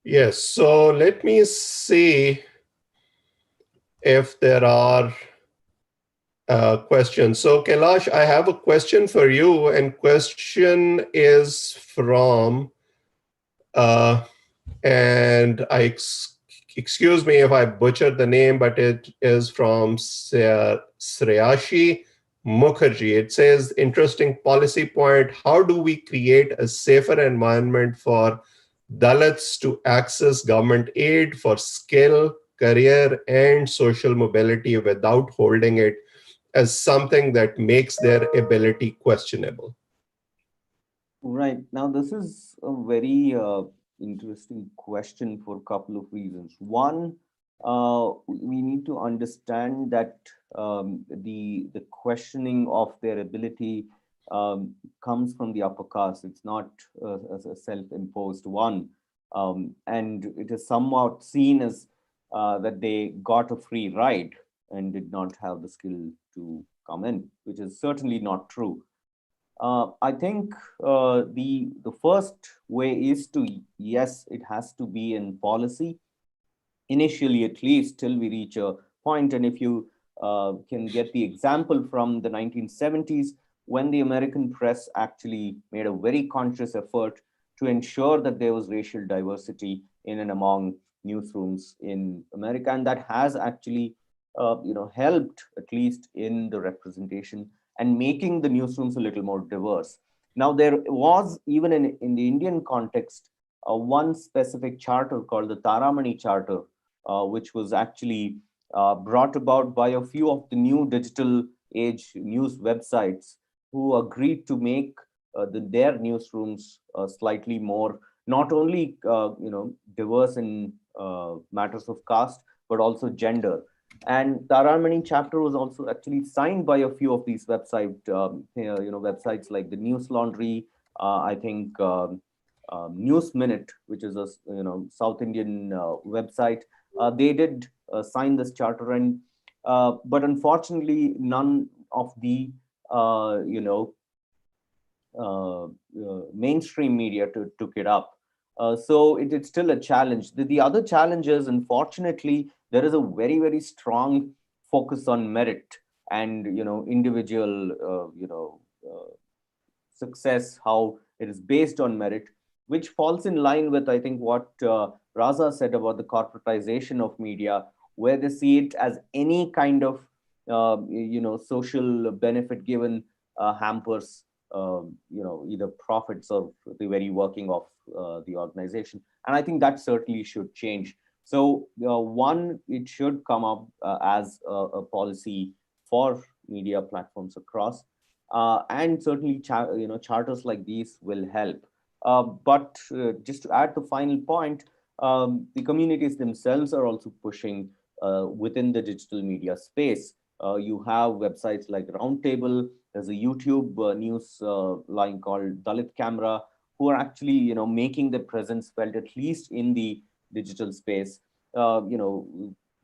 Yes, so let me see if there are questions. So Kailash, I have a question for you, and question is from, and excuse me if I butchered the name, but it is from Sreyashi Mukherjee. It says, interesting policy point. How do we create a safer environment for Dalits to access government aid for skill, career, and social mobility without holding it as something that makes their ability questionable? Right. Now, this is a very interesting question for a couple of reasons. One, we need to understand that the questioning of their ability comes from the upper caste. It's not a self-imposed one. And it is somewhat seen as that they got a free ride and did not have the skill to come in, which is certainly not true. I think the first way is to, yes, it has to be in policy, initially at least, till we reach a point. And if you can get the example from the 1970s, when the American press actually made a very conscious effort to ensure that there was racial diversity in and among newsrooms in America, and that has actually helped, at least in the representation and making the newsrooms a little more diverse. Now, there was, even in the Indian context, one specific charter called the Taramani Charter, which was actually brought about by a few of the new digital age news websites who agreed to make their newsrooms slightly more, not only diverse in matters of caste, but also gender. And Taramani chapter was also actually signed by a few of these websites like the News Laundry, I think News Minute, which is a South Indian website. They did sign this charter, and but unfortunately, none of the mainstream media took it up. So it's still a challenge. The other challenge is, unfortunately, there is a very, very strong focus on merit and individual success, how it is based on merit, which falls in line with, I think, what Raza said about the corporatization of media, where they see it as any kind of social benefit given hampers either profits or the very working of the organization. And I think that certainly should change. So one, it should come up as a policy for media platforms across, and certainly charters like these will help. But just to add the final point, the communities themselves are also pushing within the digital media space. You have websites like Roundtable. There's a YouTube news line called Dalit Camera, who are actually, making their presence felt, at least in the digital space,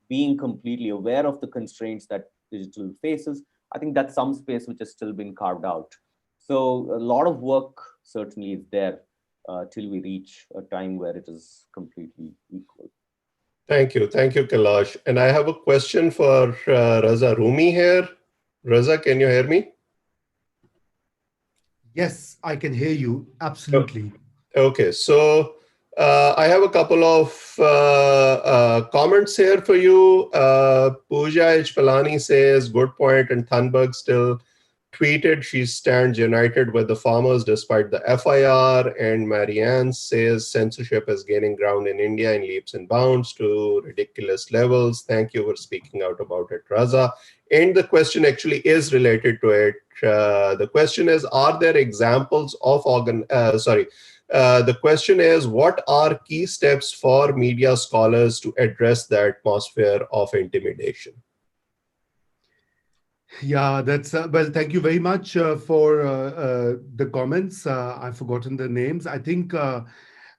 being completely aware of the constraints that digital faces. I think that's some space which has still been carved out. So a lot of work certainly is there till we reach a time where it is completely equal. Thank you, Kailash. And I have a question for Raza Rumi here. Raza, can you hear me? Yes, I can hear you. Absolutely. Okay, so I have a couple of comments here for you. Pooja H. Palani says, good point, and Thunberg still tweeted she stands united with the farmers despite the FIR. And Marianne says censorship is gaining ground in India in leaps and bounds to ridiculous levels. Thank you for speaking out about it, Raza. And the question actually is related to it. The question is, are there examples of the question is, what are key steps for media scholars to address the atmosphere of intimidation? Yeah, that's well, thank you very much for the comments. I've forgotten the names. I think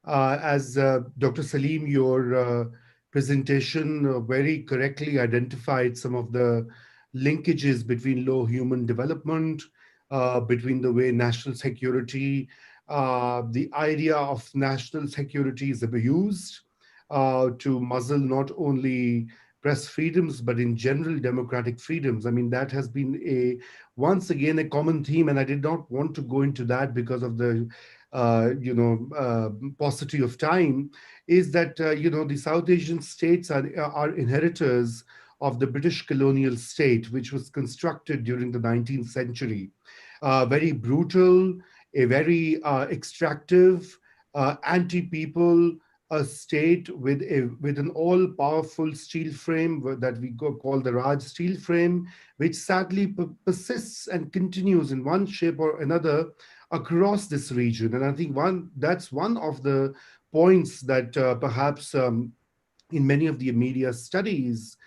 as Dr. Salim, your presentation very correctly identified some of the linkages between low human development, between the way national security, the idea of national security is abused to muzzle not only press freedoms, but in general democratic freedoms. I mean, that has been once again a common theme, and I did not want to go into that because of the paucity of time. Is that the South Asian states are inheritors of the British colonial state, which was constructed during the 19th century. Very brutal, a very extractive, anti-people, a state with an all-powerful steel frame that we call the Raj steel frame, which sadly persists and continues in one shape or another across this region. And I think that's one of the points that perhaps in many of the media studies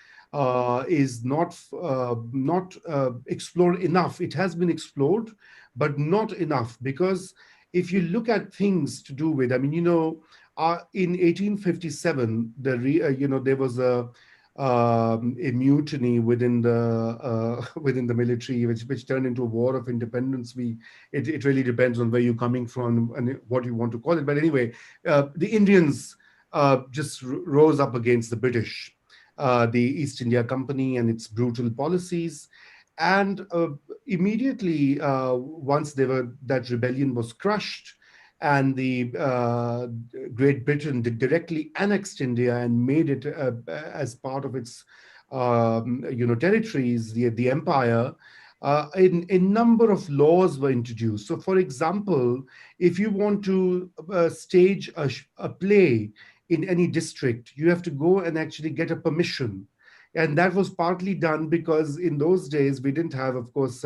is not explored enough. It has been explored, but not enough, because if you look at things to do with, I mean, in 1857, there was a mutiny within the military, which turned into a war of independence. It really depends on where you're coming from and what you want to call it. But anyway, the Indians just rose up against the British, the East India Company and its brutal policies. And immediately, once that rebellion was crushed, and the Great Britain directly annexed India and made it as part of its territories, the empire, a number of laws were introduced. So, for example, if you want to stage a play in any district, you have to go and actually get a permission. And that was partly done because in those days, we didn't have, of course,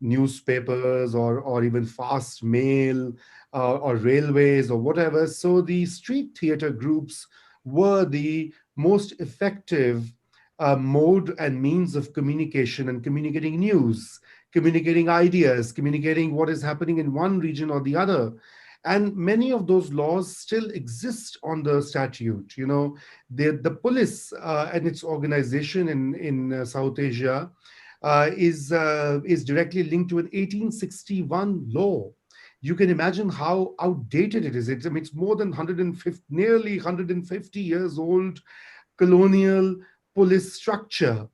newspapers or even fast mail or railways or whatever. So the street theater groups were the most effective mode and means of communication and communicating news, communicating ideas, communicating what is happening in one region or the other. And many of those laws still exist on the statute. The police and its organization in South Asia is directly linked to an 1861 law. You can imagine how outdated it is. It's more than nearly 150 years old colonial police structure.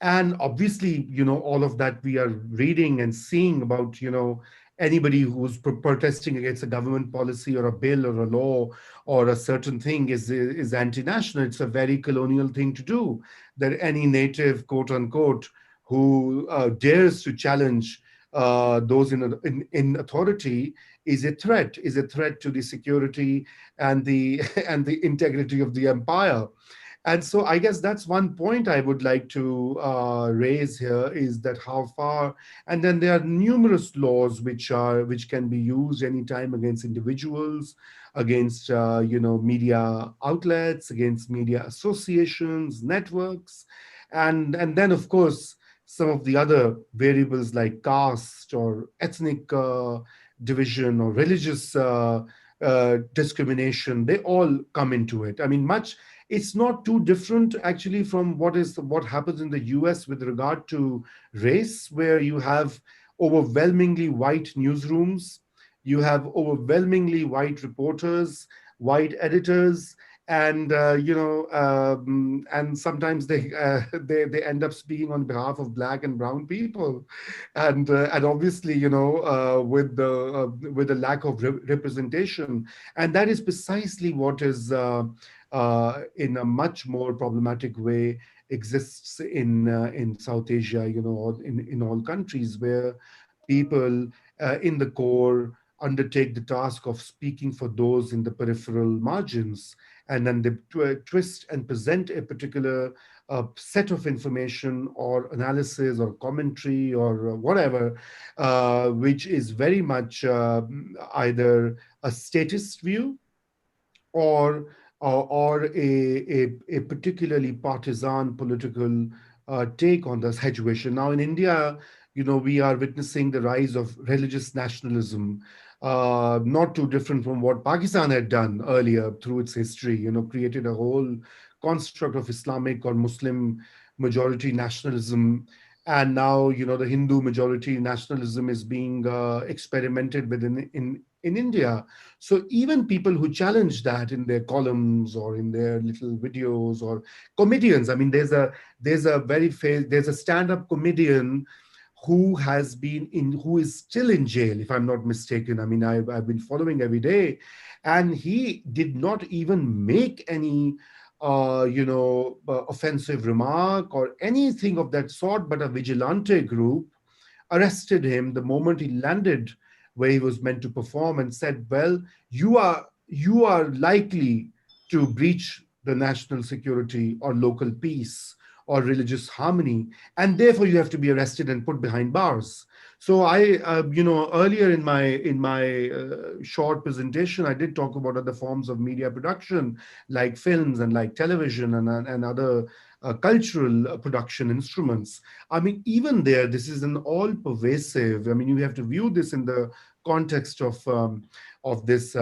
And obviously, all of that we are reading and seeing about, anybody who's protesting against a government policy or a bill or a law or a certain thing is anti-national. It's a very colonial thing to do. That any native, quote unquote, who dares to challenge those in authority is a threat to the security and the integrity of the empire. And so I guess that's one point I would like to raise here, is that how far, and then there are numerous laws which can be used anytime against individuals, against media outlets, against media associations, networks, and then of course some of the other variables like caste or ethnic division or religious discrimination, they all come into it. I mean, it's not too different actually from what happens in the US with regard to race, where you have overwhelmingly white newsrooms, you have overwhelmingly white reporters, white editors, and and sometimes they end up speaking on behalf of black and brown people, and obviously with the lack of representation, and that is precisely what is in a much more problematic way exists in South Asia, or in all countries where people in the core undertake the task of speaking for those in the peripheral margins, and then they twist and present a particular set of information or analysis or commentary or whatever, which is very much either a statist view or a particularly partisan political take on the situation. Now, in India, we are witnessing the rise of religious nationalism, not too different from what Pakistan had done earlier through its history, created a whole construct of Islamic or Muslim majority nationalism. And now, the Hindu majority nationalism is being experimented with in India. So even people who challenge that in their columns or in their little videos, or comedians, I mean, there's a stand-up comedian who is still in jail, if I'm not mistaken. I mean, I've been following every day, and he did not even make any offensive remark or anything of that sort, but a vigilante group arrested him the moment he landed where he was meant to perform, and said, well, you are likely to breach the national security or local peace or religious harmony, and therefore you have to be arrested and put behind bars. So I, earlier in my short presentation, I did talk about other forms of media production, like films and like television and other cultural production instruments. I mean, even there, this is an all-pervasive. I mean, you have to view this in the context of this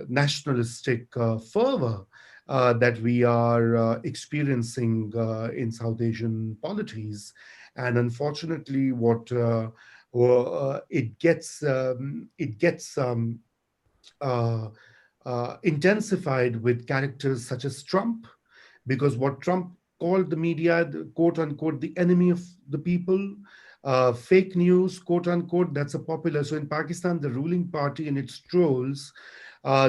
nationalistic fervor that we are experiencing in South Asian polities. And unfortunately, it gets intensified with characters such as Trump, because what Trump called the media, quote unquote, the enemy of the people, fake news, quote unquote, that's a popular. So in Pakistan, the ruling party and its trolls,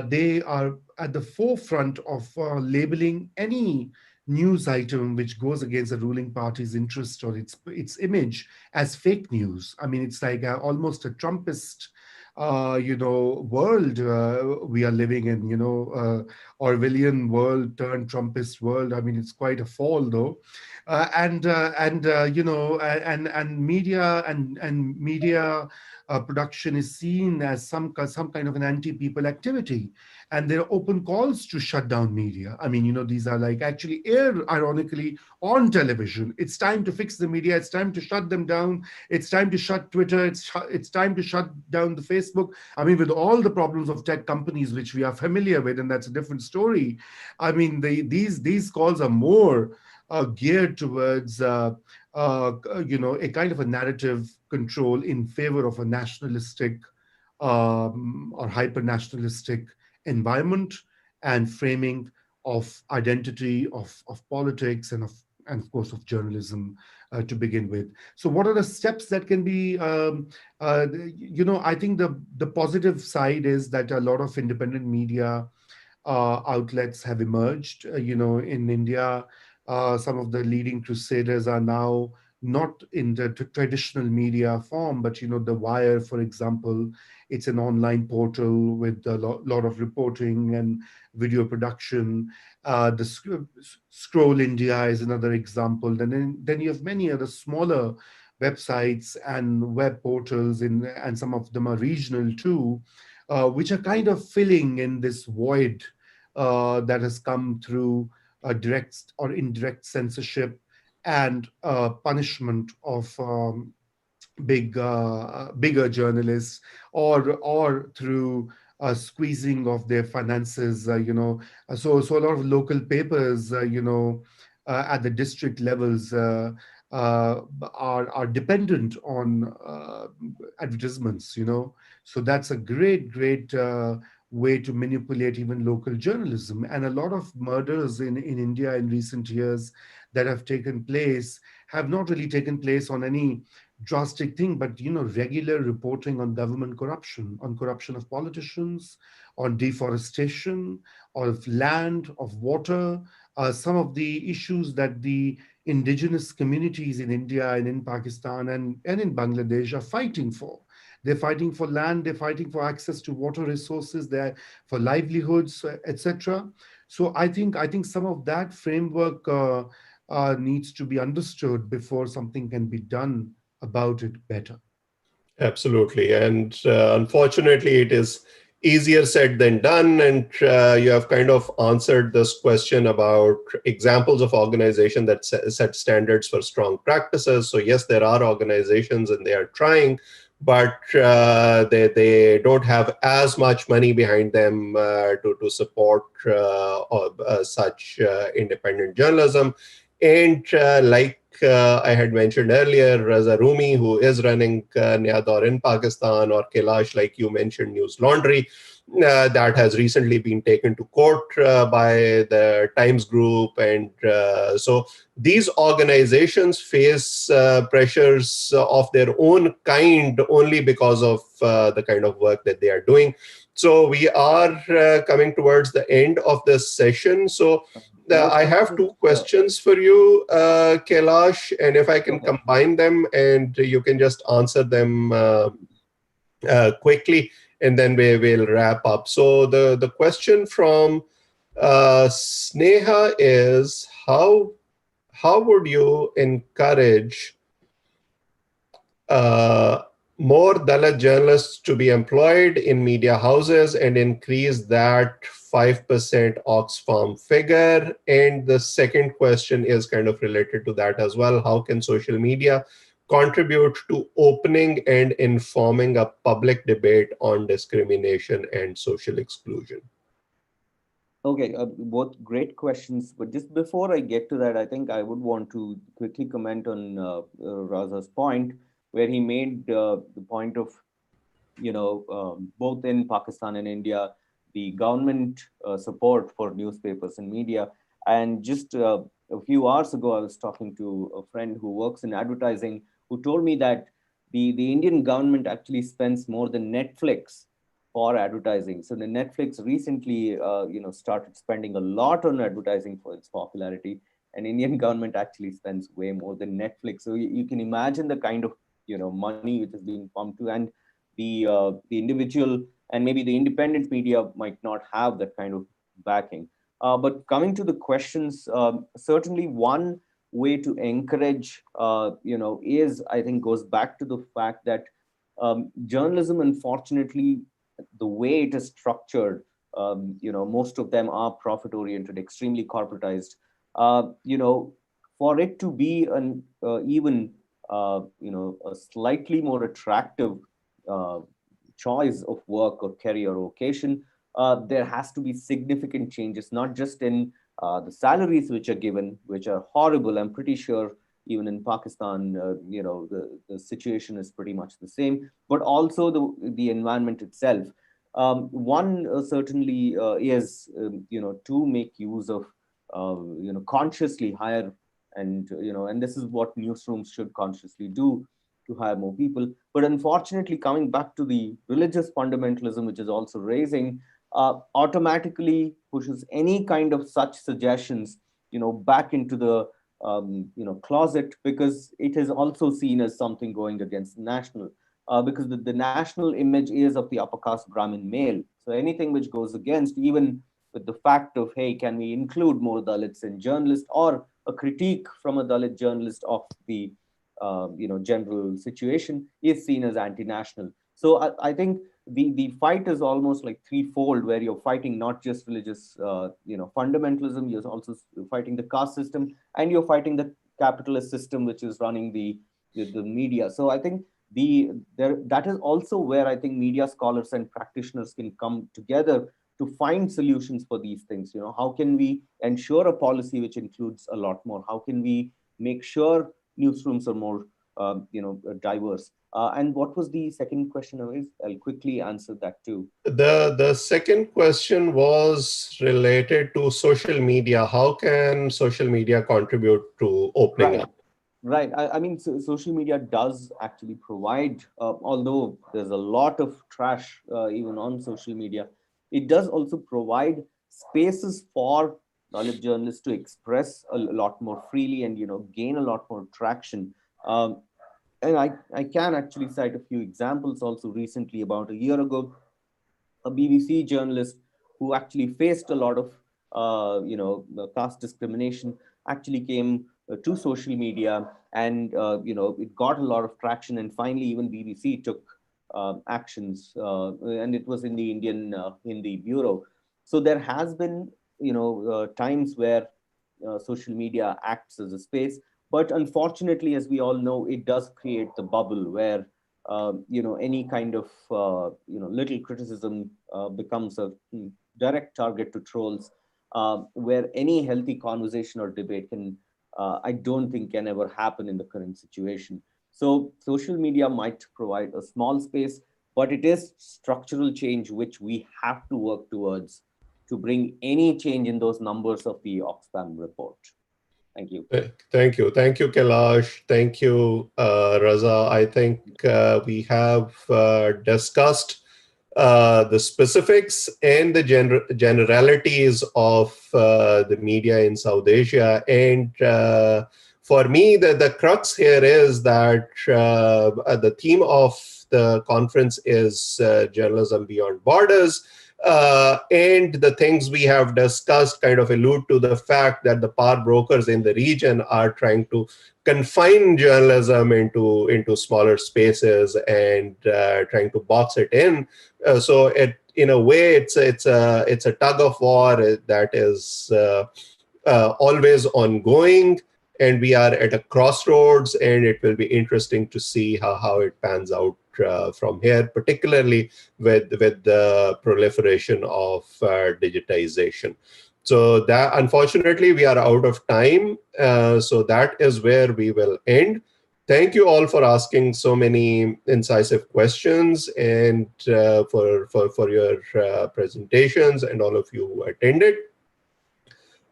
they are at the forefront of labeling any news item which goes against the ruling party's interest or its image as fake news. I mean, it's like almost a Trumpist world we are living in, Orwellian world turned Trumpist world. I mean, it's quite a fall though. And media production is seen as some kind of an anti-people activity, and there are open calls to shut down media. I mean, these are like actually aired ironically on television. It's time to fix the media. It's time to shut them down. It's time to shut Twitter. It's time to shut down the Facebook. I mean, with all the problems of tech companies, which we are familiar with, and that's a different story. I mean, these calls are more geared towards a kind of a narrative control in favor of a nationalistic or hyper-nationalistic environment and framing of identity, of politics, and of course of journalism to begin with. So what are the steps that can be, I think the positive side is that a lot of independent media outlets have emerged. In India, some of the leading crusaders are now not in the traditional media form, but The Wire, for example, it's an online portal with a lot of reporting and video production. Scroll India is another example. Then you have many other smaller websites and web portals, and some of them are regional too, which are kind of filling in this void that has come through direct or indirect censorship and punishment of bigger journalists, or through squeezing of their finances. So a lot of local papers, at the district levels, are dependent on advertisements. So that's a great way to manipulate even local journalism. And a lot of murders in India in recent years that have taken place have not really taken place on any drastic thing, but regular reporting on government corruption, on corruption of politicians, on deforestation, of land, of water, some of the issues that the indigenous communities in India and in Pakistan and in Bangladesh are fighting for. They're fighting for land, they're fighting for access to water resources, they're for livelihoods, etc. So I think some of that framework needs to be understood before something can be done about it better. Absolutely. And unfortunately, it is easier said than done. And you have kind of answered this question about examples of organization that set standards for strong practices. So yes, there are organizations and they are trying, but they don't have as much money behind them to support such independent journalism. And I had mentioned earlier, Raza Rumi, who is running Nyador in Pakistan, or Kailash, like you mentioned, News Laundry, that has recently been taken to court by the Times Group. And so these organizations face pressures of their own kind only because of the kind of work that they are doing. So we are coming towards the end of this session. So I have two questions for you, Kailash, and if I can combine them and you can just answer them quickly, and then we will wrap up. So the question from Sneha is, how would you encourage more Dalit journalists to be employed in media houses and increase that 5% Oxfam figure? And the second question is kind of related to that as well. How can social media contribute to opening and informing a public debate on discrimination and social exclusion? Okay, both great questions. But just before I get to that, I think I would want to quickly comment on Raza's point, where he made the point of, both in Pakistan and India, the government support for newspapers and media. And just a few hours ago, I was talking to a friend who works in advertising, who told me that the Indian government actually spends more than Netflix for advertising. So the Netflix recently, started spending a lot on advertising for its popularity, and Indian government actually spends way more than Netflix. So you can imagine the kind of money which is being pumped to, and the individual and maybe the independent media might not have that kind of backing. But coming to the questions, certainly one way to encourage, is, I think, goes back to the fact that journalism, unfortunately, the way it is structured, most of them are profit oriented, extremely corporatized. For it to be an even a slightly more attractive choice of work or career or vocation, there has to be significant changes, not just in the salaries which are given, which are horrible. I'm pretty sure even in Pakistan, the situation is pretty much the same, but also the environment itself. One certainly is, to make use of, consciously hire, and this is what newsrooms should consciously do, to hire more people. But unfortunately, coming back to the religious fundamentalism, which is also raising, automatically pushes any kind of such suggestions, back into the closet, because it is also seen as something going against the national, because the national image is of the upper caste Brahmin male. So anything which goes against, even with the fact of, hey, can we include more Dalits in journalists, or a critique from a Dalit journalist of the general situation, is seen as anti-national. So I think the fight is almost like threefold, where you're fighting not just religious fundamentalism, you're also fighting the caste system, and you're fighting the capitalist system which is running the media. So I think that is also where I think media scholars and practitioners can come together to find solutions for these things. How can we ensure a policy which includes a lot more? How can we make sure newsrooms are more diverse? And what was the second question? I'll quickly answer that too. The second question was related to social media. How can social media contribute to opening up? Right. I mean, social media does actually provide, although there's a lot of trash even on social media, it does also provide spaces for knowledge journalists to express a lot more freely and gain a lot more traction. And I can actually cite a few examples also. Recently, about a year ago, a BBC journalist who actually faced a lot of caste discrimination actually came to social media, and it got a lot of traction, and finally even BBC took actions, and it was in the Indian Hindi Bureau. So there has been times where social media acts as a space, but unfortunately, as we all know, it does create the bubble where any kind of little criticism becomes a direct target to trolls, where any healthy conversation or debate can I don't think can ever happen in the current situation. So social media might provide a small space, but it is structural change which we have to work towards to bring any change in those numbers of the Oxfam report. Thank you. Thank you. Thank you, Kailash. Thank you, Raza. I think we have discussed the specifics and the generalities of the media in South Asia. And for me, the crux here is that the theme of the conference is journalism beyond borders. And the things we have discussed kind of allude to the fact that the power brokers in the region are trying to confine journalism into smaller spaces and trying to box it in. So in a way, it's a tug of war that is always ongoing, and we are at a crossroads, and it will be interesting to see how it pans out from here, particularly with the proliferation of digitization. So that, unfortunately, we are out of time. So that is where we will end. Thank you all for asking so many incisive questions, and for your presentations, and all of you who attended.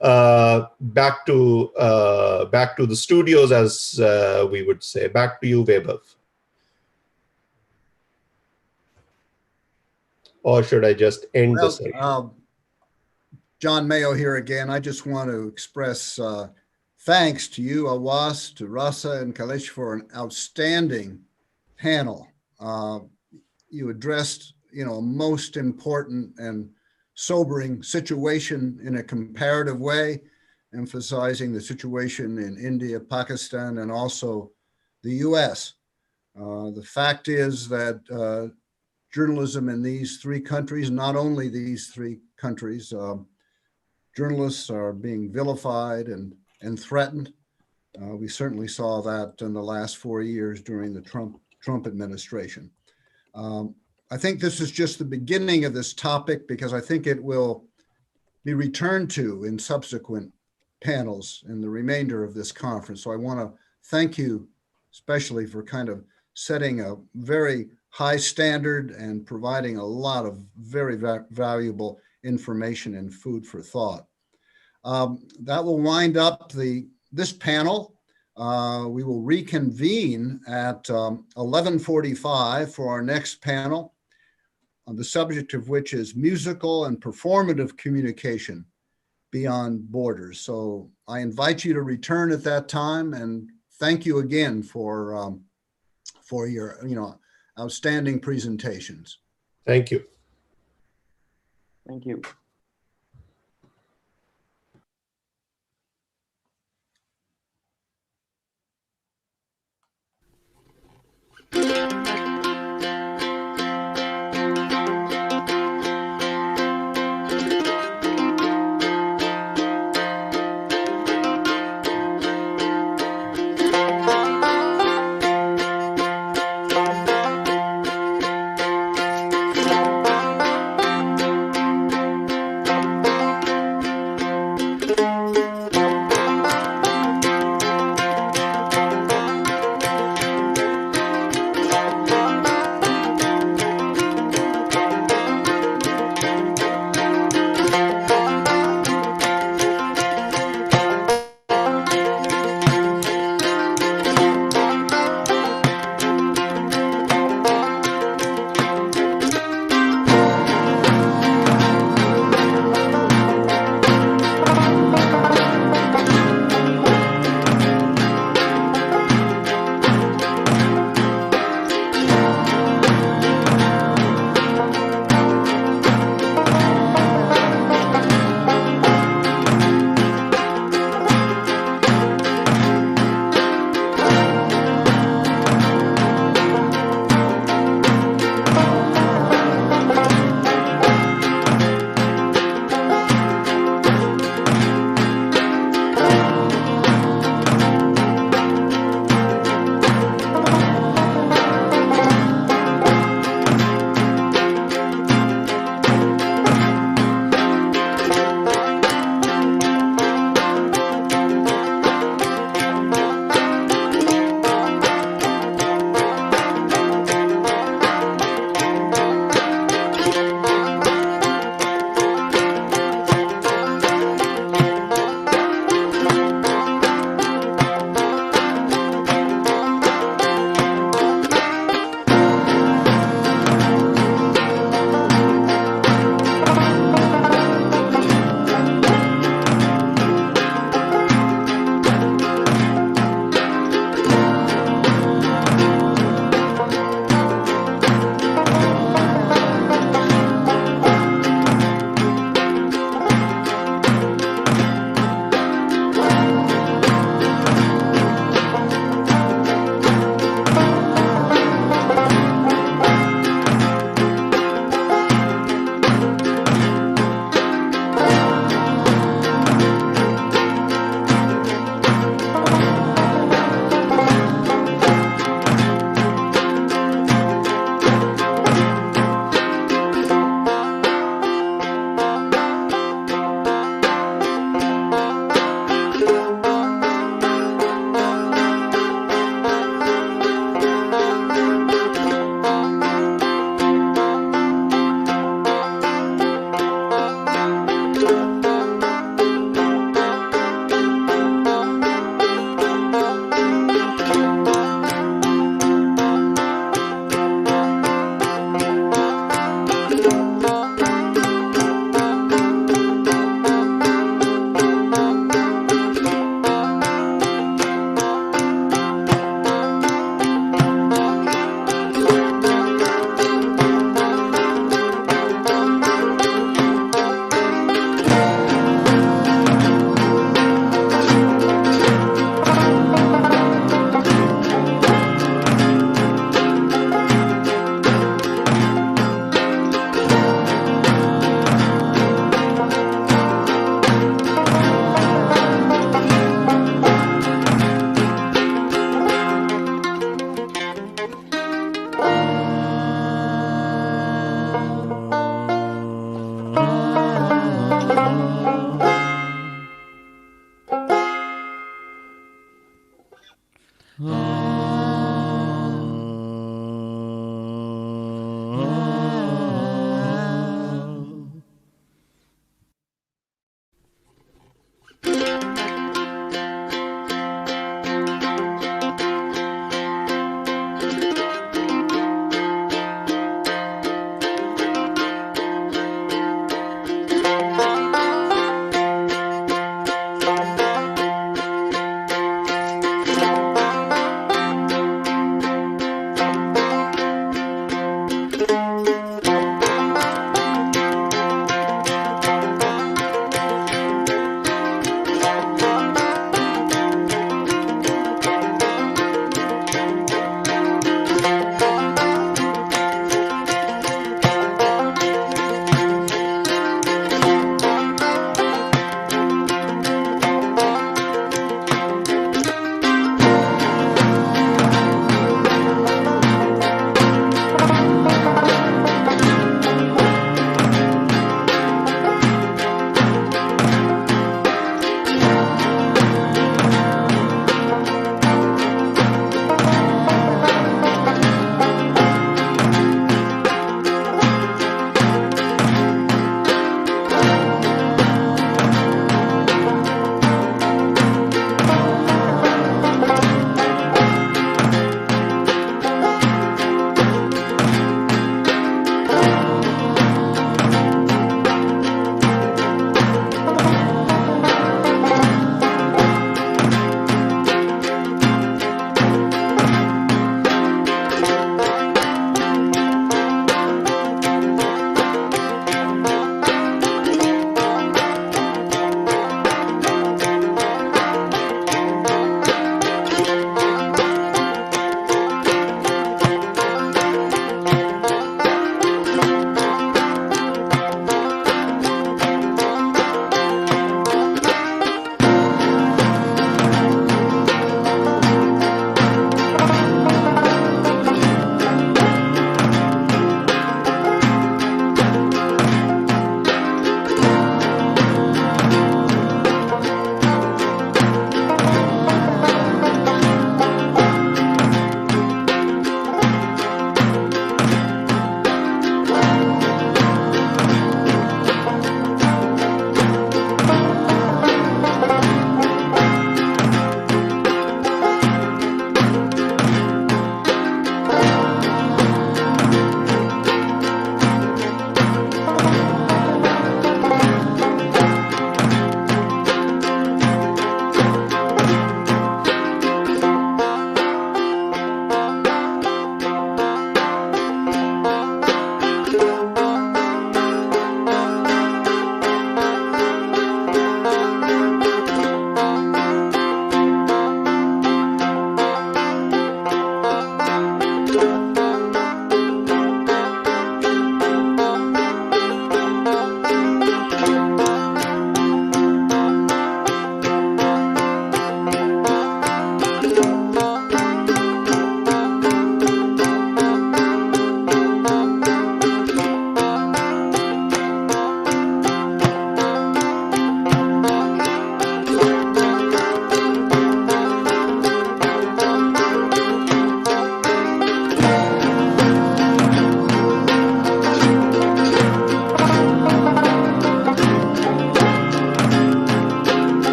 Back to the studios, as we would say. Back to you, Vaibhav. Or should I just end the session? John Mayo here again. I just want to express thanks to you, Awas, to Rasa and Kailash for an outstanding panel. You addressed, a most important and sobering situation in a comparative way, emphasizing the situation in India, Pakistan, and also the US. The fact is that journalism in these three countries, not only these three countries, journalists are being vilified and threatened. We certainly saw that in the last 4 years during the Trump administration. I think this is just the beginning of this topic, because I think it will be returned to in subsequent panels in the remainder of this conference. So I want to thank you especially for kind of setting a very high standard and providing a lot of very valuable information and food for thought. That will wind up this panel. We will reconvene at 11:45 for our next panel, on the subject of which is musical and performative communication beyond borders. So I invite you to return at that time, and thank you again for your outstanding presentations. Thank you. Thank you.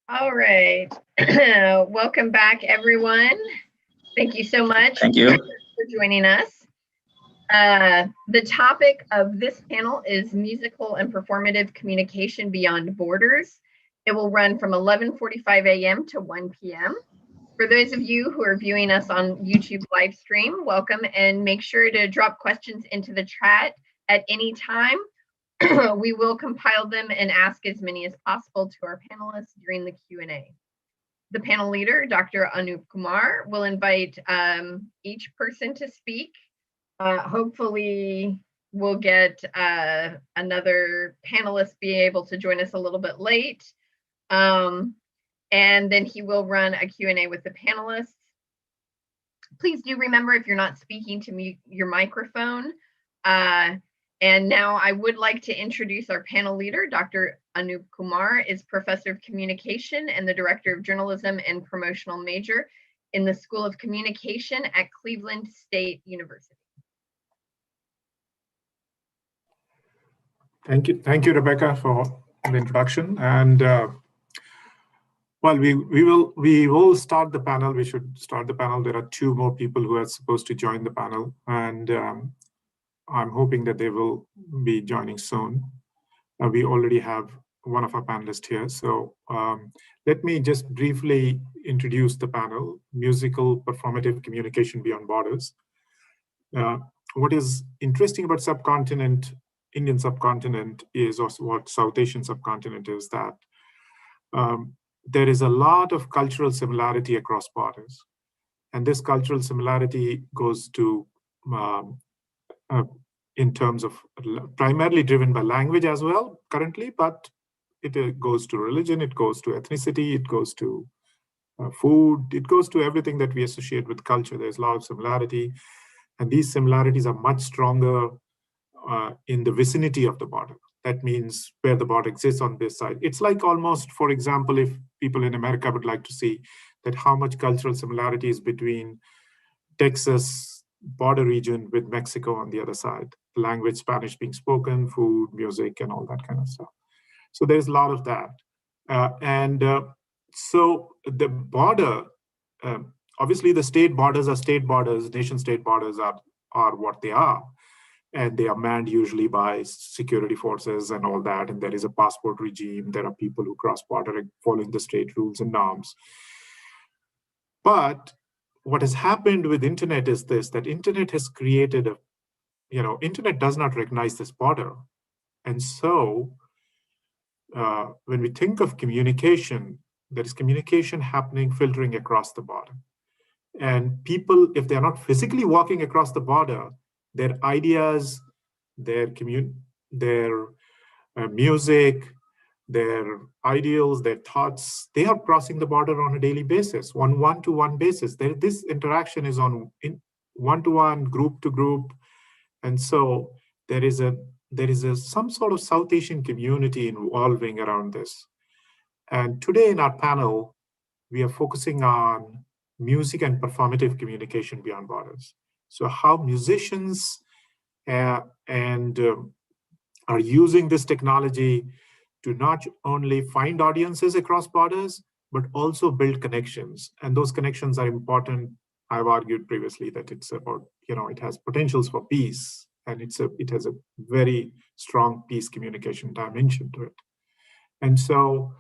All right. Welcome back, everyone. Thank you so much. Thank you for joining us. The topic of this panel is musical and performative communication beyond borders. It will run from 11:45 a.m. to 1 p.m. For those of you who are viewing us on YouTube live stream, welcome, and make sure to drop questions into the chat at any time. We will compile them and ask as many as possible to our panelists during the Q&A. The panel leader, Dr. Anup Kumar, will invite each person to speak. Hopefully, we'll get another panelist be able to join us a little bit late. And then he will run a Q&A with the panelists. Please do remember, if you're not speaking, to mute your microphone. And now I would like to introduce our panel leader. Dr. Anup Kumar is Professor of Communication and the Director of Journalism and Promotional Major in the School of Communication at Cleveland State University. Thank you, Rebecca, for the introduction. And well, we will start the panel. We should start the panel. There are two more people who are supposed to join the panel, and I'm hoping that they will be joining soon. We already have one of our panelists here. So let me just briefly introduce the panel, Musical Performative Communication Beyond Borders. What is interesting about Indian subcontinent is, or what South Asian subcontinent is, that there is a lot of cultural similarity across borders. And this cultural similarity goes to in terms of primarily driven by language as well currently, but it goes to religion, it goes to ethnicity, it goes to food, it goes to everything that we associate with culture. There's a lot of similarity, and these similarities are much stronger in the vicinity of the border. That means where the border exists on this side. It's like almost, for example, if people in America would like to see that how much cultural similarity is between Texas border region with Mexico on the other side, language, Spanish being spoken, food, music, and all that kind of stuff. So there's a lot of that. So the border, obviously the state borders are state borders, nation state borders are what they are. And they are manned usually by security forces and all that. And there is a passport regime. There are people who cross border following the state rules and norms. But what has happened with internet is this, that internet has created internet does not recognize this border. And so when we think of communication, there is communication happening, filtering across the border. And people, if they're not physically walking across the border, their ideas, their music, their ideals, their thoughts, they are crossing the border on a daily basis, on one-to-one basis. This interaction is on one-to-one, group to group. And so there is some sort of South Asian community evolving around this. And today in our panel, we are focusing on music and performative communication beyond borders. So how musicians are using this technology to not only find audiences across borders, but also build connections. And those connections are important. I've argued previously that it's about, it has potentials for peace, and it has a very strong peace communication dimension to it. And so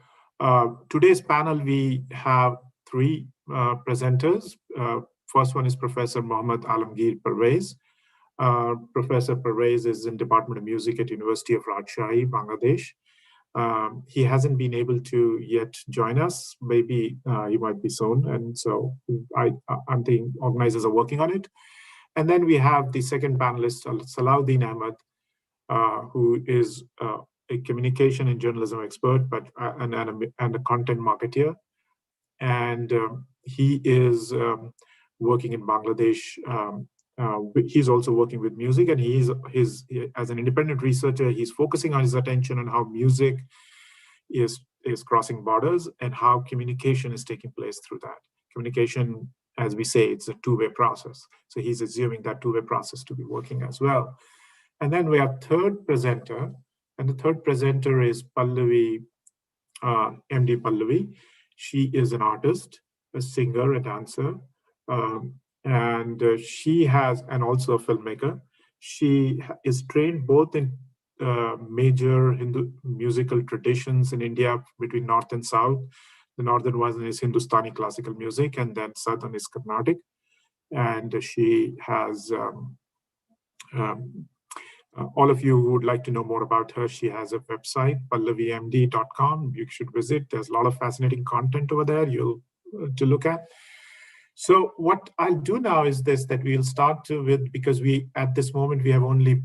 today's panel, we have three presenters. First one is Professor Mohammad Alamgir Parvez. Professor Parvez is in Department of Music at University of Rajshahi, Bangladesh. He hasn't been able to yet join us. Maybe he might be soon. And so I'm thinking organizers are working on it. And then we have the second panelist, Salahuddin Ahmed, who is a communication and journalism expert, and a content marketer. And he is working in Bangladesh. He's also working with music, and as an independent researcher, he's focusing on his attention on how music is crossing borders and how communication is taking place through that. Communication, as we say, it's a two-way process. So he's assuming that two-way process to be working as well. And then we have third presenter, and the third presenter is Pallavi, MD Pallavi. She is an artist, a singer, a dancer, and and also a filmmaker. She is trained both in major Hindu musical traditions in India between North and South. The northern one is Hindustani classical music, and then southern is Carnatic. And she has, all of you who would like to know more about her, she has a website, pallavimd.com. You should visit. There's a lot of fascinating content over there to look at. So what I'll do now is this, that we'll start with, because at this moment, we have only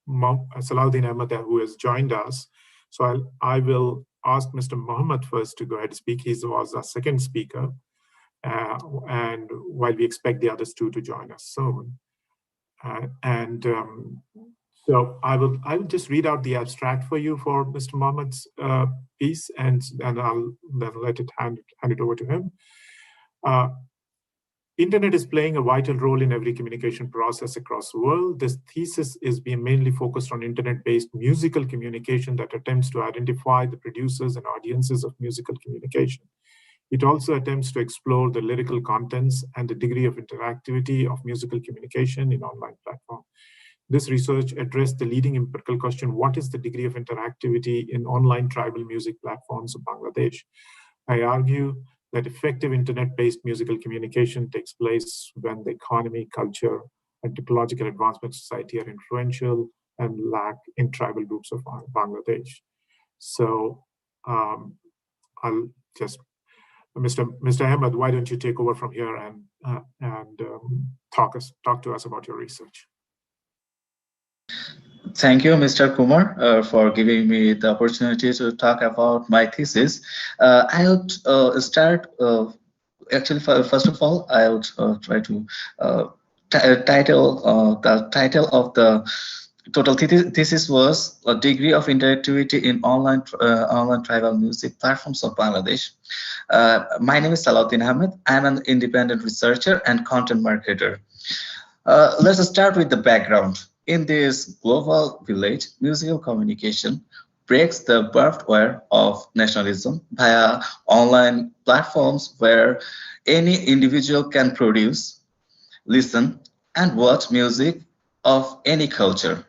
Salahuddin Ahmed who has joined us. So I will ask Mr. Mohammed first to go ahead and speak. He was our second speaker. And while we expect the others two to join us soon. So I will just read out the abstract for you for Mr. Mohammed's piece, and I'll then hand it over to him. Internet is playing a vital role in every communication process across the world. This thesis is being mainly focused on internet-based musical communication that attempts to identify the producers and audiences of musical communication. It also attempts to explore the lyrical contents and the degree of interactivity of musical communication in online platforms. This research addressed the leading empirical question: what is the degree of interactivity in online tribal music platforms of Bangladesh? I argue that effective internet-based musical communication takes place when the economy, culture, and technological advancement of society are influential and lack in tribal groups of Bangladesh. So I'll just, Mr. Ahmed, why don't you take over from here and talk to us about your research? Thank you, Mr. Kumar, for giving me the opportunity to talk about my thesis. I would start, actually, first of all, I would try to the title of the total thesis was a degree of interactivity in online tribal music platforms of Bangladesh. My name is Salahuddin Ahmed. I'm an independent researcher and content marketer. Let's start with the background. In this global village, musical communication breaks the barbed wire of nationalism via online platforms where any individual can produce, listen, and watch music of any culture.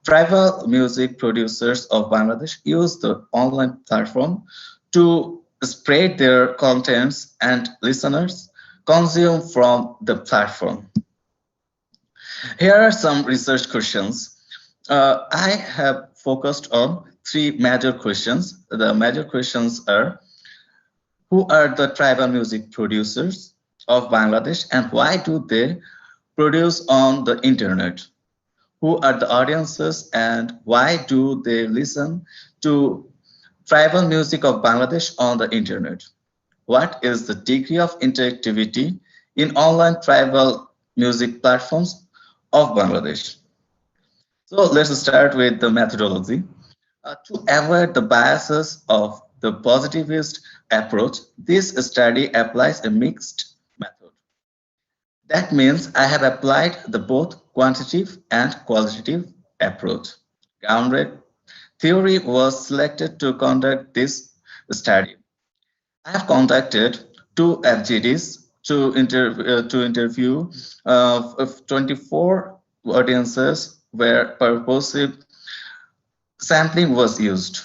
Tribal music producers of Bangladesh use the online platform to spread their contents and listeners consume from the platform. Here are some research questions. I have focused on three major questions. The major questions are: who are the tribal music producers of Bangladesh and why do they produce on the internet? Who are the audiences and why do they listen to tribal music of Bangladesh on the internet? What is the degree of interactivity in online tribal music platforms of Bangladesh? So let's start with the methodology. To avoid the biases of the positivist approach, this study applies a mixed method. That means I have applied the both quantitative and qualitative approach. Grounded theory was selected to conduct this study. I have conducted 2 FGDs to interview 24 audiences where purposive sampling was used.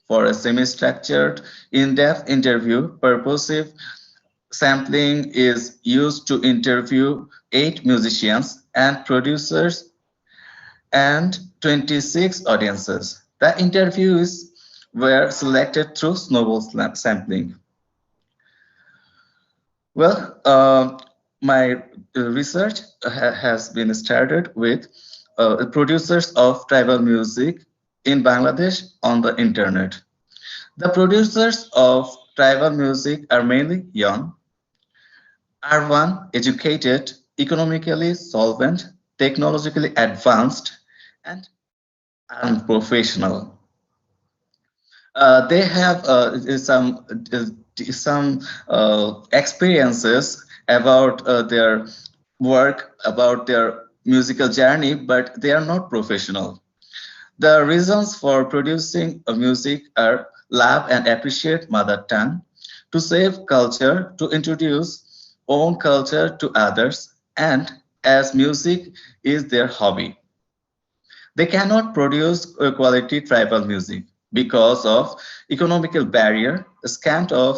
For a semi-structured, in-depth interview, purposive sampling is used to interview 8 musicians and producers and 26 audiences. The interviews were selected through snowball sampling. Well, my research has been started with producers of tribal music in Bangladesh on the internet. The producers of tribal music are mainly young, urban, educated, economically solvent, technologically advanced, and unprofessional. They have some experiences about their work, about their musical journey, but they are not professional. The reasons for producing music are love and appreciate mother tongue, to save culture, to introduce own culture to others, and as music is their hobby. They cannot produce quality tribal music because of economical barrier, scant of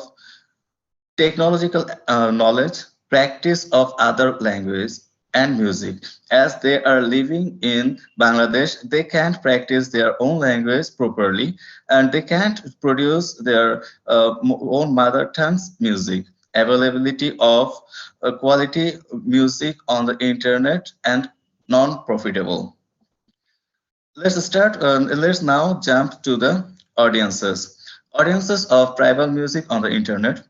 technological knowledge, practice of other language and music. As they are living in Bangladesh, they can't practice their own language properly and they can't produce their own mother tongue's music. Availability of quality music on the internet and non-profitable. Let's now jump to the audiences. Audiences of tribal music on the internet.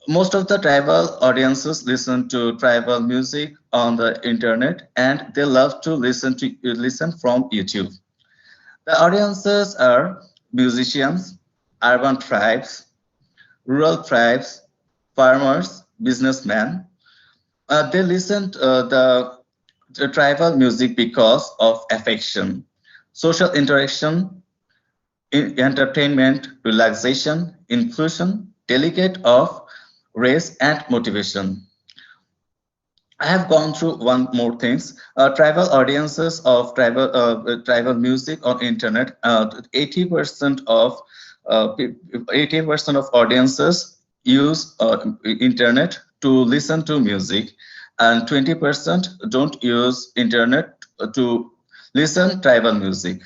Most of the tribal audiences listen to tribal music on the internet and they love to listen from YouTube. The audiences are musicians, urban tribes, rural tribes, farmers, businessmen. They listen to the tribal music because of affection, social interaction, entertainment, relaxation, inclusion, delicate of race and motivation. I have gone through one more things. Tribal audiences of tribal music on internet. 80% of 80% of audiences use internet to listen to music, and 20% don't use internet to listen tribal music.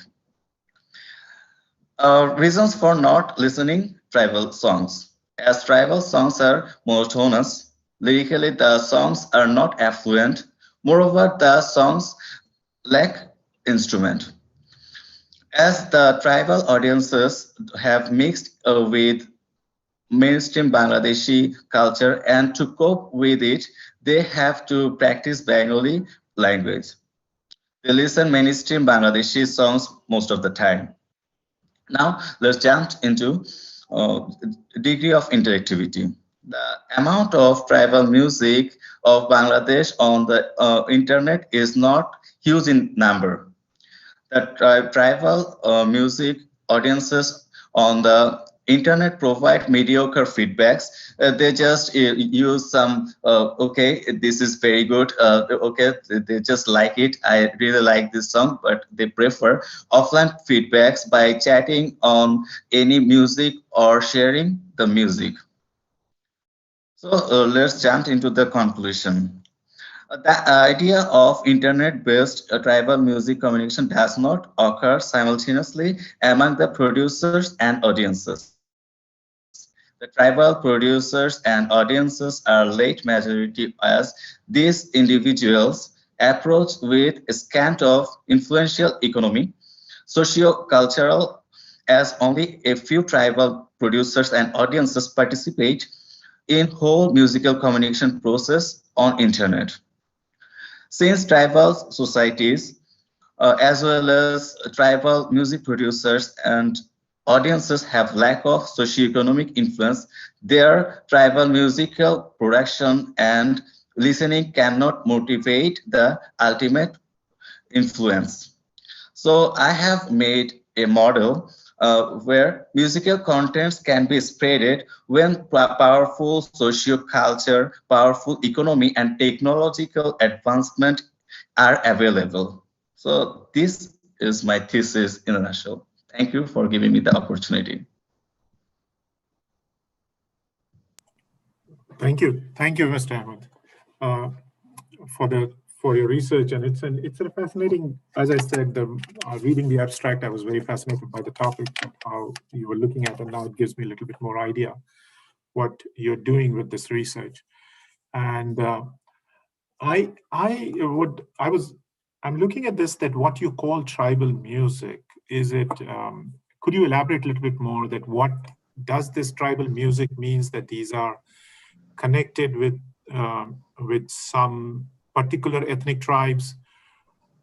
Reasons for not listening tribal songs. As tribal songs are monotonous, lyrically the songs are not affluent. Moreover, the songs lack instrument. As the tribal audiences have mixed with mainstream Bangladeshi culture, and to cope with it, they have to practice Bengali language. They listen mainstream Bangladeshi songs most of the time. Now, let's jump into degree of interactivity. The amount of tribal music of Bangladesh on the internet is not huge in number. The tribal music audiences on the internet provide mediocre feedbacks. They just use some, okay, this is very good. Okay, they just like it. I really like this song, but they prefer offline feedbacks by chatting on any music or sharing the music. So let's jump into the conclusion. The idea of internet-based tribal music communication does not occur simultaneously among the producers and audiences. The tribal producers and audiences are late majority as these individuals approach with a scant of influential economy, socio-cultural, as only a few tribal producers and audiences participate in whole musical communication process on internet. Since tribal societies, as well as tribal music producers and audiences have lack of socioeconomic influence, their tribal musical production and listening cannot motivate the ultimate influence. So I have made a model where musical contents can be spreaded when powerful socio-culture, powerful economy, and technological advancement are available. So this is my thesis in a nutshell. Thank you for giving me the opportunity. Thank you, Mr. Ahmed, for your research, and it's a fascinating. As I said, reading the abstract, I was very fascinated by the topic and how you were looking at, and now it gives me a little bit more idea what you're doing with this research. And I'm looking at this, that what you call tribal music, is it? Could you elaborate a little bit more that what does this tribal music means, that these are connected with some particular ethnic tribes,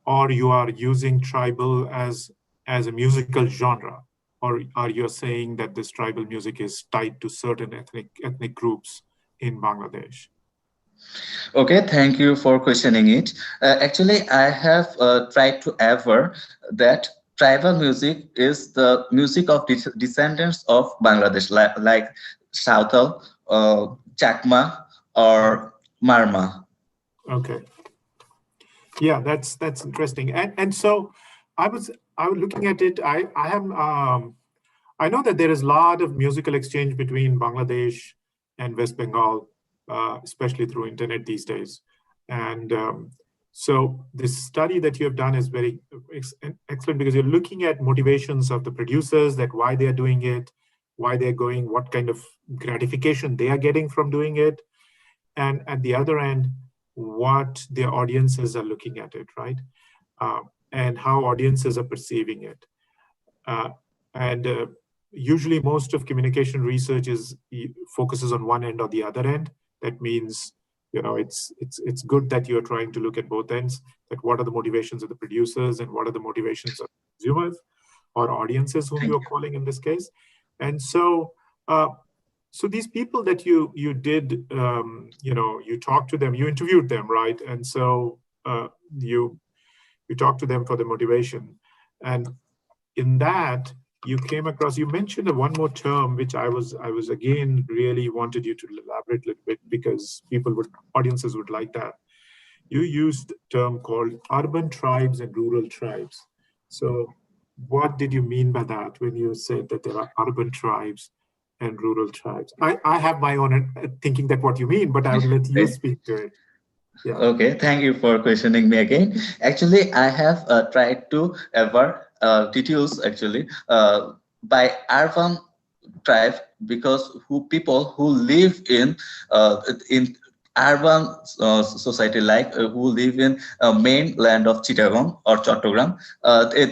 or you are using tribal as a musical genre, or are you saying that this tribal music is tied to certain ethnic groups in Bangladesh? Okay, thank you for questioning it. Actually, I have tried to aver that tribal music is the music of descendants of Bangladesh, like Sautal, Chakma, or Marma. Okay. Yeah, that's interesting. And so I was looking at it. I know that there is a lot of musical exchange between Bangladesh and West Bengal, especially through internet these days. And so this study that you have done is very excellent, because you're looking at motivations of the producers, that why they're doing it, why they're going, what kind of gratification they are getting from doing it. And at the other end, what their audiences are looking at it, right? And how audiences are perceiving it. Usually most of communication research focuses on one end or the other end. That means, it's good that you're trying to look at both ends, that what are the motivations of the producers and what are the motivations of consumers or audiences, whom you're calling in this case. And so, so these people that you did, you talked to them, you interviewed them, right? And so you talked to them for the motivation. And in that, you came across, you mentioned one more term, which I was again really wanted you to elaborate a little bit, because audiences would like that. You used a term called urban tribes and rural tribes. So what did you mean by that when you said that there are urban tribes and rural tribes? I have my own thinking that what you mean, but I would let you speak to it. Yeah. Okay, thank you for questioning me again. Actually, I have tried to deduce actually by urban tribe, because people who live in urban society, like who live in mainland of Chittagong or Chattogram,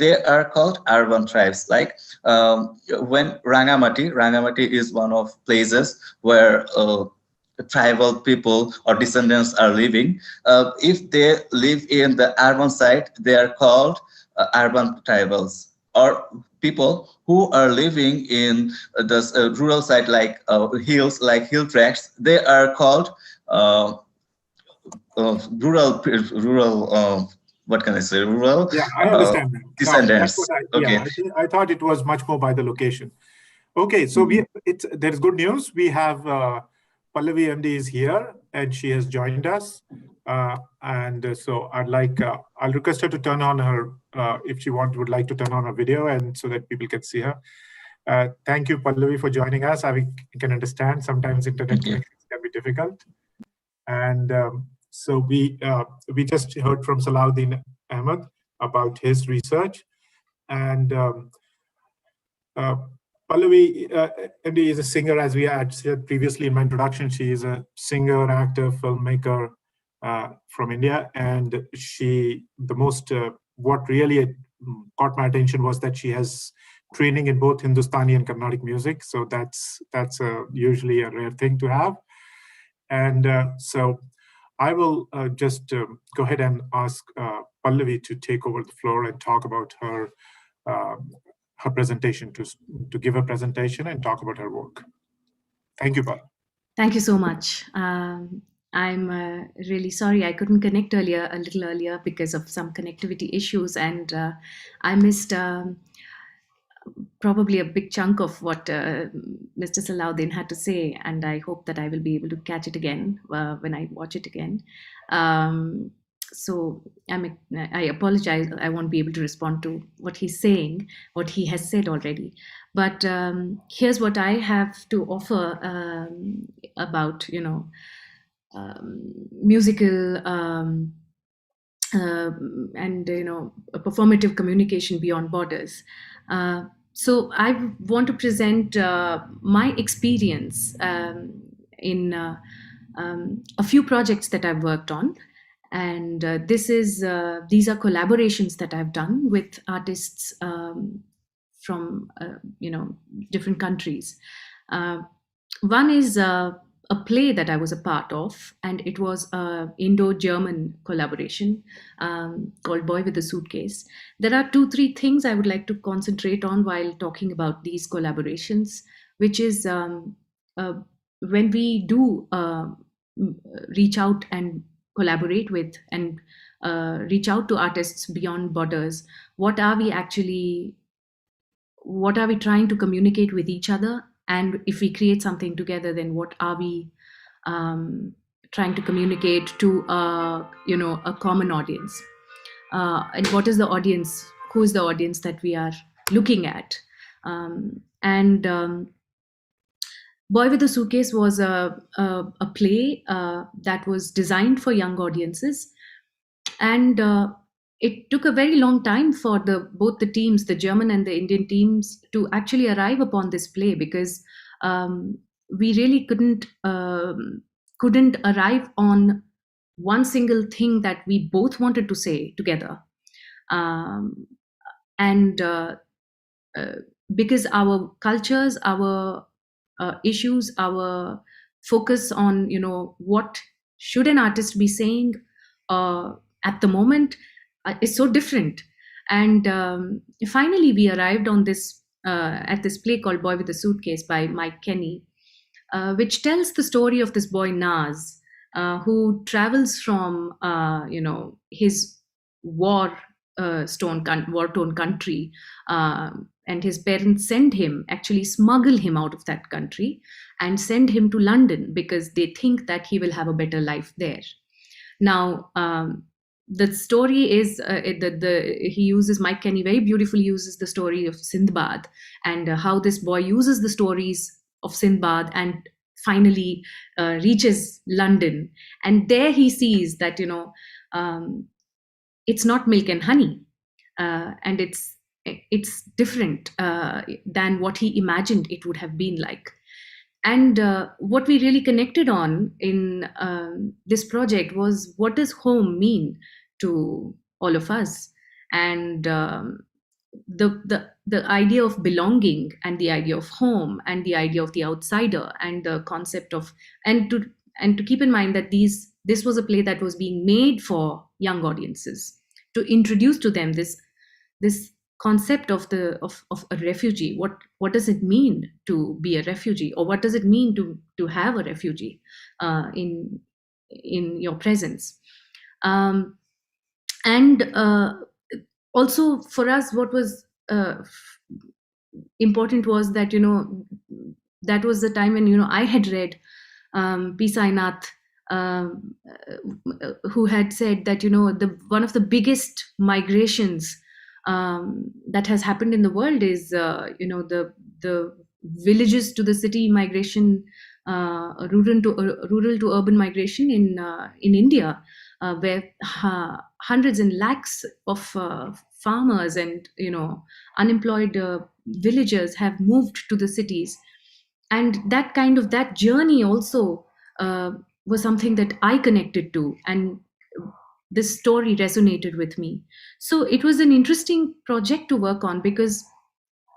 they are called urban tribes. Like when Rangamati is one of places where tribal people or descendants are living. If they live in the urban side, they are called urban tribals. Or people who are living in the rural side, like hills, like hill tracts, they are called rural what can I say, rural Yeah, I understand that. No, that's descendants. what Okay. I thought it was much more by the location. Okay, so there's good news. We have Pallavi MD is here, and she has joined us. So I'll request her to turn on her, if she would like to turn on her video, and so that people can see her. Thank you, Pallavi, for joining us. I can understand sometimes internet connections can be difficult. And so we just heard from Salahuddin Ahmed about his research. And Pallavi MD is a singer, as we had said previously in my introduction. She is a singer, actor, filmmaker from India. And what really caught my attention was that she has training in both Hindustani and Carnatic music. So that's usually a rare thing to have. And so I will just go ahead and ask Pallavi to take over the floor and talk about her presentation, to give a presentation and talk about her work. Thank you, Pallavi. Thank you so much. I'm really sorry I couldn't connect a little earlier because of some connectivity issues, and I missed probably a big chunk of what Mr. Salahuddin had to say, and I hope that I will be able to catch it again when I watch it again. So I apologize, I won't be able to respond to what he's saying, what he has said already. But here's what I have to offer about, musical and a performative communication beyond borders. So I want to present my experience in a few projects that I've worked on. And these are collaborations that I've done with artists from different countries. One is a play that I was a part of, and it was an Indo-German collaboration called Boy with a Suitcase. There are 2-3 things I would like to concentrate on while talking about these collaborations, which is when we do reach out and collaborate with and reach out to artists beyond borders, what are we trying to communicate with each other? And if we create something together, then what are we trying to communicate to a common audience? And what is the audience? Who is the audience that we are looking at? Boy with a Suitcase was a play that was designed for young audiences, and it took a very long time for both the teams, the German and the Indian teams, to actually arrive upon this play, because we really couldn't arrive on one single thing that we both wanted to say together, because our cultures, our issues, our focus on what should an artist be saying at the moment is so different. And finally we arrived on this at this play called Boy with a Suitcase by Mike Kenny, which tells the story of this boy Naz, who travels from his war-torn country, and his parents actually smuggle him out of that country and send him to London because they think that he will have a better life there. Now, the story is Mike Kenny very beautifully uses the story of Sindbad, and how this boy uses the stories of Sindbad and finally reaches London. And there he sees that, it's not milk and honey, and it's different than what he imagined it would have been like. And what we really connected on in this project was, what does home mean to all of us? And the idea of belonging, and the idea of home, and the idea of the outsider, and the concept of, and to keep in mind that this was a play that was being made for young audiences, to introduce to them this concept of a refugee. What does it mean to be a refugee, or what does it mean to have a refugee in your presence? And also for us, what was important was that, that was the time when, I had read P. Sainath, who had said that, one of the biggest migrations that has happened in the world is, the villages to the city migration, rural to urban migration in India, where hundreds and lakhs of farmers and unemployed villagers have moved to the cities. And that journey also was something that I connected to, and this story resonated with me. So it was an interesting project to work on, because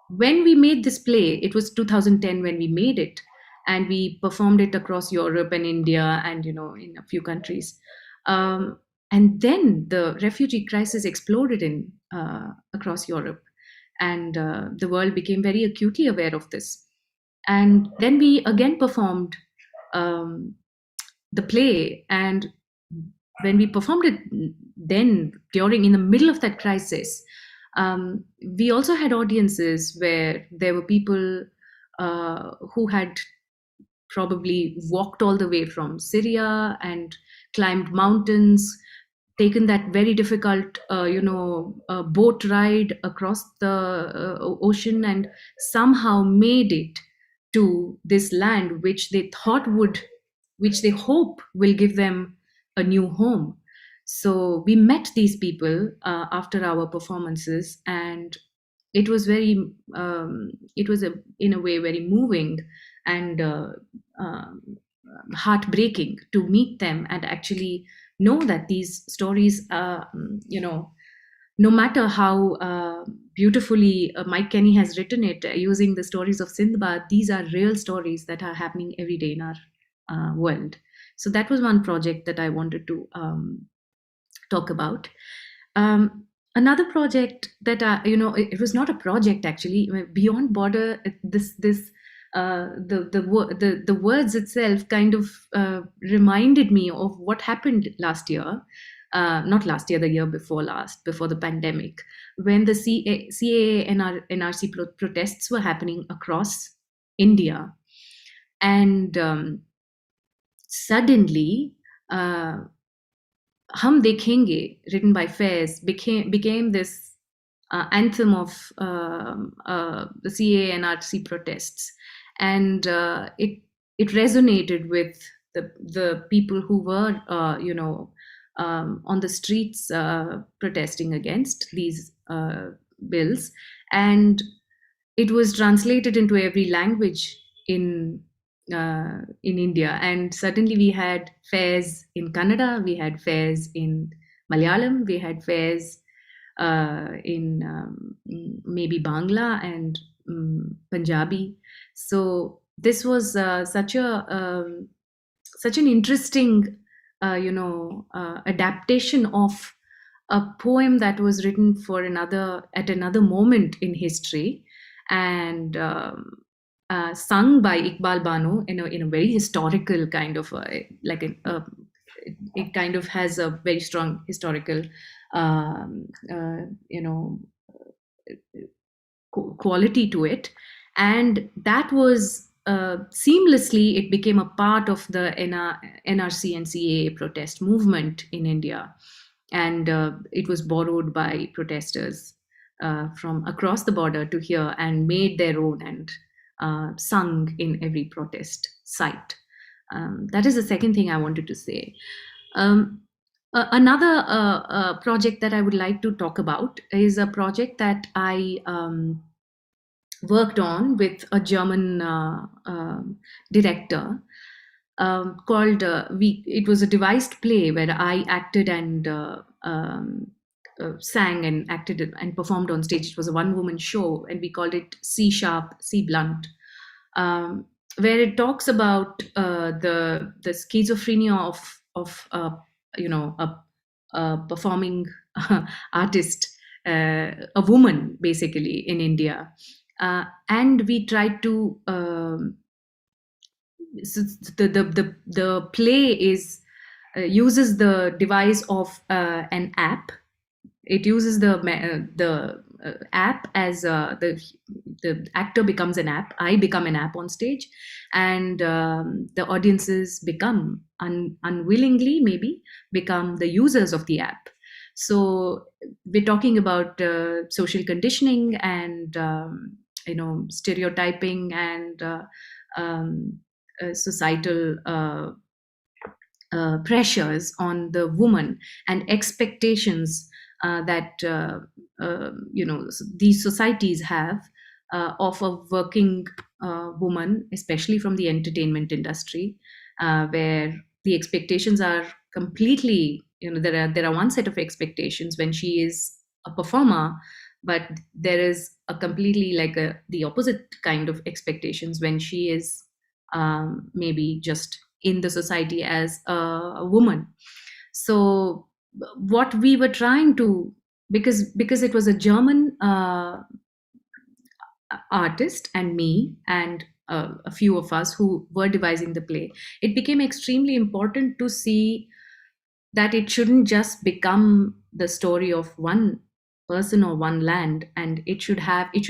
when we made this play, it was 2010 when we made it, and we performed it across Europe and India and in a few countries. And then the refugee crisis exploded in across Europe, and the world became very acutely aware of this. And then we again performed the play, and when we performed it then in the middle of that crisis, we also had audiences where there were people who had probably walked all the way from Syria and climbed mountains, taken that very difficult, boat ride across the ocean, and somehow made it to this land which they hope will give them a new home. So we met these people after our performances, and it was in a way very moving and heartbreaking to meet them and actually know that these stories, no matter how beautifully Mike Kenny has written it, using the stories of Sindbad, these are real stories that are happening every day in our world. So that was one project that I wanted to talk about. Another project that it was not a project actually. Beyond Border, the words itself kind of reminded me of what happened last year. Not last year, the year before last, before the pandemic, when the CAA and NRC protests were happening across India. And suddenly, Hum Dekhenge, written by Faiz, became this anthem of the CAA and NRC protests. And it resonated with the people who were, on the streets protesting against these bills. And it was translated into every language in India. And suddenly we had fairs in Kannada, we had fairs in Malayalam, we had fairs in maybe Bangla and Punjabi. So this was such an interesting, adaptation of a poem that was written at another moment in history, and sung by Iqbal Bano in a very historical kind of it kind of has a very strong historical quality to it. And that was seamlessly, it became a part of the NRC and CAA protest movement in India. And it was borrowed by protesters from across the border to here and made their own and sung in every protest site. That is the second thing I wanted to say. Another project that I would like to talk about is a project that I worked on with a German director called it was a devised play where I acted and sang and acted and performed on stage. It was a one-woman show, and we called it C Sharp, C Blunt, where it talks about the schizophrenia of a performing artist, a woman basically in India. And we tried to so the play is uses the device of an app it uses the app as the actor becomes an app. I become an app on stage, and the audiences become unwillingly maybe become the users of the app. So we're talking about social conditioning and stereotyping and societal pressures on the woman and expectations that these societies have of a working woman, especially from the entertainment industry, where the expectations are completely, there are one set of expectations when she is a performer, but there is a completely the opposite kind of expectations when she is maybe just in the society as a woman. So what we were trying to, because it was a German artist and me and a few of us who were devising the play, it became extremely important to see that it shouldn't just become the story of one person or one land, and it should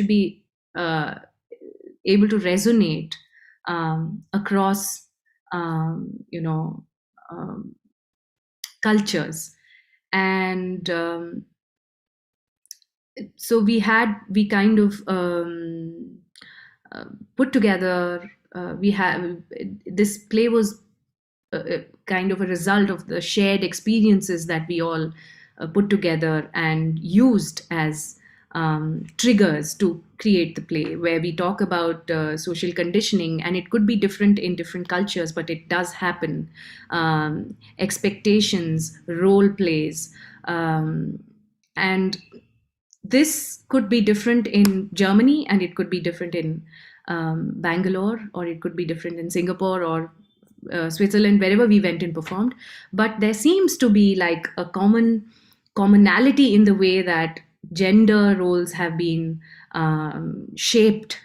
be able to resonate across cultures. And so we kind of put together, this play was kind of a result of the shared experiences that we all put together and used as triggers to create the play, where we talk about social conditioning, and it could be different in different cultures, but it does happen. Expectations, role plays, and this could be different in Germany, and it could be different in Bangalore, or it could be different in Singapore or Switzerland, wherever we went and performed. But there seems to be like a commonality in the way that gender roles have been shaped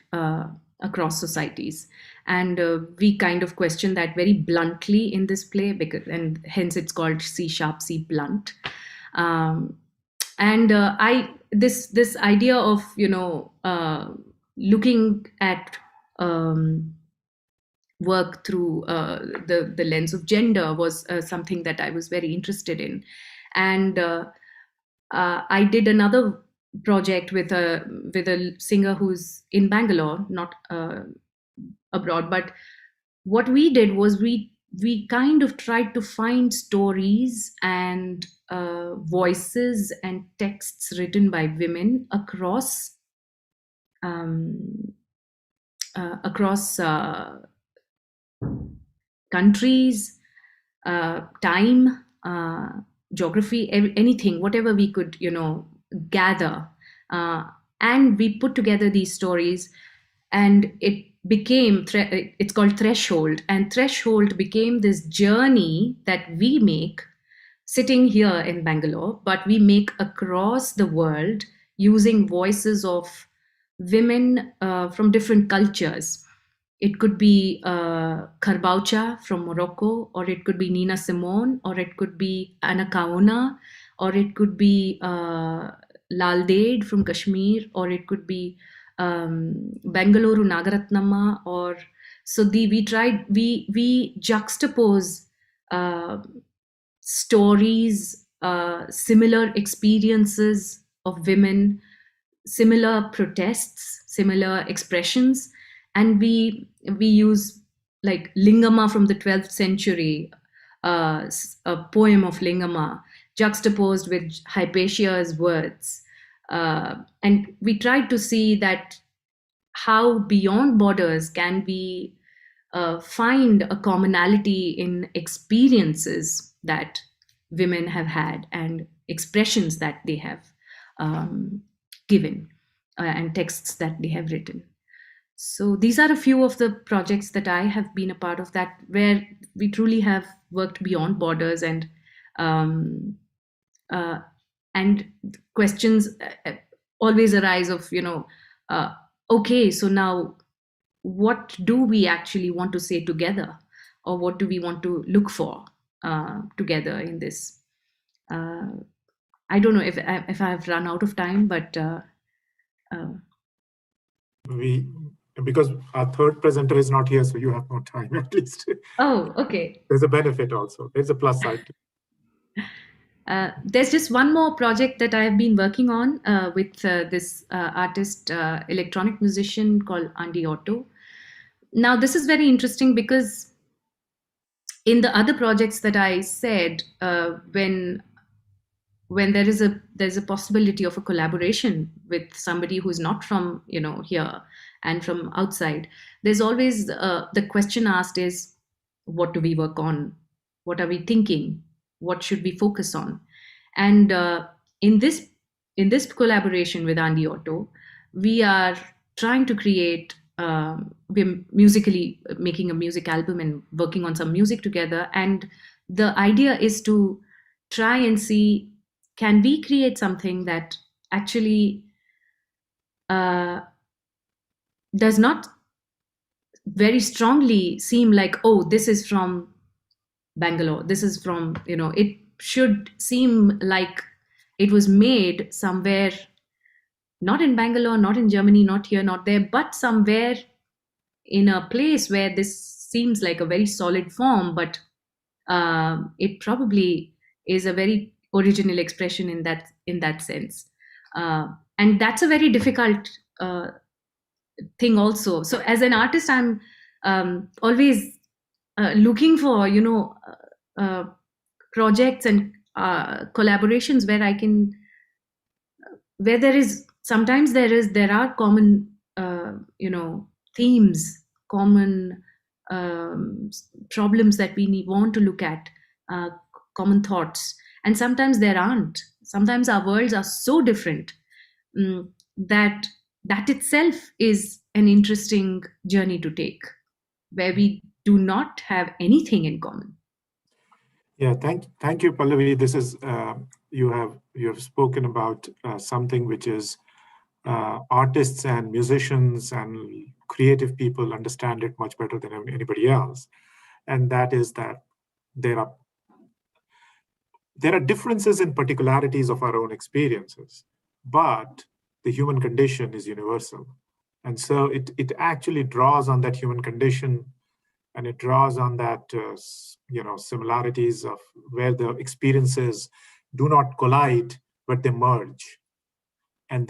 across societies. And we kind of question that very bluntly in this play, and hence it's called C# C blunt. This idea of looking at work through the lens of gender was something that I was very interested in. And I did another project with a singer who's in Bangalore, not abroad. But what we did was we kind of tried to find stories and voices and texts written by women across countries, time, geography, anything, whatever we could, gather. And we put together these stories, and it became, it's called Threshold. And Threshold became this journey that we make sitting here in Bangalore, but we make across the world using voices of women from different cultures. It could be Karbaucha from Morocco, or it could be Nina Simone, or it could be Anna Kaona, or it could be Lal Ded from Kashmir, or it could be Bengaluru Nagaratnama, or so we juxtapose stories, similar experiences of women, similar protests, similar expressions, and we use like Lingama from the 12th century, a poem of Lingama juxtaposed with Hypatia's words. And we tried to see that how beyond borders can we find a commonality in experiences that women have had and expressions that they have given and texts that they have written. So these are a few of the projects that I have been a part of, that where we truly have worked beyond borders, and questions always arise of, okay, so now what do we actually want to say together, or what do we want to look for together in this I don't know if I've run out of time, but because our third presenter is not here, so you have more time at least. Oh, okay. There's a benefit also. There's a plus side. There's just one more project that I've been working on with this artist, electronic musician called Andy Otto. Now, this is very interesting because in the other projects that I said, when there's a possibility of a collaboration with somebody who's not from here and from outside, there's always the question asked is, what do we work on? What are we thinking? What should we focus on? And in this collaboration with Andy Otto, we are trying to create, we're musically making a music album and working on some music together. And the idea is to try and see, can we create something that actually does not very strongly seem like, oh, this is from Bangalore, this is from, it should seem like it was made somewhere, not in Bangalore, not in Germany, not here, not there, but somewhere in a place where this seems like a very solid form, but it probably is a very original expression in that sense. And that's a very difficult thing also. So as an artist, I'm always looking for projects and collaborations where there are common themes, common problems that we want to look at, common thoughts, and sometimes there aren't. Sometimes our worlds are so different that itself is an interesting journey to take, where we do not have anything in common. Yeah, thank you, Pallavi. This is you have spoken about something which is artists and musicians and creative people understand it much better than anybody else, and that is that there are differences in particularities of our own experiences, but the human condition is universal, and so it actually draws on that human condition. And it draws on that, similarities of where the experiences do not collide, but they merge. And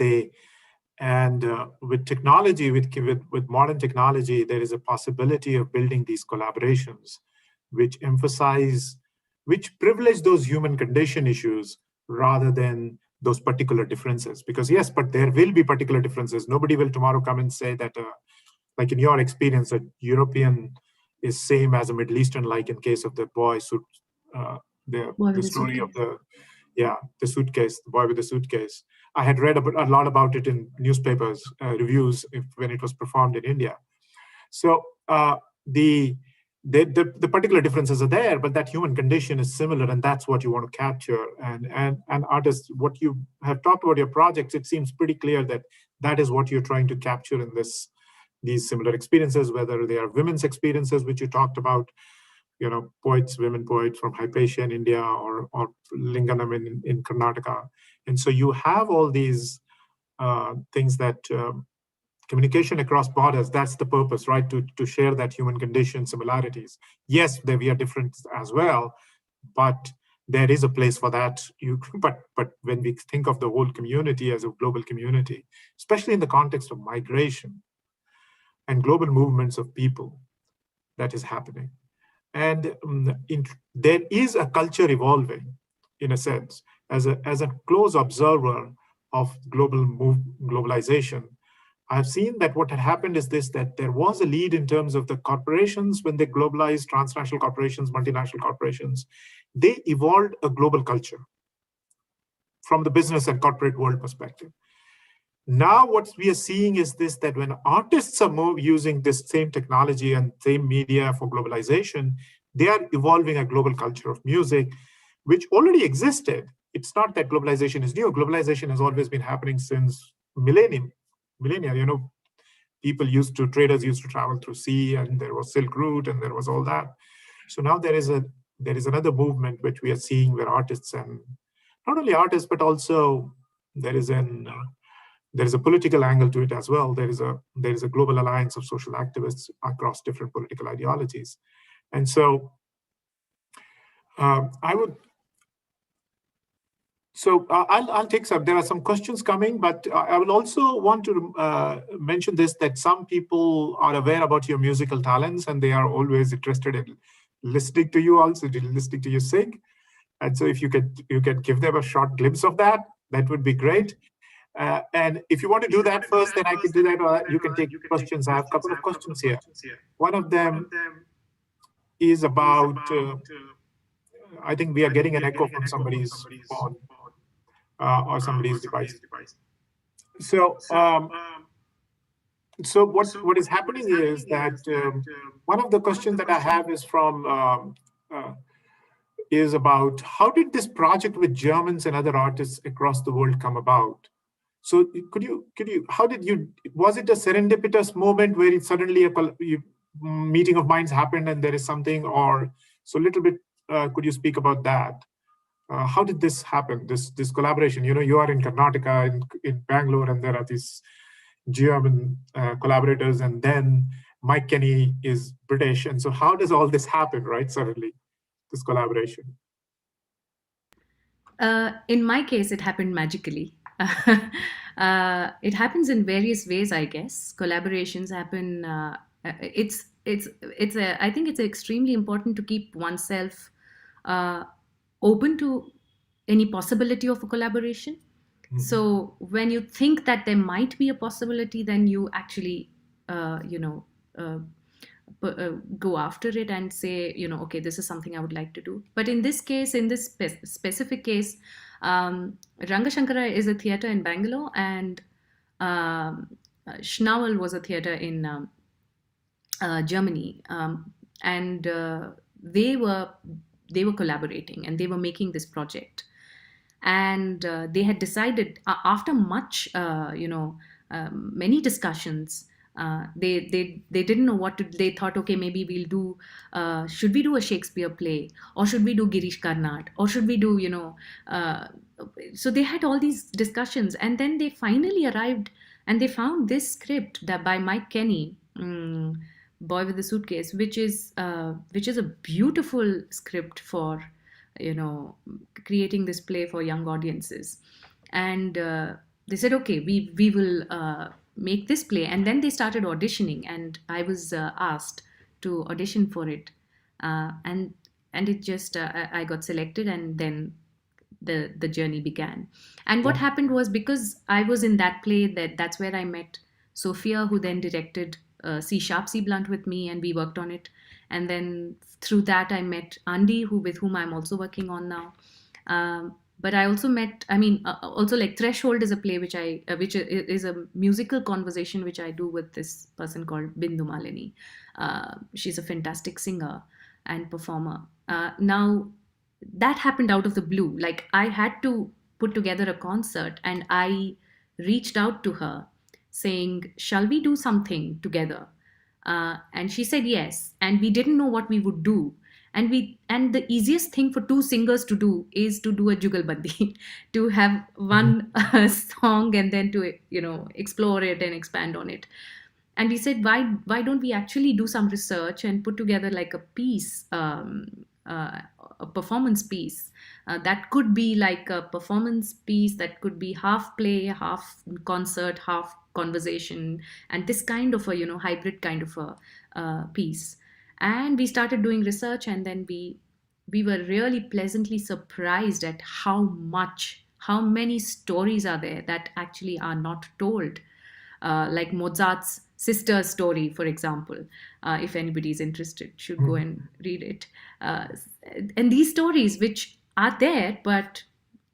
with technology, with modern technology, there is a possibility of building these collaborations, which privilege those human condition issues rather than those particular differences. Because yes, but there will be particular differences. Nobody will tomorrow come and say that, like in your experience, a European is same as a Middle Eastern, like in case of the boy suit, the story of the suitcase, the boy with the suitcase. I had read a lot about it in newspapers, reviews when it was performed in India. So the particular differences are there, but that human condition is similar, and that's what you want to capture. And artists, what you have talked about your projects, it seems pretty clear that is what you're trying to capture in these similar experiences, whether they are women's experiences, which you talked about, women poets from Hypatia in India or Linganam in Karnataka. And so you have all these things that communication across borders, that's the purpose, right? To share that human condition similarities. Yes, we are different as well, but there is a place for that. But when we think of the whole community as a global community, especially in the context of migration and global movements of people, that is happening. And there is a culture evolving, in a sense, as a close observer of globalization. I've seen that what had happened is that there was a lead in terms of the corporations when they globalized, transnational corporations, multinational corporations. They evolved a global culture from the business and corporate world perspective. Now what we are seeing is that when artists are using this same technology and same media for globalization, they are evolving a global culture of music, which already existed. It's not that globalization is new. Globalization has always been happening since millennia. Traders used to travel through sea, and there was Silk Route, and there was all that. So now there is another movement which we are seeing where artists and not only artists, but also there is a political angle to it as well. There is a global alliance of social activists across different political ideologies, and so I'll take some. There are some questions coming, but I will also want to mention this, that some people are aware about your musical talents and they are always interested in listening to you, also listening to you sing. And so if you can give them a short glimpse of that, that would be great. And if you want to do that first, then I can do that, or you can take questions. I have a couple of questions here. One of them is about, I think we are getting an echo from somebody's phone or somebody's device. So, so what is happening is that one of the questions that I have is from is about how did this project with Germans and other artists across the world come about? So could you was it a serendipitous moment where it suddenly a meeting of minds happened and there is something, or so a little bit, could you speak about that? How did this happen, this collaboration? You are in Karnataka, in Bangalore, and there are these German collaborators, and then Mike Kenny is British. And so how does all this happen, right, suddenly, this collaboration? In my case, it happened magically. It happens in various ways, I guess. Collaborations happen. I think it's extremely important to keep oneself open to any possibility of a collaboration. Mm-hmm. So when you think that there might be a possibility, then you actually, go after it and say, okay, this is something I would like to do. But in this case, in this specific case, Rangashankara is a theatre in Bangalore, and Schnauel was a theatre in Germany, and they were collaborating and they were making this project, and they had decided after much many discussions. They didn't know what to. They thought, okay, maybe we'll do. Should we do a Shakespeare play, or should we do Girish Karnad, or should we do So they had all these discussions, and then they finally arrived, and they found this script that by Mike Kenny, Boy with the Suitcase, which is a beautiful script for creating this play for young audiences, and they said, okay, we will make this play. And then they started auditioning, and I was asked to audition for it, and it just I got selected, and then the journey began. And what happened was, because I was in that play, that's where I met Sophia, who then directed C Sharp C Blunt with me, and we worked on it. And then through that I met Andy, with whom I'm also working on now. But I also met, also like Threshold is a play which is a musical conversation which I do with this person called Bindu Malini. She's a fantastic singer and performer. Now, that happened out of the blue. Like, I had to put together a concert, and I reached out to her saying, shall we do something together? And she said yes. And we didn't know what we would do. And the easiest thing for two singers to do is to do a jugalbandi, to have one song and then to explore it and expand on it. And we said, why don't we actually do some research and put together like a piece, a performance piece that could be like a performance piece that could be half play, half concert, half conversation, and this kind of a hybrid kind of a piece. And we started doing research, and then we were really pleasantly surprised at how many stories are there that actually are not told. Like Mozart's sister's story, for example. If anybody is interested, should go and read it. And these stories which are there, but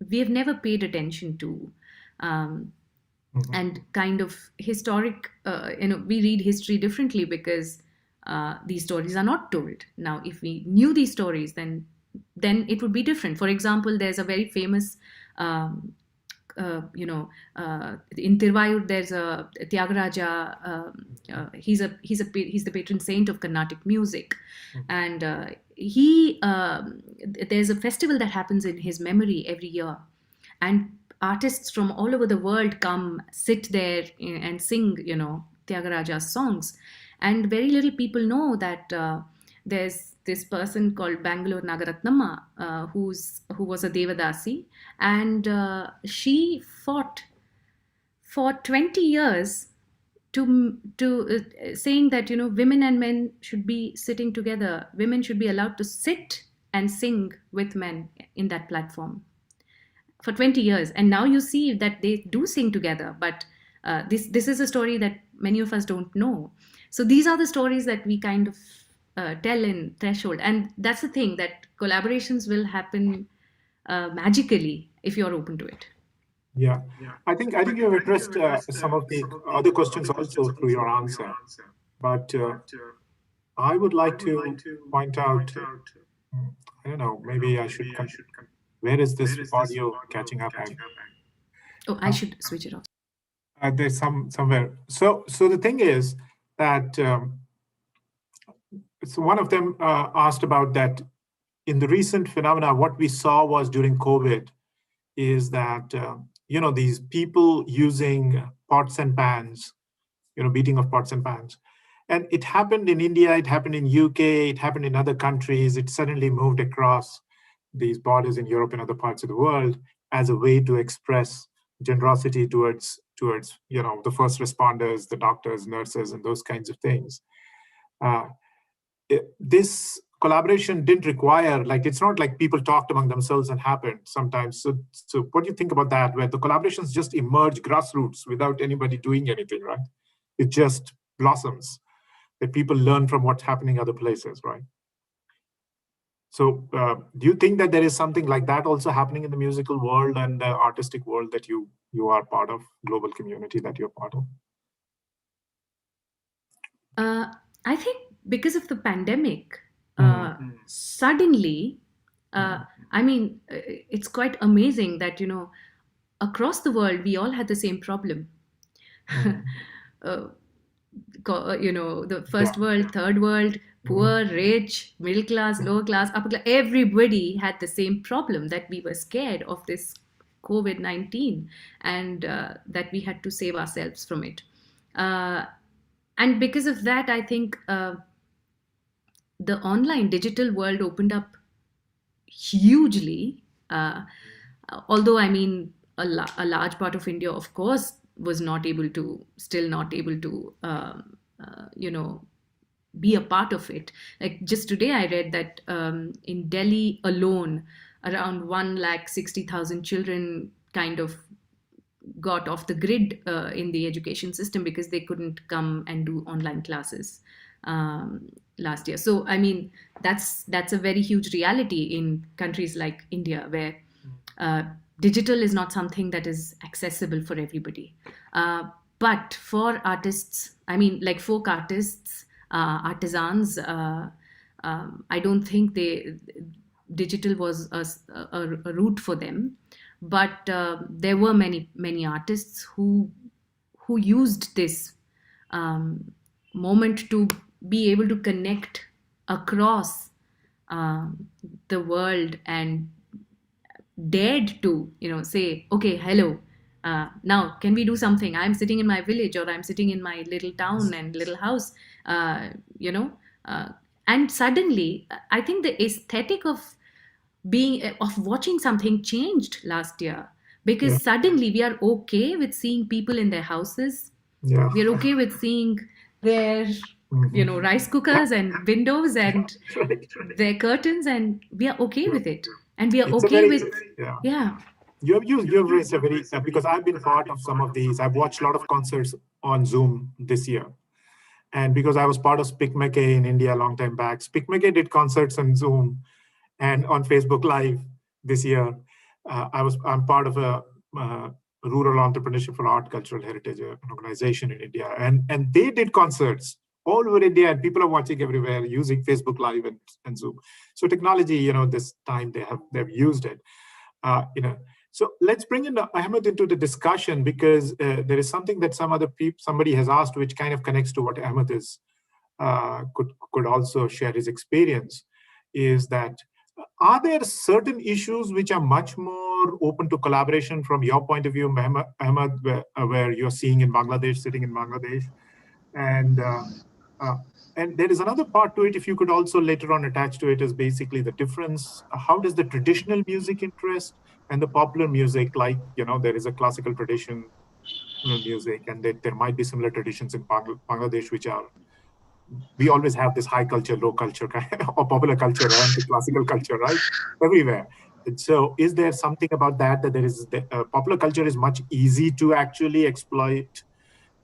we have never paid attention to. And kind of historic, we read history differently because these stories are not told. Now, if we knew these stories, then it would be different. For example, there's a very famous in Tiruvayur, there's a Tyagaraja. He's the patron saint of Carnatic music, and there's a festival that happens in his memory every year, and artists from all over the world come, sit there and sing, Tyagaraja's songs. And very little people know that there's this person called Bangalore Nagaratnamma, who was a Devadasi, and she fought for 20 years to saying that women and men should be sitting together. Women should be allowed to sit and sing with men in that platform for 20 years. And now you see that they do sing together, but this is a story that many of us don't know. So these are the stories that we kind of tell in Threshold. And that's the thing, that collaborations will happen magically if you're open to it. Yeah, I think you have addressed some of the other questions also through your answer, but I would like to point out, I don't know, maybe I should where is this audio catching up? Oh, I should switch it off. There's somewhere. So the thing is that so one of them asked about that in the recent phenomena. What we saw was during COVID is that these people using pots and pans, beating of pots and pans, and it happened in India, it happened in UK, it happened in other countries. It suddenly moved across these borders in Europe and other parts of the world as a way to express generosity towards the first responders, the doctors, nurses, and those kinds of things. This collaboration didn't require, it's not like people talked among themselves and happened sometimes. So what do you think about that, where the collaborations just emerge grassroots without anybody doing anything, right? It just blossoms, that people learn from what's happening other places, right? So do you think that there is something like that also happening in the musical world and the artistic world that you are part of, global community that you're part of? I think because of the pandemic, suddenly, it's quite amazing that, across the world, we all had the same problem. The first world, third world, poor, rich, middle class, lower class, upper class, everybody had the same problem, that we were scared of this COVID-19 and that we had to save ourselves from it. And because of that, I think the online digital world opened up hugely. Although, a large part of India, of course, was still not able to, be a part of it. Like just today, I read that in Delhi alone, around 160,000 children kind of got off the grid in the education system because they couldn't come and do online classes last year. So, that's a very huge reality in countries like India, where digital is not something that is accessible for everybody. But for artists, like folk artists, artisans, I don't think digital was a route for them. But there were many artists who used this moment to be able to connect across the world and dared to say, okay, hello, now can we do something? I'm sitting in my village, or I'm sitting in my little town and little house, and suddenly I think the aesthetic of watching something changed last year, because suddenly we are okay with seeing people in their houses. We're okay with seeing their rice cookers and windows and their curtains, and we are okay with it, and we are okay with You've raised a very, because I've been part of some of these. I've watched a lot of concerts on Zoom this year, and because I was part of SPICMECE in India a long time back, SPICMECE did concerts on Zoom and on Facebook Live this year. I'm part of a rural entrepreneurship for art, cultural heritage organization in India, and they did concerts all over India, and people are watching everywhere using Facebook Live and Zoom. So technology, this time they've used it. So let's bring in Ahmed into the discussion, because there is something that somebody has asked, which kind of connects to what Ahmed is could also share his experience, is that Are there certain issues which are much more open to collaboration from your point of view, Ahmed, where you're seeing in Bangladesh, sitting in Bangladesh? And there is another part to it, if you could also later on attach to it, is basically the difference. How does the traditional music interest and the popular music, like, there is a classical tradition music, and there might be similar traditions in Bangladesh, which are, we always have this high culture, low culture, or popular culture and the classical culture, right? Everywhere. And so is there something about that there is, popular culture is much easy to actually exploit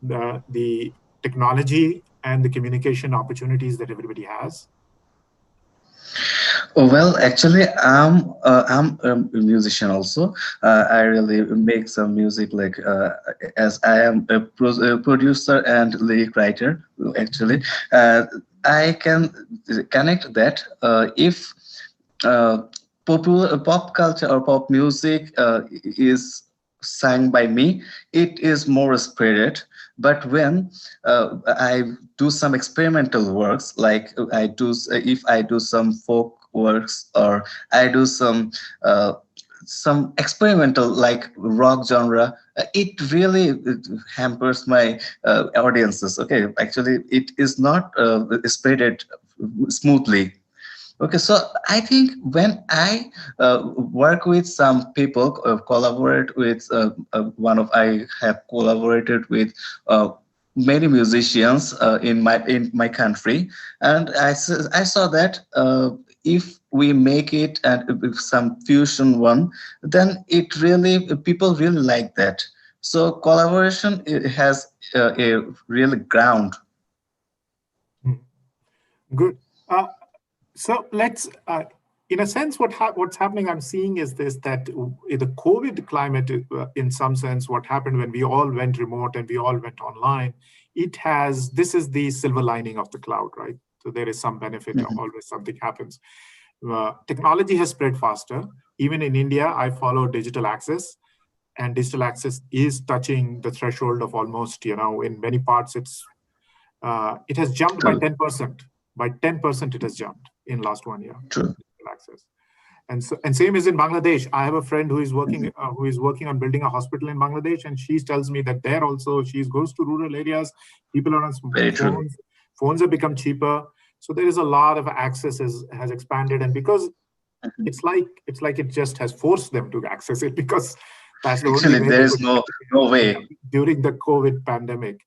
the technology and the communication opportunities that everybody has? Oh, well, actually, I'm a musician also. I really make some music, like as I am a producer and lyric writer. Actually, I can connect that if popular pop culture or pop music is sung by me, it is more spread. But when I do some experimental works, like if I do some folk works, or I do some experimental like rock genre, it really hampers my audiences. Okay, actually, it is not spreaded smoothly. Okay, so I think when I work with some people, collaborate with I have collaborated with many musicians in my country, and I saw that if we make it and with some fusion one, then it really, people really like that. So collaboration, it has a real ground. Good. So let's, in a sense, what's happening, I'm seeing is this, that the COVID climate, in some sense, what happened when we all went remote and we all went online, this is the silver lining of the cloud, right? So there is some benefit, always something happens. Technology has spread faster. Even in India, I follow digital access, and digital access is touching the threshold of almost, in many parts, it has jumped by 10%. By 10%, it has jumped in last 1 year. True. Access. And same is in Bangladesh. I have a friend who is working on building a hospital in Bangladesh, and she tells me that there also she goes to rural areas. People are on phones. Phones have become cheaper, so there is a lot of access has expanded, and because it's like it just has forced them to access it, because that's the only way. There's no way during the COVID pandemic.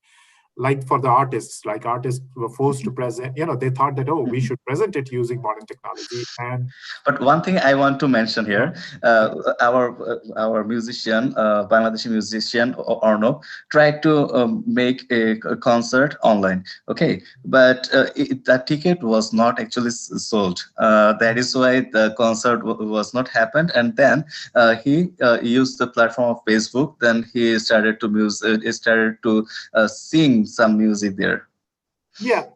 Like for the artists, were forced to present, they thought that, we should present it using modern technology. But one thing I want to mention here, our musician, Bangladeshi musician Arnab, tried to make a concert online. Okay, but that ticket was not actually sold. That is why the concert was not happened. And then he used the platform of Facebook. Then he started to sing some music there. Yeah,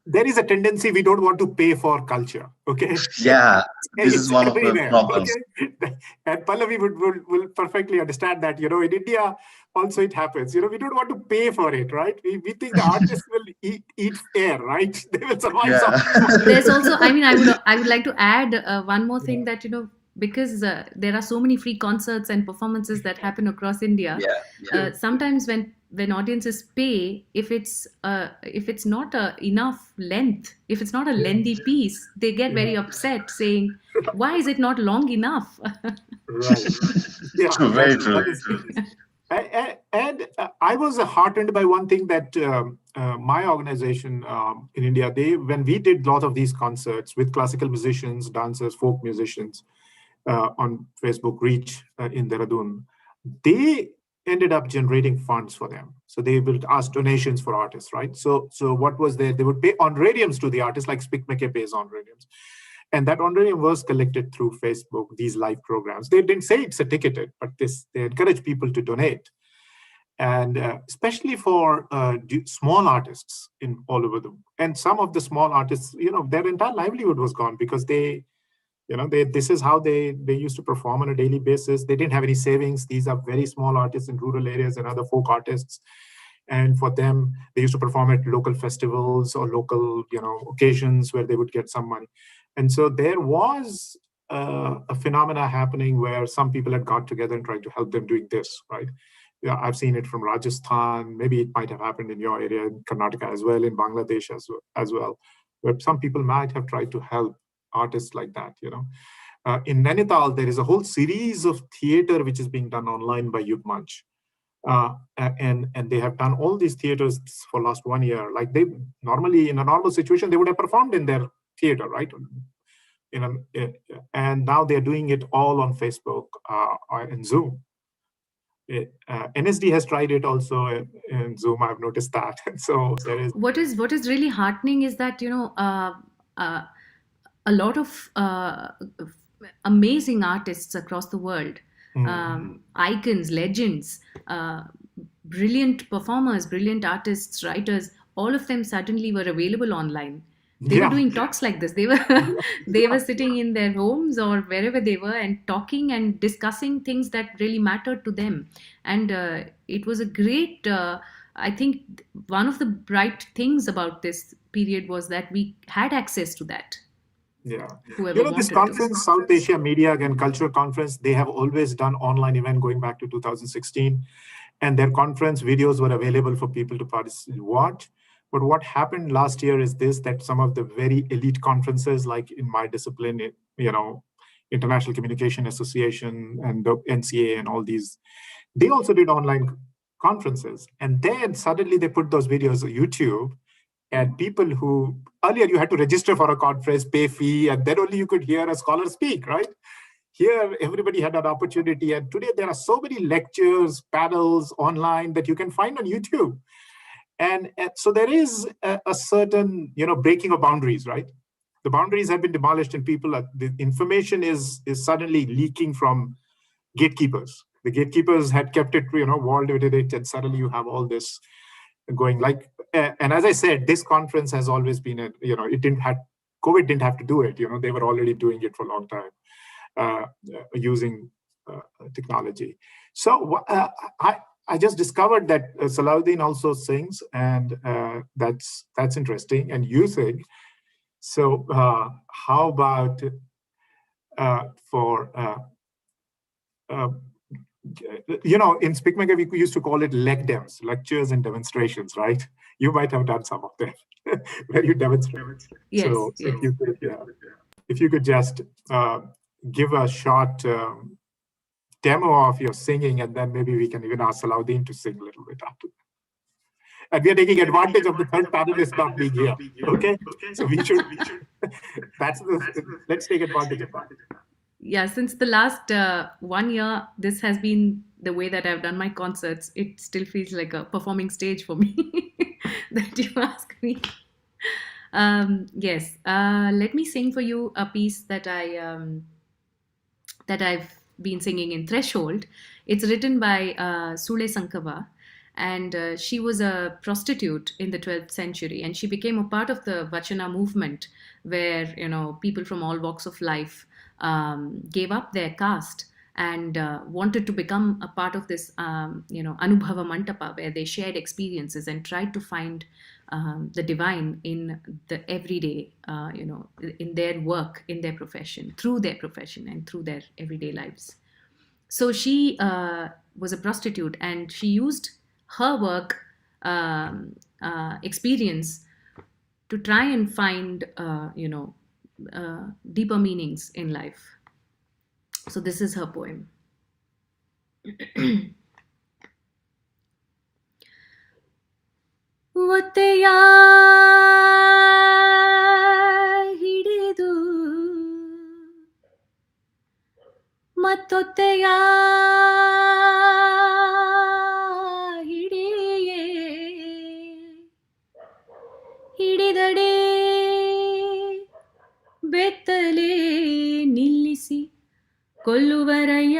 there is a tendency we don't want to pay for culture. Okay. Yeah, this is one of the problems. Okay? And Pallavi will perfectly understand that. In India also it happens. We don't want to pay for it, right? We think the artists will eat air, right? They will survive. Yeah. There's also, I would like to add one more thing, that because there are so many free concerts and performances that happen across India. Sometimes when audiences pay, if it's not enough length, if it's not a lengthy piece, they get very upset, saying, why is it not long enough? Right. Yeah, true, very true. And I was heartened by one thing that my organization in India, when we did a lot of these concerts with classical musicians, dancers, folk musicians on Facebook Reach in Dehradun, they ended up generating funds for them. So they will ask donations for artists, right? So what was there? They would pay honorariums to the artists, like Spikmeke pays honorariums. And that honorarium was collected through Facebook, these live programs. They didn't say it's a ticketed, but they encourage people to donate. And especially for small artists in all over and some of the small artists, their entire livelihood was gone, because this is how they used to perform on a daily basis. They didn't have any savings. These are very small artists in rural areas and other folk artists. And for them, they used to perform at local festivals or local, occasions where they would get some money. And so there was a phenomena happening where some people had got together and tried to help them doing this, right? Yeah, I've seen it from Rajasthan. Maybe it might have happened in your area, in Karnataka as well, in Bangladesh as well, where some people might have tried to help artists like that. In Nainital, there is a whole series of theater which is being done online by Youth Munch. And they have done all these theaters for last 1 year. Like they normally, in a normal situation, they would have performed in their theater, right? And now they're doing it all on Facebook and Zoom. NSD has tried it also in Zoom. I've noticed that. So there is what is really heartening is that a lot of amazing artists across the world, icons, legends, brilliant performers, brilliant artists, writers, all of them suddenly were available online. They were doing talks like this. They were sitting in their homes or wherever they were and talking and discussing things that really mattered to them. And it was a great, I think one of the bright things about this period was that we had access to that. Yeah. Whoever This conference, South Asia Media and Culture Conference, they have always done online event going back to 2016. And their conference videos were available for people to participate, watch. But what happened last year is this, that some of the very elite conferences, like in my discipline, International Communication Association and the NCA and all these, they also did online conferences. And then suddenly they put those videos on YouTube, and people who, earlier you had to register for a conference, pay fee, and then only you could hear a scholar speak, right? Here, everybody had an opportunity. And today there are so many lectures, panels online that you can find on YouTube. And so there is a certain, breaking of boundaries, right? The boundaries have been demolished and the information is suddenly leaking from gatekeepers. The gatekeepers had kept it, walled with it, and suddenly you have all this going and as I said, this conference has always been COVID didn't have to do it. They were already doing it for a long time using technology. So I just discovered that Salahuddin also sings, and that's interesting. And you sing. So how about in Speakmaker, we used to call it lecdems, lectures and demonstrations, right? You might have done some of them where you demonstrate. Yes, so yes. If you could just give a short demo of your singing, and then maybe we can even ask Salahuddin to sing a little bit after that. And we are taking advantage of the third panelist not being here. Okay, so we should. Let's take advantage of that. Yeah, since the last 1 year, this has been the way that I've done my concerts. It still feels like a performing stage for me that you ask me. Yes, let me sing for you a piece that I've been singing in Threshold. It's written by Sule Sankava, and she was a prostitute in the 12th century, and she became a part of the Vachana movement, where people from all walks of life gave up their caste and wanted to become a part of this Anubhava Mantapa, where they shared experiences and tried to find the divine in the everyday, in their work, in their profession, through their profession and through their everyday lives. So she was a prostitute, and she used her work experience to try and find, deeper meanings in life. So this is her poem. ಒತ್ತೆಯ ಹಿಡಿದು ಮತ್ತೊತ್ತೆಯ ಹಿಡಿಯೇ ಹಿಡಿದಡೆ ಬೆತ್ತಲೆ ನಿಲ್ಲಿಸಿ ಕೊಲ್ಲುವರಯ್ಯ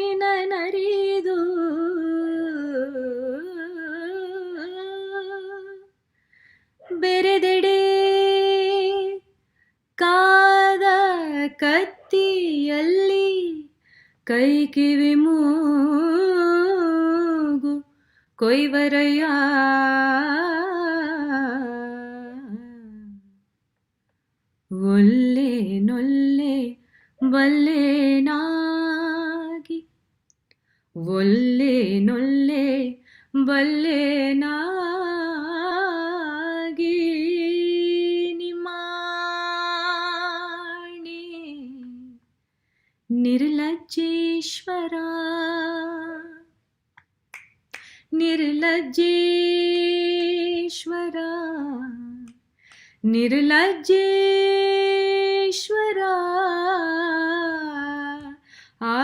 ವ್ರತಹೀನರಿದು ಬೆರೆದೆಡೆ ಕಾದ ಕತ್ತಿಯಲ್ಲಿ ಕೈ ಕಿವಿ ಮೂಗು ಕೊಯ್ವರಯ್ಯ ಒಲ್ಲೆ ನೊಲ್ಲೆ ಬಲ್ಲೆನಾಗಿ ಒಲ್ಲೆ ನೊಲ್ಲೆ ಬಲ್ಲೆನಾಗಿ ನಿಮಾಣಿ ನಿರ್ಲಜ್ಜೇಶ್ವರ ನಿರ್ಲಜ್ಜೇಶ್ವರ ನಿರ್ಲಜ್ಜೇಶ್ವರ ಆ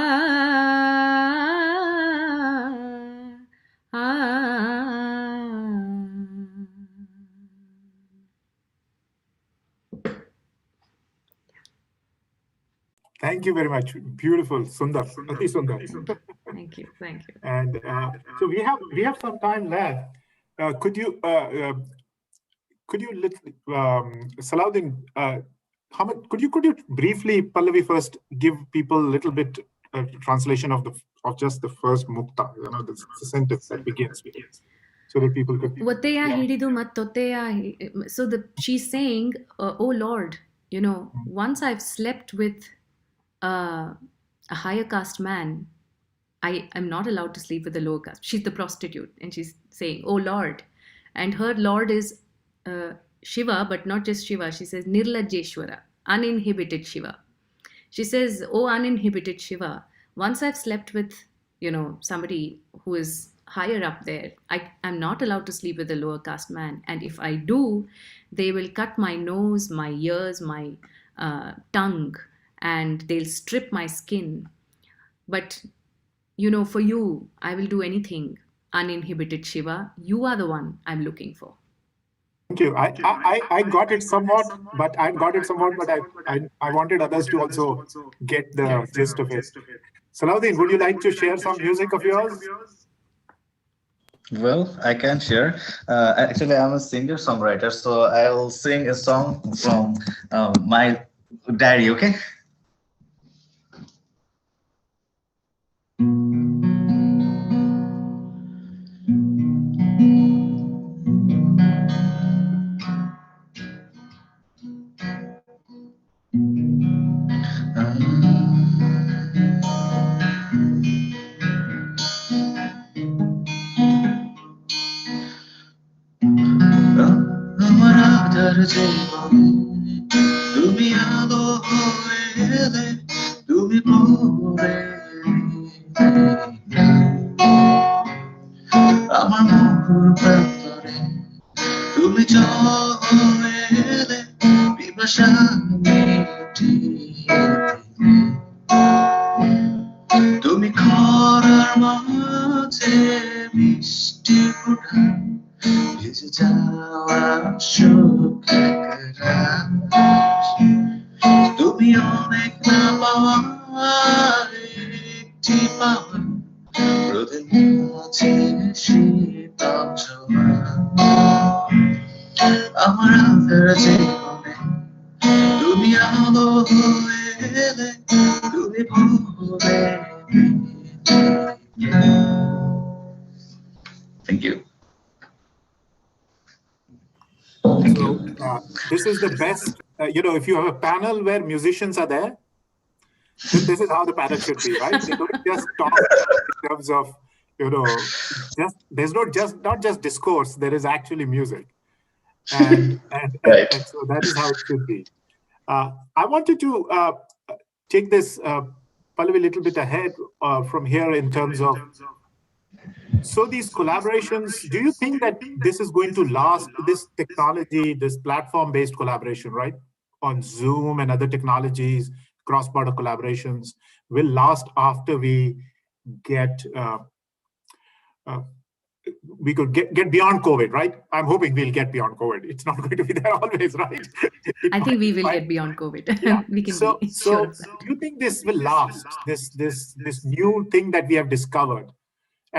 ಆ Thank you very much. Beautiful, Sundar, Ati Sundar. Thank you, thank you. And so we have some time left. Could you Salahuddin, how much could you briefly, Pallavi, first give people a little bit translation of just the first mukta, the sentence that begins, so that people could. Otteya hididu mattotteya. So she's saying, oh Lord, once I've slept with a higher caste man, I am not allowed to sleep with the lower caste. She's the prostitute, and she's saying, oh Lord, and her Lord is Shiva, but not just Shiva. She says Nirlajeshwara, uninhibited Shiva. She says, oh uninhibited Shiva, once I've slept with somebody who is higher up there, I'm not allowed to sleep with a lower caste man, and if I do, they will cut my nose, my ears, my tongue, and they'll strip my skin. But for you, I will do anything. Uninhibited Shiva, you are the one I'm looking for. Thank you. I got it somewhat, but I wanted others to also get the gist of it. Salahuddin, would you like to share some music of yours? Well, I can share. Actually, I'm a singer-songwriter, so I will sing a song from my diary, okay? তুমি আলো হয়ে তুমি ভোরে আমার মুখর প্রান্তরে তুমি চলে পিপাসা মিটিয়ে তুমি খরার মাঝে মিষ্টি ফোঁটা ভিজে যাওয়া সুখ তুমি অনেক না পাওয়া একটি পাওয়া রোদের মাঝে শীতল ছোঁয়া আমার আধার জীবনে তুমি আলো হয়ে এলে তুমি ভোরে Thank you. So this is the best, if you have a panel where musicians are there, this is how the panel should be, right? They don't just talk in terms of, there's not just discourse, there is actually music. And so that is how it should be. I wanted to take this, Pallavi, a little bit ahead from here in terms of, so these collaborations, do you think that this is going to last, this technology, this platform-based collaboration, right? On Zoom and other technologies, cross-border collaborations will last after we get, we could get beyond COVID, right? I'm hoping we'll get beyond COVID. It's not going to be there always, right? I think we will get beyond COVID. Yeah. We can so be sure of that. do you think this will last, this new thing that we have discovered?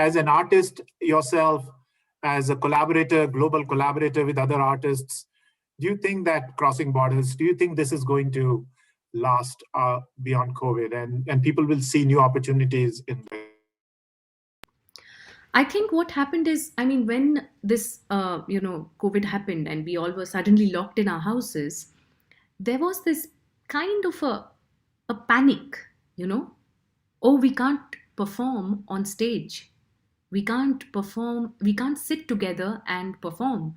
As an artist yourself, as a collaborator, global collaborator with other artists, do you think that crossing borders, do you think this is going to last beyond COVID, and people will see new opportunities in this? I think what happened is, I mean, when this, COVID happened and we all were suddenly locked in our houses, there was this kind of a panic, oh, we can't perform on stage. We can't perform, we can't sit together and perform,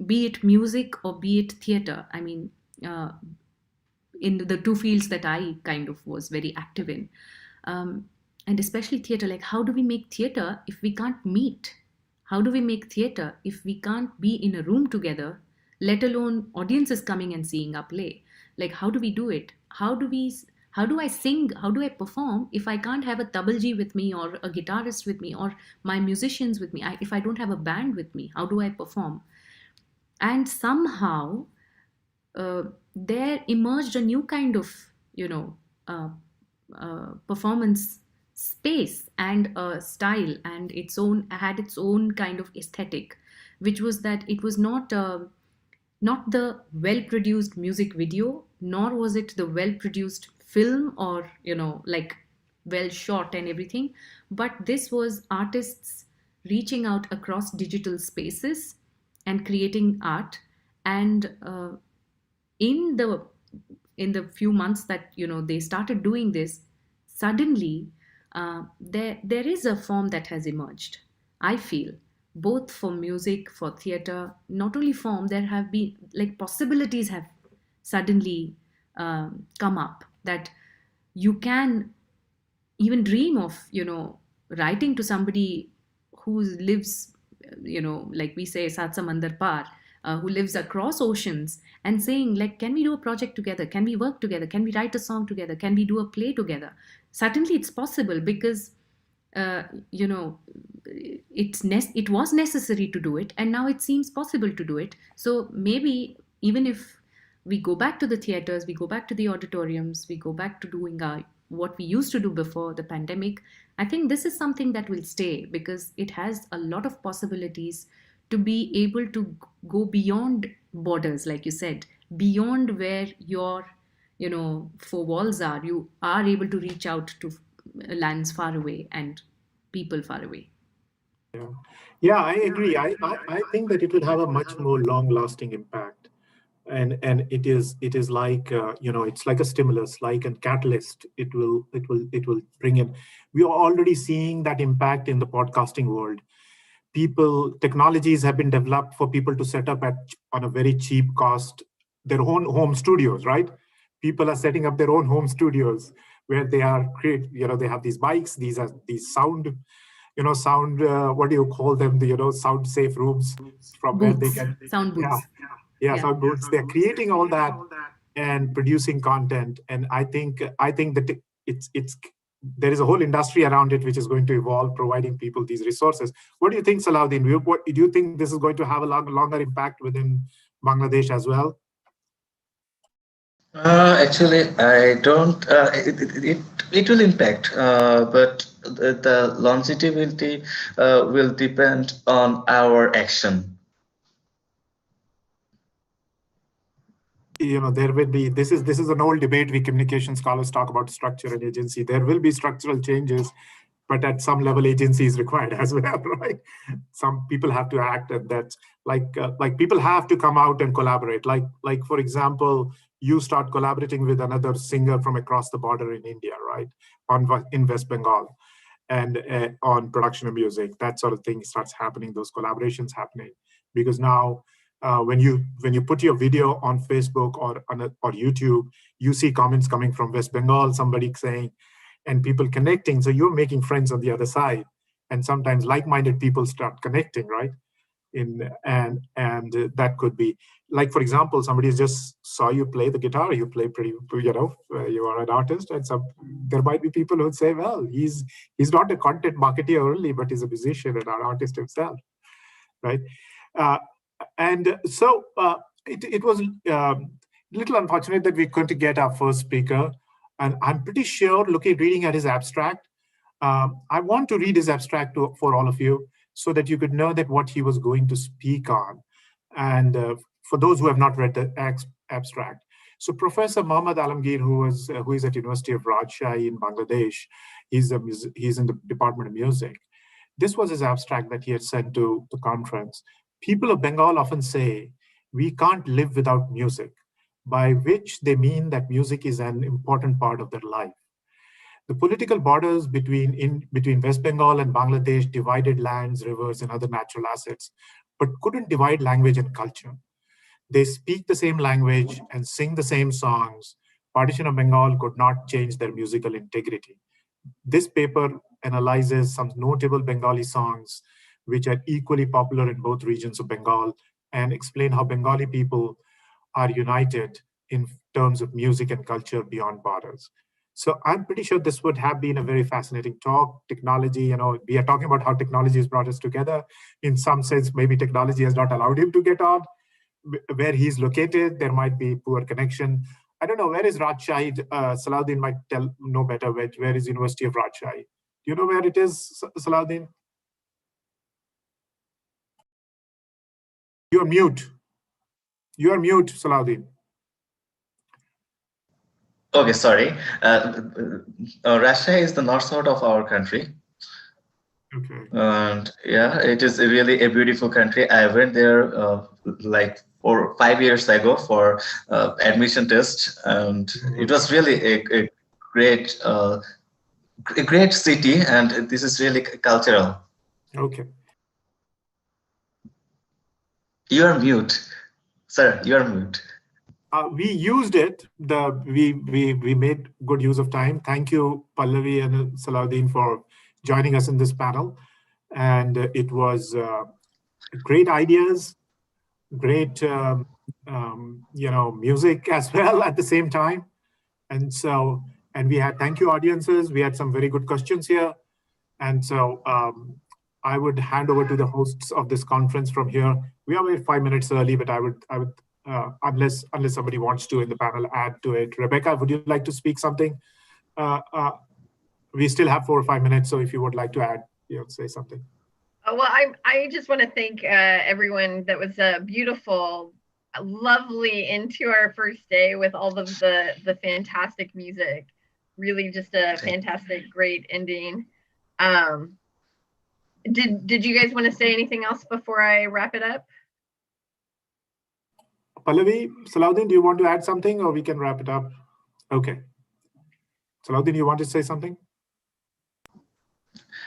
be it music or be it theater. I mean, in the two fields that I kind of was very active in. And especially theater, like how do we make theater if we can't meet? How do we make theater if we can't be in a room together, let alone audiences coming and seeing our play? Like, how do we do it? How do I sing? How do I perform if I can't have a tabalji with me or a guitarist with me or my musicians with me? If I don't have a band with me, how do I perform? And somehow there emerged a new kind of, performance space and style, and had its own kind of aesthetic, which was that it was not the well-produced music video, nor was it the well-produced film or like well shot and everything, but this was artists reaching out across digital spaces and creating art. And in the few months that they started doing this, suddenly there is a form that has emerged, I feel, both for music, for theater. Not only form, there have been like possibilities have suddenly come up, that you can even dream of writing to somebody who lives, like we say, Saat Samandar Par, who lives across oceans, and saying, like, can we do a project together? Can we work together? Can we write a song together? Can we do a play together? Suddenly it's possible because, it was necessary to do it, and now it seems possible to do it. So maybe even if we go back to the theaters, we go back to the auditoriums, we go back to doing what we used to do before the pandemic, I think this is something that will stay because it has a lot of possibilities to be able to go beyond borders, like you said, beyond where your, four walls are. You are able to reach out to lands far away and people far away. Yeah, I agree. I think that it will have a much more long-lasting impact, and it is like it's like a stimulus, like a catalyst. It will bring in. We are already seeing that impact in the podcasting world. Technologies have been developed for people to set up on a very cheap cost their own home studios, right? People are setting up their own home studios where they are they have these mics, these sound, what do you call them? The sound safe rooms from booths. Where they can sound booths. Yeah, sound booths. They're creating all that and producing content, and I think that there is a whole industry around it which is going to evolve, providing people these resources. What do you think, Salahuddin? Do you think this is going to have a longer impact within Bangladesh as well? Actually, I don't. It will impact, but the longevity will depend on our action. There will be. This is an old debate. We communication scholars talk about structure and agency. There will be structural changes, but at some level, agency is required as well, right? Some people have to act, and that's like people have to come out and collaborate. Like for example, you start collaborating with another singer from across the border in India, right? In West Bengal, and on production of music, that sort of thing starts happening. Those collaborations happening because now. When you put your video on Facebook or YouTube, you see comments coming from West Bengal, somebody saying, and people connecting. So you're making friends on the other side, and sometimes like-minded people start connecting, right? And that could be like, for example, somebody just saw you play the guitar. You play pretty, you are an artist, and there might be people who would say, well, he's not a content marketer only, but he's a musician and an artist himself, right? And so it was a little unfortunate that we couldn't get our first speaker. And I'm pretty sure, reading at his abstract, I want to read his abstract for all of you so that you could know that what he was going to speak on. And for those who have not read the abstract. So Professor Mohammad Alamgir, who is at University of Rajshahi in Bangladesh, he's in the Department of Music. This was his abstract that he had sent to the conference. People of Bengal often say, we can't live without music, by which they mean that music is an important part of their life. The political borders between West Bengal and Bangladesh divided lands, rivers, and other natural assets, but couldn't divide language and culture. They speak the same language and sing the same songs. Partition of Bengal could not change their musical integrity. This paper analyzes some notable Bengali songs which are equally popular in both regions of Bengal and explain how Bengali people are united in terms of music and culture beyond borders. So I'm pretty sure this would have been a very fascinating talk. Technology, we are talking about how technology has brought us together. In some sense, maybe technology has not allowed him to get on. Where he's located, there might be poor connection. I don't know, where is Rajshahi? Salahuddin might know better. Where is University of Rajshahi? Do you know where it is, Salahuddin? You're mute. You're mute, Salahuddin. Okay, sorry. Russia is the north side of our country. Okay. And yeah, it is really a beautiful country. I went there like 4 or 5 years ago for admission test, and it was really a great city, and this is really cultural. Okay. You are mute, sir. You are mute. We used it. We made good use of time. Thank you, Pallavi and Salahuddin, for joining us in this panel. And it was great ideas, great music as well at the same time. And so, we had, thank you audiences. We had some very good questions here. And so I would hand over to the hosts of this conference from here. We are 5 minutes early, but I would unless somebody wants to in the panel add to it. Rebecca, would you like to speak something? We still have 4 or 5 minutes, so if you would like to add, say something. Well, I just want to thank everyone. That was a beautiful, lovely into our first day with all of the fantastic music. Really just a fantastic, great ending. Did you guys want to say anything else before I wrap it up? Pallavi, Salahuddin, do you want to add something, or we can wrap it up? Okay. Salahuddin, you want to say something?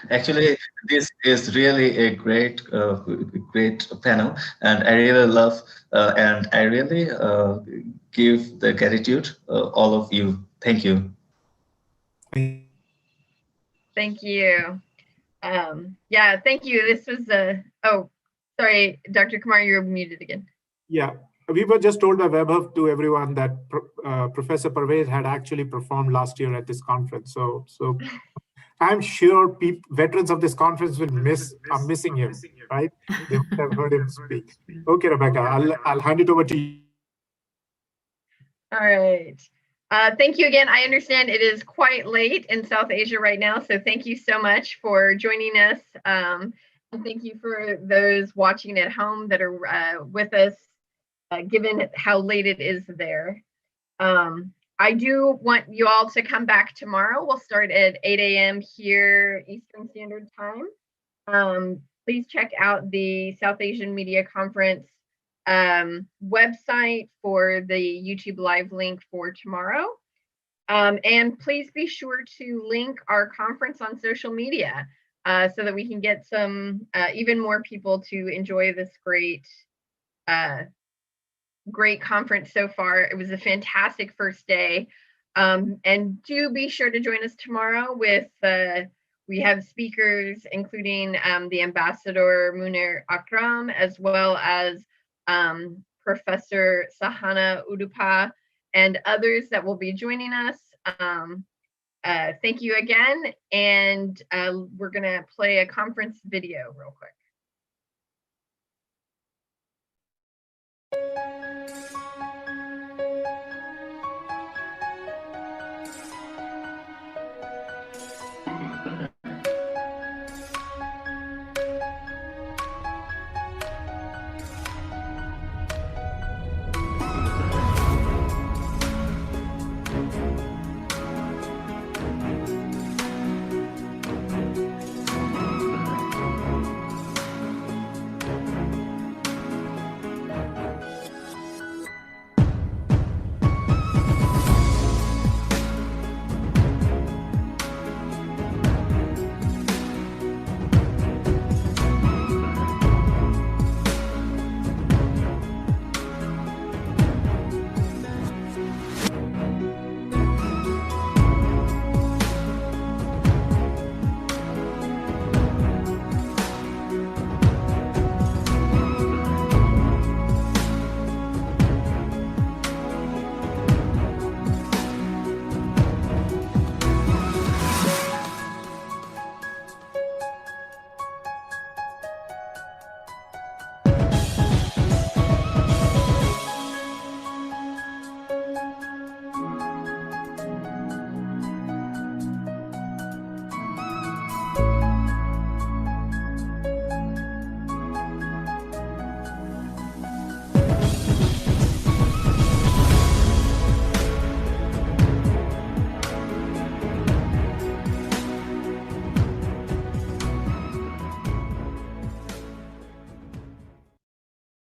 Actually, this is really a great panel, and I really love and I really give the gratitude all of you. Thank you. Thank you. Yeah, thank you. This was oh, sorry, Dr. Kumar, you're muted again. Yeah, we were just told by Vaibhav to everyone that Professor Parvez had actually performed last year at this conference. So I'm sure veterans of this conference are missing him, right? They would have heard him speak. Okay, Rebecca, I'll hand it over to you. All right. Thank you again. I understand it is quite late in South Asia right now, so thank you so much for joining us. And thank you for those watching at home that are with us, given how late it is there. I do want you all to come back tomorrow. We'll start at 8 a.m. here Eastern Standard Time. Please check out the South Asian Media Conference website for the YouTube live link for tomorrow. And please be sure to link our conference on social media so that we can get some even more people to enjoy this great conference so far. It was a fantastic first day. And do be sure to join us tomorrow with, we have speakers, including the Ambassador Munir Akram, as well as Professor Sahana Udupa and others that will be joining us. Thank you again. And we're gonna play a conference video real quick.